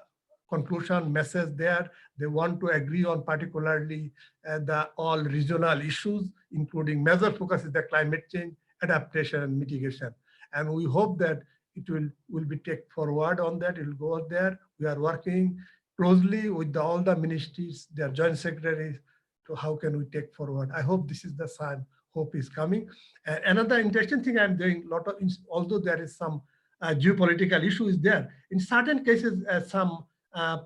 conclusion message there. They want to agree on particularly the all regional issues, including major focus is the climate change, adaptation and mitigation. And we hope that it will be taken forward on that, it will go out there. We are working closely with all the ministries, their joint secretaries, to how can we take forward. I hope this is the sign, hope is coming. Another interesting thing I'm doing, although there is some geopolitical issue is there, in certain cases some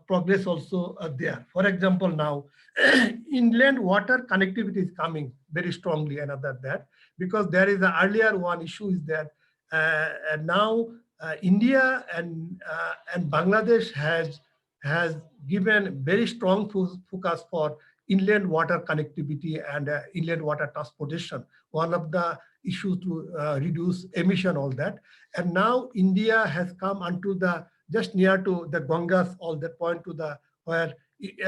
progress also there. For example, now inland water connectivity is coming very strongly, another that, because there is an earlier one issue is that now India and Bangladesh has given very strong focus for inland water connectivity and inland water transportation. One of the issues to reduce emission, all that. And now India has come onto the just near to the Gangas, all that point to the where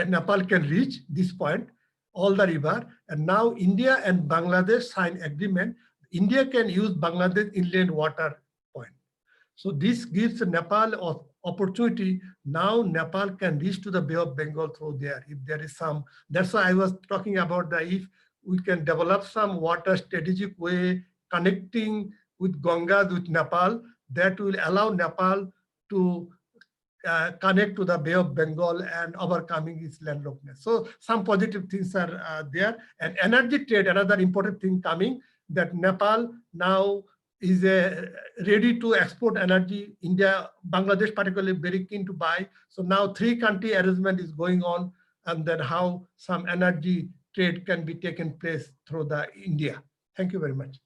Nepal can reach this point, all the river. And now India and Bangladesh sign agreement. India can use Bangladesh inland water point. So this gives Nepal an opportunity. Now Nepal can reach to the Bay of Bengal through there. If there is some, that's why I was talking about the if we can develop some water strategic way connecting with Ganga with Nepal, that will allow Nepal to connect to the Bay of Bengal and overcoming its landlockness. So some positive things are there. And energy trade, another important thing coming, that Nepal now is ready to export energy. India, Bangladesh particularly very keen to buy. So now 3-country arrangement is going on, and then how some energy trade can be taken place through the India. Thank you very much.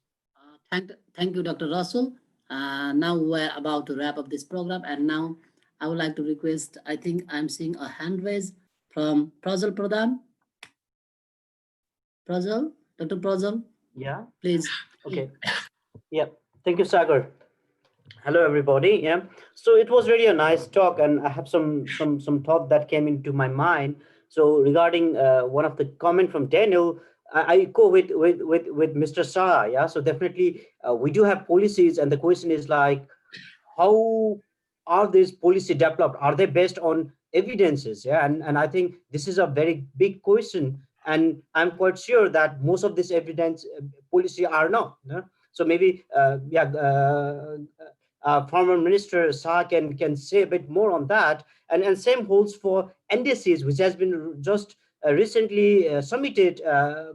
Thank you, Dr. Rasul. Now we're about to wrap up this program, and now I would like to request, I think I'm seeing a hand raise from Prasad Pradhan. Prasad, Dr. Prasad? Yeah. Please. Okay. Yeah. Thank you, Sagar. Hello, everybody. Yeah. So it was really a nice talk, and I have some thought that came into my mind. So regarding one of the comment from Daniel, I go with Mr. Shah. Yeah. So definitely we do have policies, and the question is like, how are these policy developed? Are they based on evidences? Yeah. And I think this is a very big question. And I'm quite sure that most of this evidence policy are not. So maybe former Minister Shah can say a bit more on that. And same holds for NDCs, which has been just recently submitted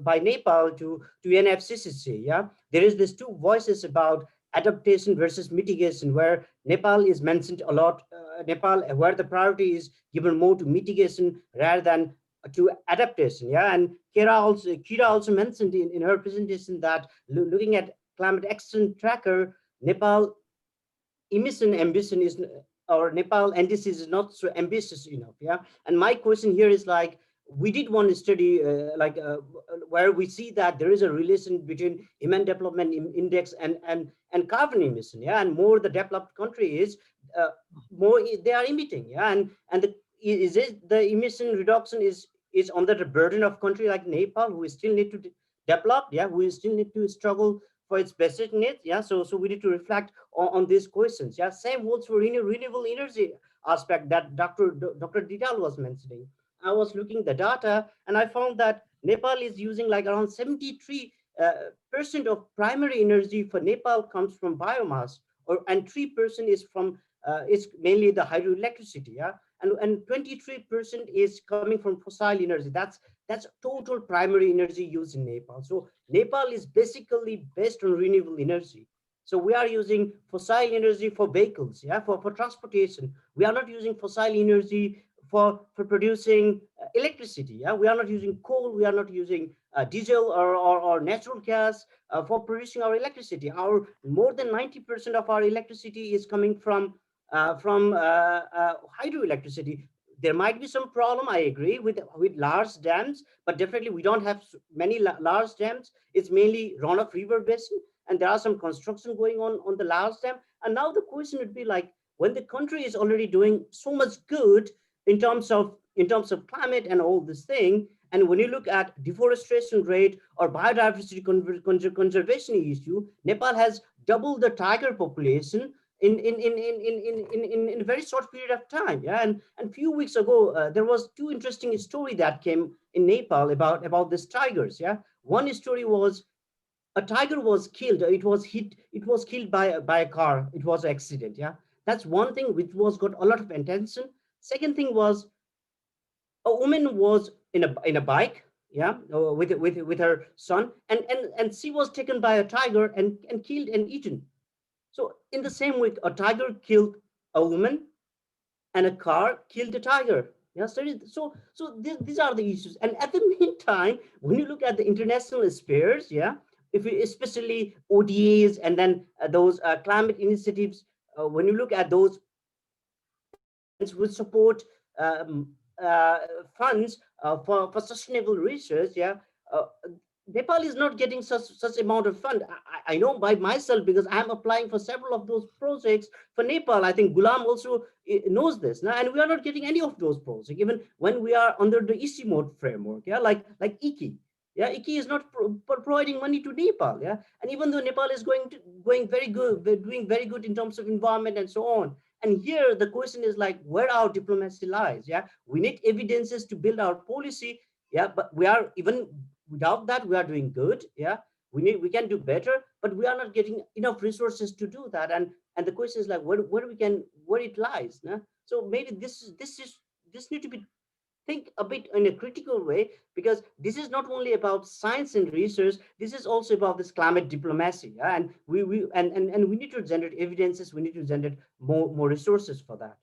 by Nepal to UNFCCC. Yeah, there is this two voices about adaptation versus mitigation, where Nepal is mentioned a lot. Nepal, where the priority is given more to mitigation rather than to adaptation. Yeah, and Kira also mentioned in her presentation that looking at climate action tracker, Nepal emission ambition is, or Nepal NDC is not so ambitious enough. Yeah, and my question here is like, we did one study where we see that there is a relation between Human Development Index and carbon emission. Yeah, and more the developed country is, more they are emitting. Yeah, and is it the emission reduction is under the burden of country like Nepal, who still need to develop. Yeah, we still need to struggle for its basic needs. Yeah, so we need to reflect on these questions. Yeah, same holds for renewable energy aspect that Dr. Dhital was mentioning. I was looking the data and I found that Nepal is using like around 73% of primary energy for Nepal comes from biomass, and 3% is from it's mainly the hydroelectricity. Yeah, and 23% is coming from fossil energy. That's total primary energy used in Nepal. So Nepal is basically based on renewable energy. So we are using fossil energy for vehicles, yeah, for transportation. We are not using fossil energy for producing electricity. Yeah, we are not using coal. We are not using diesel or natural gas for producing our electricity. Our more than 90% of our electricity is coming from hydroelectricity. There might be some problem, I agree, with large dams, but definitely we don't have many large dams. It's mainly runoff river basin, and there are some construction going on the large dam. And now the question would be like, when the country is already doing so much good in terms of climate and all this thing, and when you look at deforestation rate or biodiversity conservation issue, Nepal has doubled the tiger population in a very short period of time. Yeah, and a few weeks ago there was two interesting story that came in Nepal about these tigers. Yeah, one story was a tiger was killed. It was killed by a car. It was an accident. Yeah, that's one thing which was got a lot of attention. Second thing was a woman was in a bike. Yeah, with her son, and she was taken by a tiger and killed and eaten. So in the same week, a tiger killed a woman and a car killed a tiger. Yes, so these are the issues. And at the meantime, when you look at the international spheres, yeah, if we, especially ODAs and then those climate initiatives, when you look at those which support funds for sustainable research, yeah, Nepal is not getting such amount of fund. I know by myself because I'm applying for several of those projects for Nepal. I think Golam also knows this now, and we are not getting any of those projects, even when we are under the ICIMOD framework. Yeah, like ICI. Yeah, ICI is not providing money to Nepal. Yeah, and even though Nepal is going very good, doing very good in terms of environment and so on. And here the question is like, where our diplomacy lies. Yeah, we need evidences to build our policy. Yeah, but we are, even without that, we are doing good. Yeah, we can do better, but we are not getting enough resources to do that. And the question is like, where it lies. Nah? So maybe this need to be think a bit in a critical way, because this is not only about science and research, this is also about this climate diplomacy. Yeah? And we need to generate evidences, we need to generate more resources for that.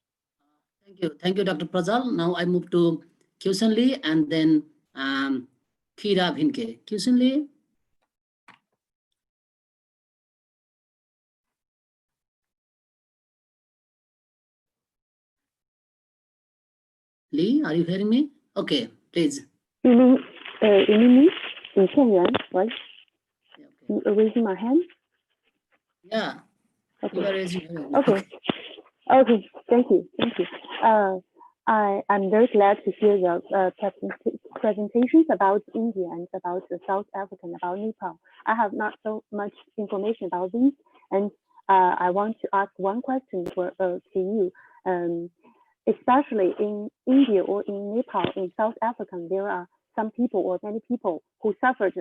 Thank you, Dr. Prasad. Now I move to Kyushan Lee and then Kira Vinke. Kyushan Lee. Lee, are you hearing me? Okay, please. You mean me? Right? You raising my hand? Yeah. Okay. You are raising your hand. Okay. Okay. Thank you. I'm very glad to hear the presentations about India and about the South Africa and about Nepal. I have not so much information about these, and I want to ask one question to you. Especially in India or in Nepal, in South Africa, there are some people or many people who suffered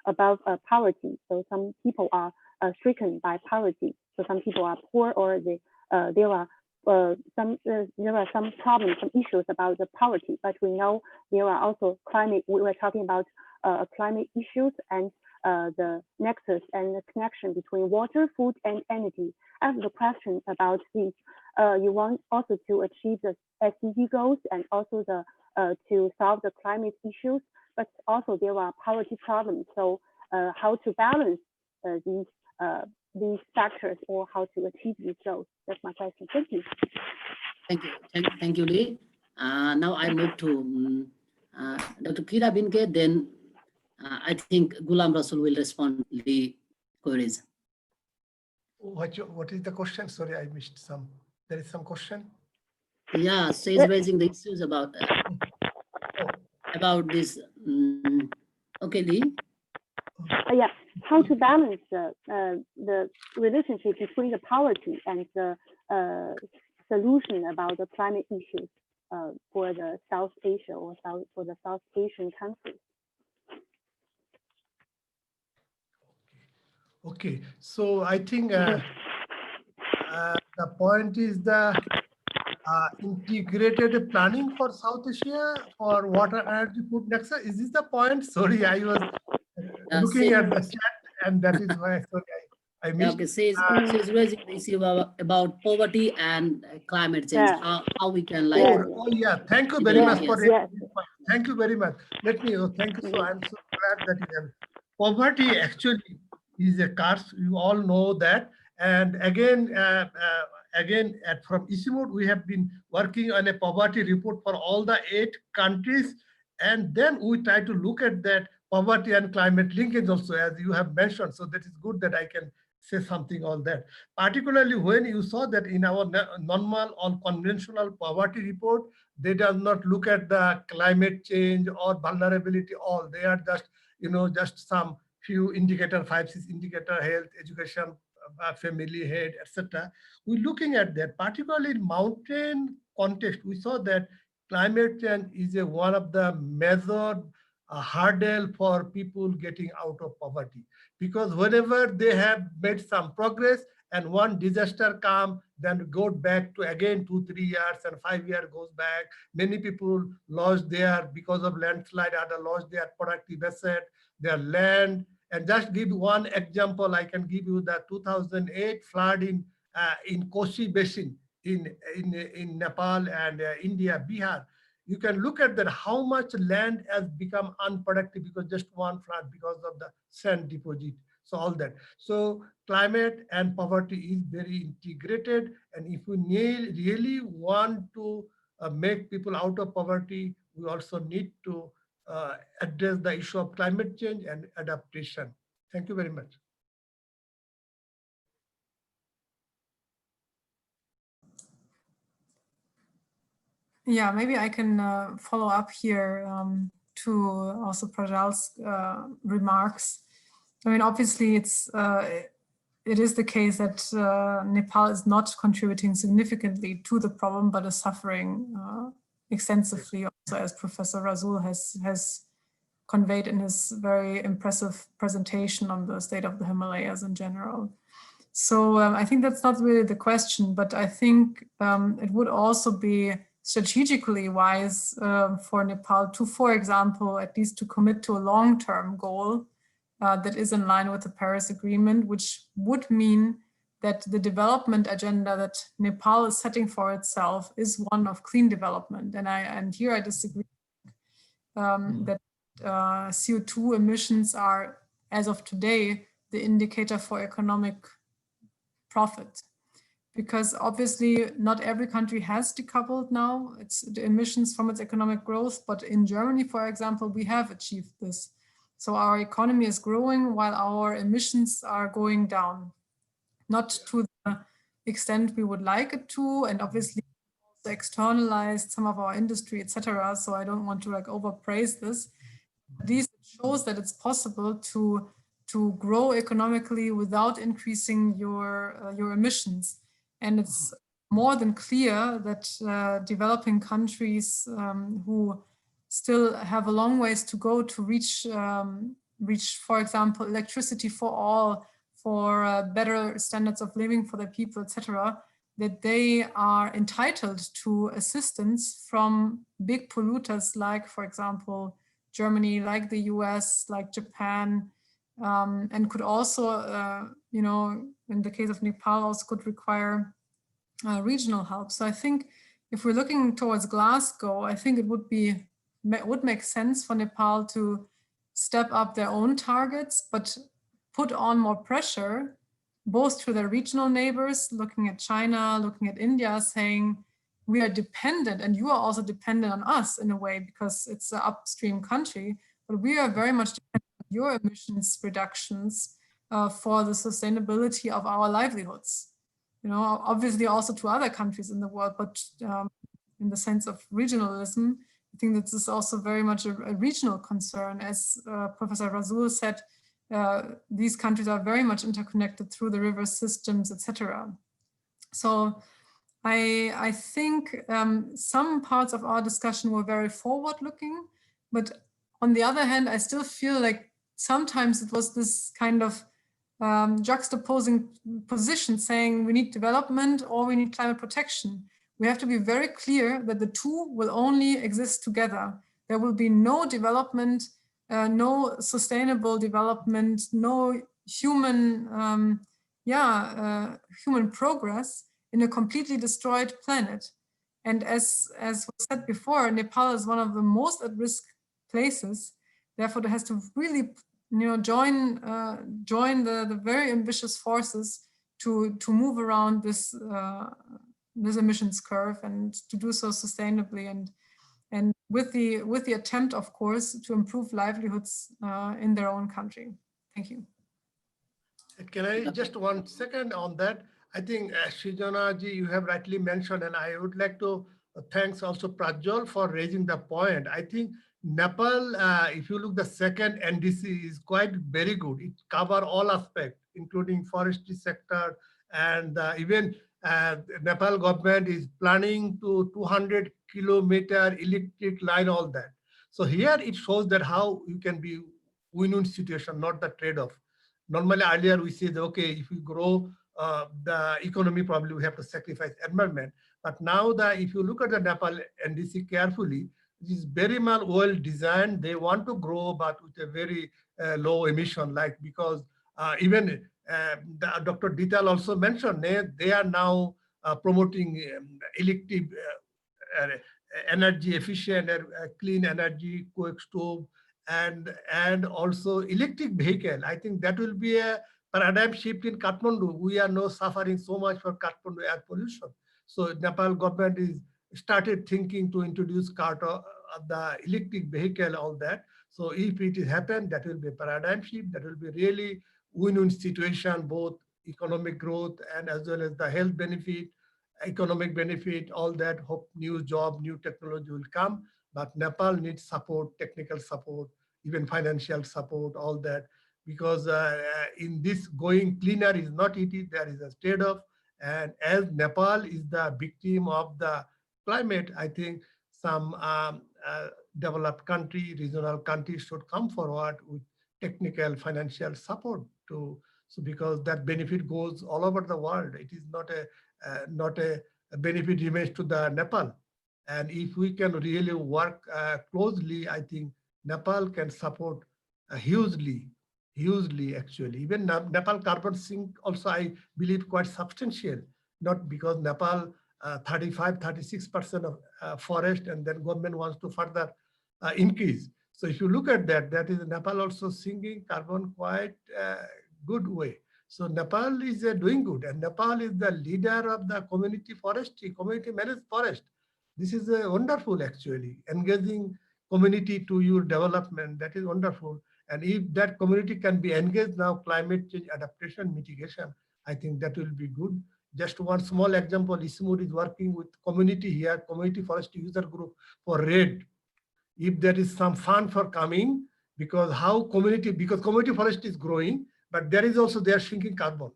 above poverty. So some people are stricken by poverty. So some people are poor, or there are some problems, some issues about the poverty. But we know there are also climate. We were talking about climate issues and the nexus and the connection between water, food, and energy. I have the question about this. You want also to achieve the SDG goals and also the to solve the climate issues, but also there are poverty problems. So how to balance these factors, or how to achieve these goals? That's my question. Thank you. Thank you, Lee. Now I move to Dr. Kira Vinke, then I think Golam Rasul will respond to the queries. What is the question? Sorry, I missed some. There is some question. Yeah, so he's raising the issues about this. Okay, Lee. Yeah, how to balance the relationship between the poverty and the solution about the climate issues for the South Asia or for the South Asian countries. Okay, so I think the point is the integrated planning for South Asia for water, energy, food nexus. Is this the point? Sorry, I was looking at the chat, and that is why I missed. Okay, she's raising the issue about poverty and climate change. Yeah. How we can like. Oh yeah, thank you very much for yes. Thank you very much. Thank you. So I'm so glad that you have. Poverty actually is a curse. You all know that. And again, from ICIMOD, we have been working on a poverty report for all the 8 countries. And then we try to look at that poverty and climate linkage also, as you have mentioned. So that is good that I can say something on that. Particularly when you saw that in our normal or conventional poverty report, they does not look at the climate change or vulnerability. All they are just, just some few indicator, 5-6 indicator, health, education, family, head, etc. We're looking at that, particularly in mountain context. We saw that climate change is one of the major hurdle for people getting out of poverty, because whenever they have made some progress and one disaster comes, then go back to again 2-3 years and 5 years goes back. Many people lost their, because of landslide, other lost their productive asset, their land. And just give one example, I can give you the 2008 flood in Kosi Basin in Nepal and India, Bihar. You can look at that, how much land has become unproductive because just one flood, because of the sand deposit. So all that. So climate and poverty is very integrated. And if we really want to make people out of poverty, we also need to address the issue of climate change and adaptation. Thank you very much. Yeah, maybe I can follow up here to also Prajal's remarks. I mean, obviously, it is the case that Nepal is not contributing significantly to the problem, but is suffering extensively, also as Professor Rasul has conveyed in his very impressive presentation on the state of the Himalayas in general. So I think that's not really the question, but I think it would also be strategically wise for Nepal to, for example, at least to commit to a long-term goal that is in line with the Paris Agreement, which would mean that the development agenda that Nepal is setting for itself is one of clean development. And here I disagree that CO2 emissions are, as of today, the indicator for economic profit. Because obviously not every country has decoupled now the emissions from its economic growth, but in Germany, for example, we have achieved this. So our economy is growing while our emissions are going down, not to the extent we would like it to, and obviously also externalized some of our industry, etc. So I don't want to like overpraise this. At least it shows that it's possible to grow economically without increasing your emissions. And it's more than clear that developing countries who still have a long ways to go to reach, for example, electricity for all, for better standards of living for the people, etc., that they are entitled to assistance from big polluters like, for example, Germany, like the US, like Japan, and could also, you know, in the case of Nepal, also could require regional help. So I think if we're looking towards Glasgow, I think it would make sense for Nepal to step up their own targets, but put on more pressure, both to their regional neighbors, looking at China, looking at India, saying, we are dependent and you are also dependent on us in a way because it's an upstream country, but we are very much dependent on your emissions reductions for the sustainability of our livelihoods. You know, obviously also to other countries in the world, but in the sense of regionalism, I think that this is also very much a regional concern. As Professor Rasul said, these countries are very much interconnected through the river systems, etc. So I think some parts of our discussion were very forward-looking, but on the other hand, I still feel like sometimes it was this kind of juxtaposing position saying we need development or we need climate protection. We have to be very clear that the two will only exist together. There will be no development, no sustainable development, no human, human progress in a completely destroyed planet. And as was said before, Nepal is one of the most at-risk places. Therefore, it has to really, you know, join the very ambitious forces to move around this this emissions curve and to do so sustainably and with the attempt, of course, to improve livelihoods in their own country. Thank you. Can I just 1 second on that? I think Srijana ji, you have rightly mentioned, and I would like to thanks also Prajwal for raising the point. I think Nepal, if you look the second NDC is quite very good. It covers all aspects, including forestry sector, and even Nepal government is planning to 200-kilometer electric line, all that. So here it shows that how you can be win-win situation, not the trade-off. Normally earlier we said, okay, if we grow the economy, probably we have to sacrifice environment. But now if you look at the Nepal NDC carefully, it is very well designed. They want to grow, but with a very low emission, like because even Dr. Dhital also mentioned they are now promoting electric energy efficient, clean energy, coax stove, and also electric vehicle. I think that will be a paradigm shift in Kathmandu. We are now suffering so much for Kathmandu air pollution. So Nepal government is started thinking to introduce the electric vehicle, all that. So if it is happen, that will be a paradigm shift. That will be really win-win situation, both economic growth and as well as the health benefit, economic benefit, all that. Hope new job, new technology will come. But Nepal needs support, technical support, even financial support, all that. Because in this going cleaner is not easy, there is a trade-off. And as Nepal is the victim of the climate, I think some developed country, regional countries should come forward with technical financial support to, so because that benefit goes all over the world. It is not a benefit remains to the Nepal. And if we can really work closely, I think Nepal can support hugely actually. Even Nepal carbon sink also, I believe, quite substantial, not because Nepal 35-36% of forest, and then government wants to further increase. So if you look at that, that is Nepal also sinking carbon quite good way. So Nepal is doing good, and Nepal is the leader of the community forestry, community managed forest. This is wonderful actually, engaging community to your development. That is wonderful. And if that community can be engaged now, climate change adaptation, mitigation, I think that will be good. Just one small example, ICIMOD is working with community here, community forestry user group for RED. If there is some fund for coming, because community forestry is growing, but there is also they are shrinking carbon.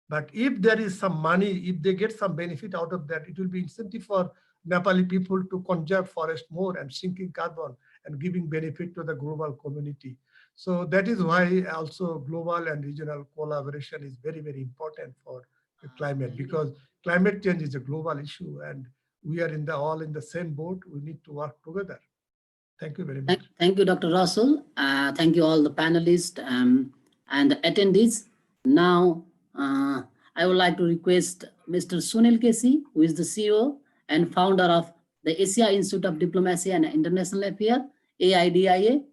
But if there is some money, if they get some benefit out of that, it will be incentive for Nepali people to conserve forest more and sinking carbon and giving benefit to the global community. So that is why also global and regional collaboration is very, very important for the climate, because climate change is a global issue and we are all in the same boat. We need to work together. Thank you very much. Thank you, Dr. Rasul. Thank you all the panelists and the attendees. Now, I would like to request Mr. Sunil Kesi, who is the CEO and founder of the Asia Institute of Diplomacy and International Affairs, AIDIA,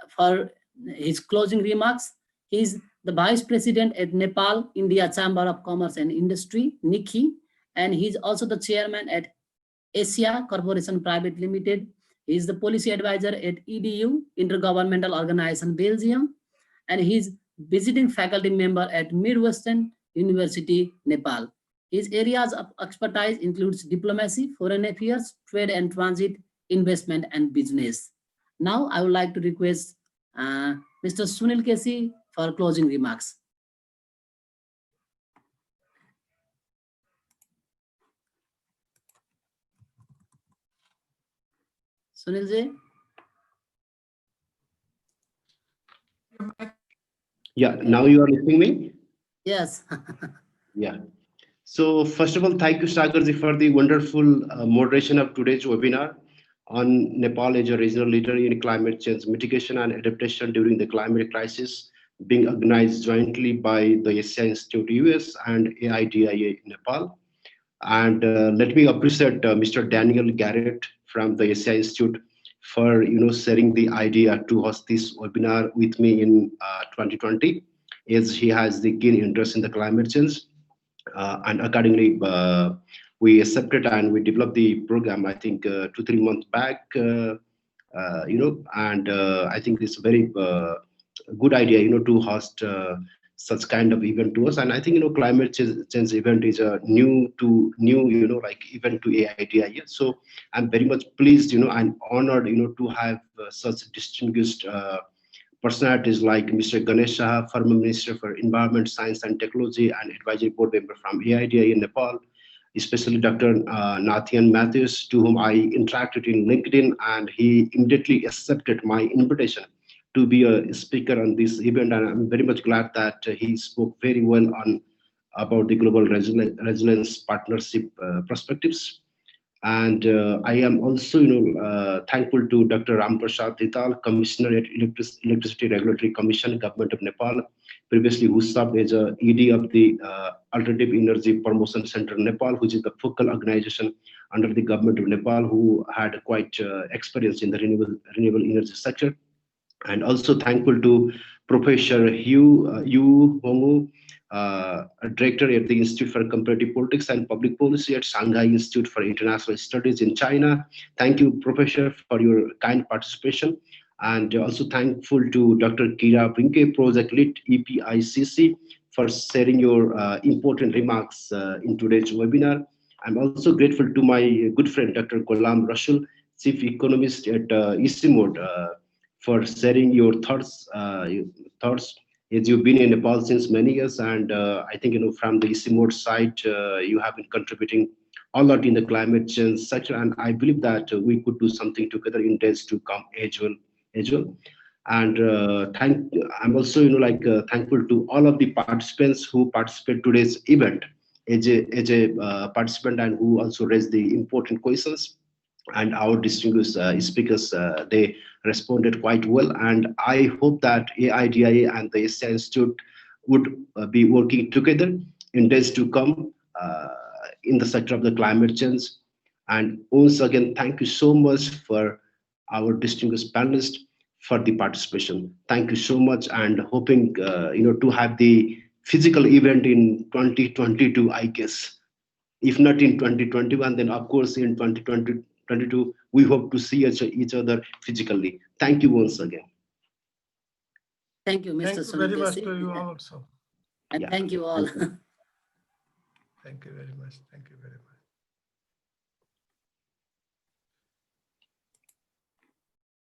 for his closing remarks. He is the Vice President at Nepal India Chamber of Commerce and Industry, NICI, and he is also the Chairman at Asia Corporation Private Limited. He is the Policy Advisor at EDU, Intergovernmental Organization Belgium, and he is visiting faculty member at Midwestern University, Nepal. His areas of expertise includes diplomacy, foreign affairs, trade and transit, investment, and business. Now, I would like to request Mr. Sunil Kesi for closing remarks. Sunilji? Yeah, now you are listening me? Yes. Yeah. So first of all, thank you, Sagarji, for the wonderful moderation of today's webinar on Nepal as a regional leader in climate change mitigation and adaptation during the climate crisis, being organized jointly by the Asia Institute US and AIDIA Nepal. And let me appreciate Mr. Daniel Garrett from the Asia Institute for sharing the idea to host this webinar with me in 2020, as he has the keen interest in the climate change. And accordingly, we accepted and we developed the program, I think 2-3 months back, and I think it's a very good idea, to host such kind of event to us. And I think, climate change event is a new event to AIDIA. So I'm very much pleased, and honored, to have such distinguished personalities like Mr. Ganesh, Shah, former Minister for Environment, Science and Technology and Advisory Board member from AIDIA in Nepal, especially Dr. Nathanial, to whom I interacted in LinkedIn, and he immediately accepted my invitation to be a speaker on this event. And I'm very much glad that he spoke very well about the global resilience partnership perspectives. And I am also, thankful to Dr. Prasad Dhital, Commissioner at Electricity Regulatory Commission, Government of Nepal, previously who served as a ED of the Alternative Energy Promotion Center Nepal, which is the focal organization under the Government of Nepal, who had quite experience in the renewable energy sector. And also thankful to Professor Yu Hongu, Director at the Institute for Comparative Politics and Public Policy at Shanghai Institute for International Studies in China. Thank you, Professor, for your kind participation. And also thankful to Dr. Kira Vinke, Project Lead, EPICC, for sharing your important remarks in today's webinar. I'm also grateful to my good friend, Dr. Golam Rasul, Chief Economist at ICIMOD, for sharing your thoughts, as you've been in Nepal since many years. And I think, from the ICIMOD side, you have been contributing a lot in the climate change sector. And I believe that we could do something together in days to come as well. And I'm also, thankful to all of the participants who participate today's event as a participant, and who also raised the important questions. And our distinguished speakers, they responded quite well. And I hope that AIDIA and the Asia Institute would be working together in days to come in the sector of the climate change. And once again, thank you so much for our distinguished panelists for the participation. Thank you so much, and hoping to have the physical event in 2022, I guess. If not in 2021, then of course in 2022, we hope to see each other physically. Thank you once again. Thank you, Mr. Thank you very much Sunil. to you all also. And thank you all. Thank you very much. Thank you very much.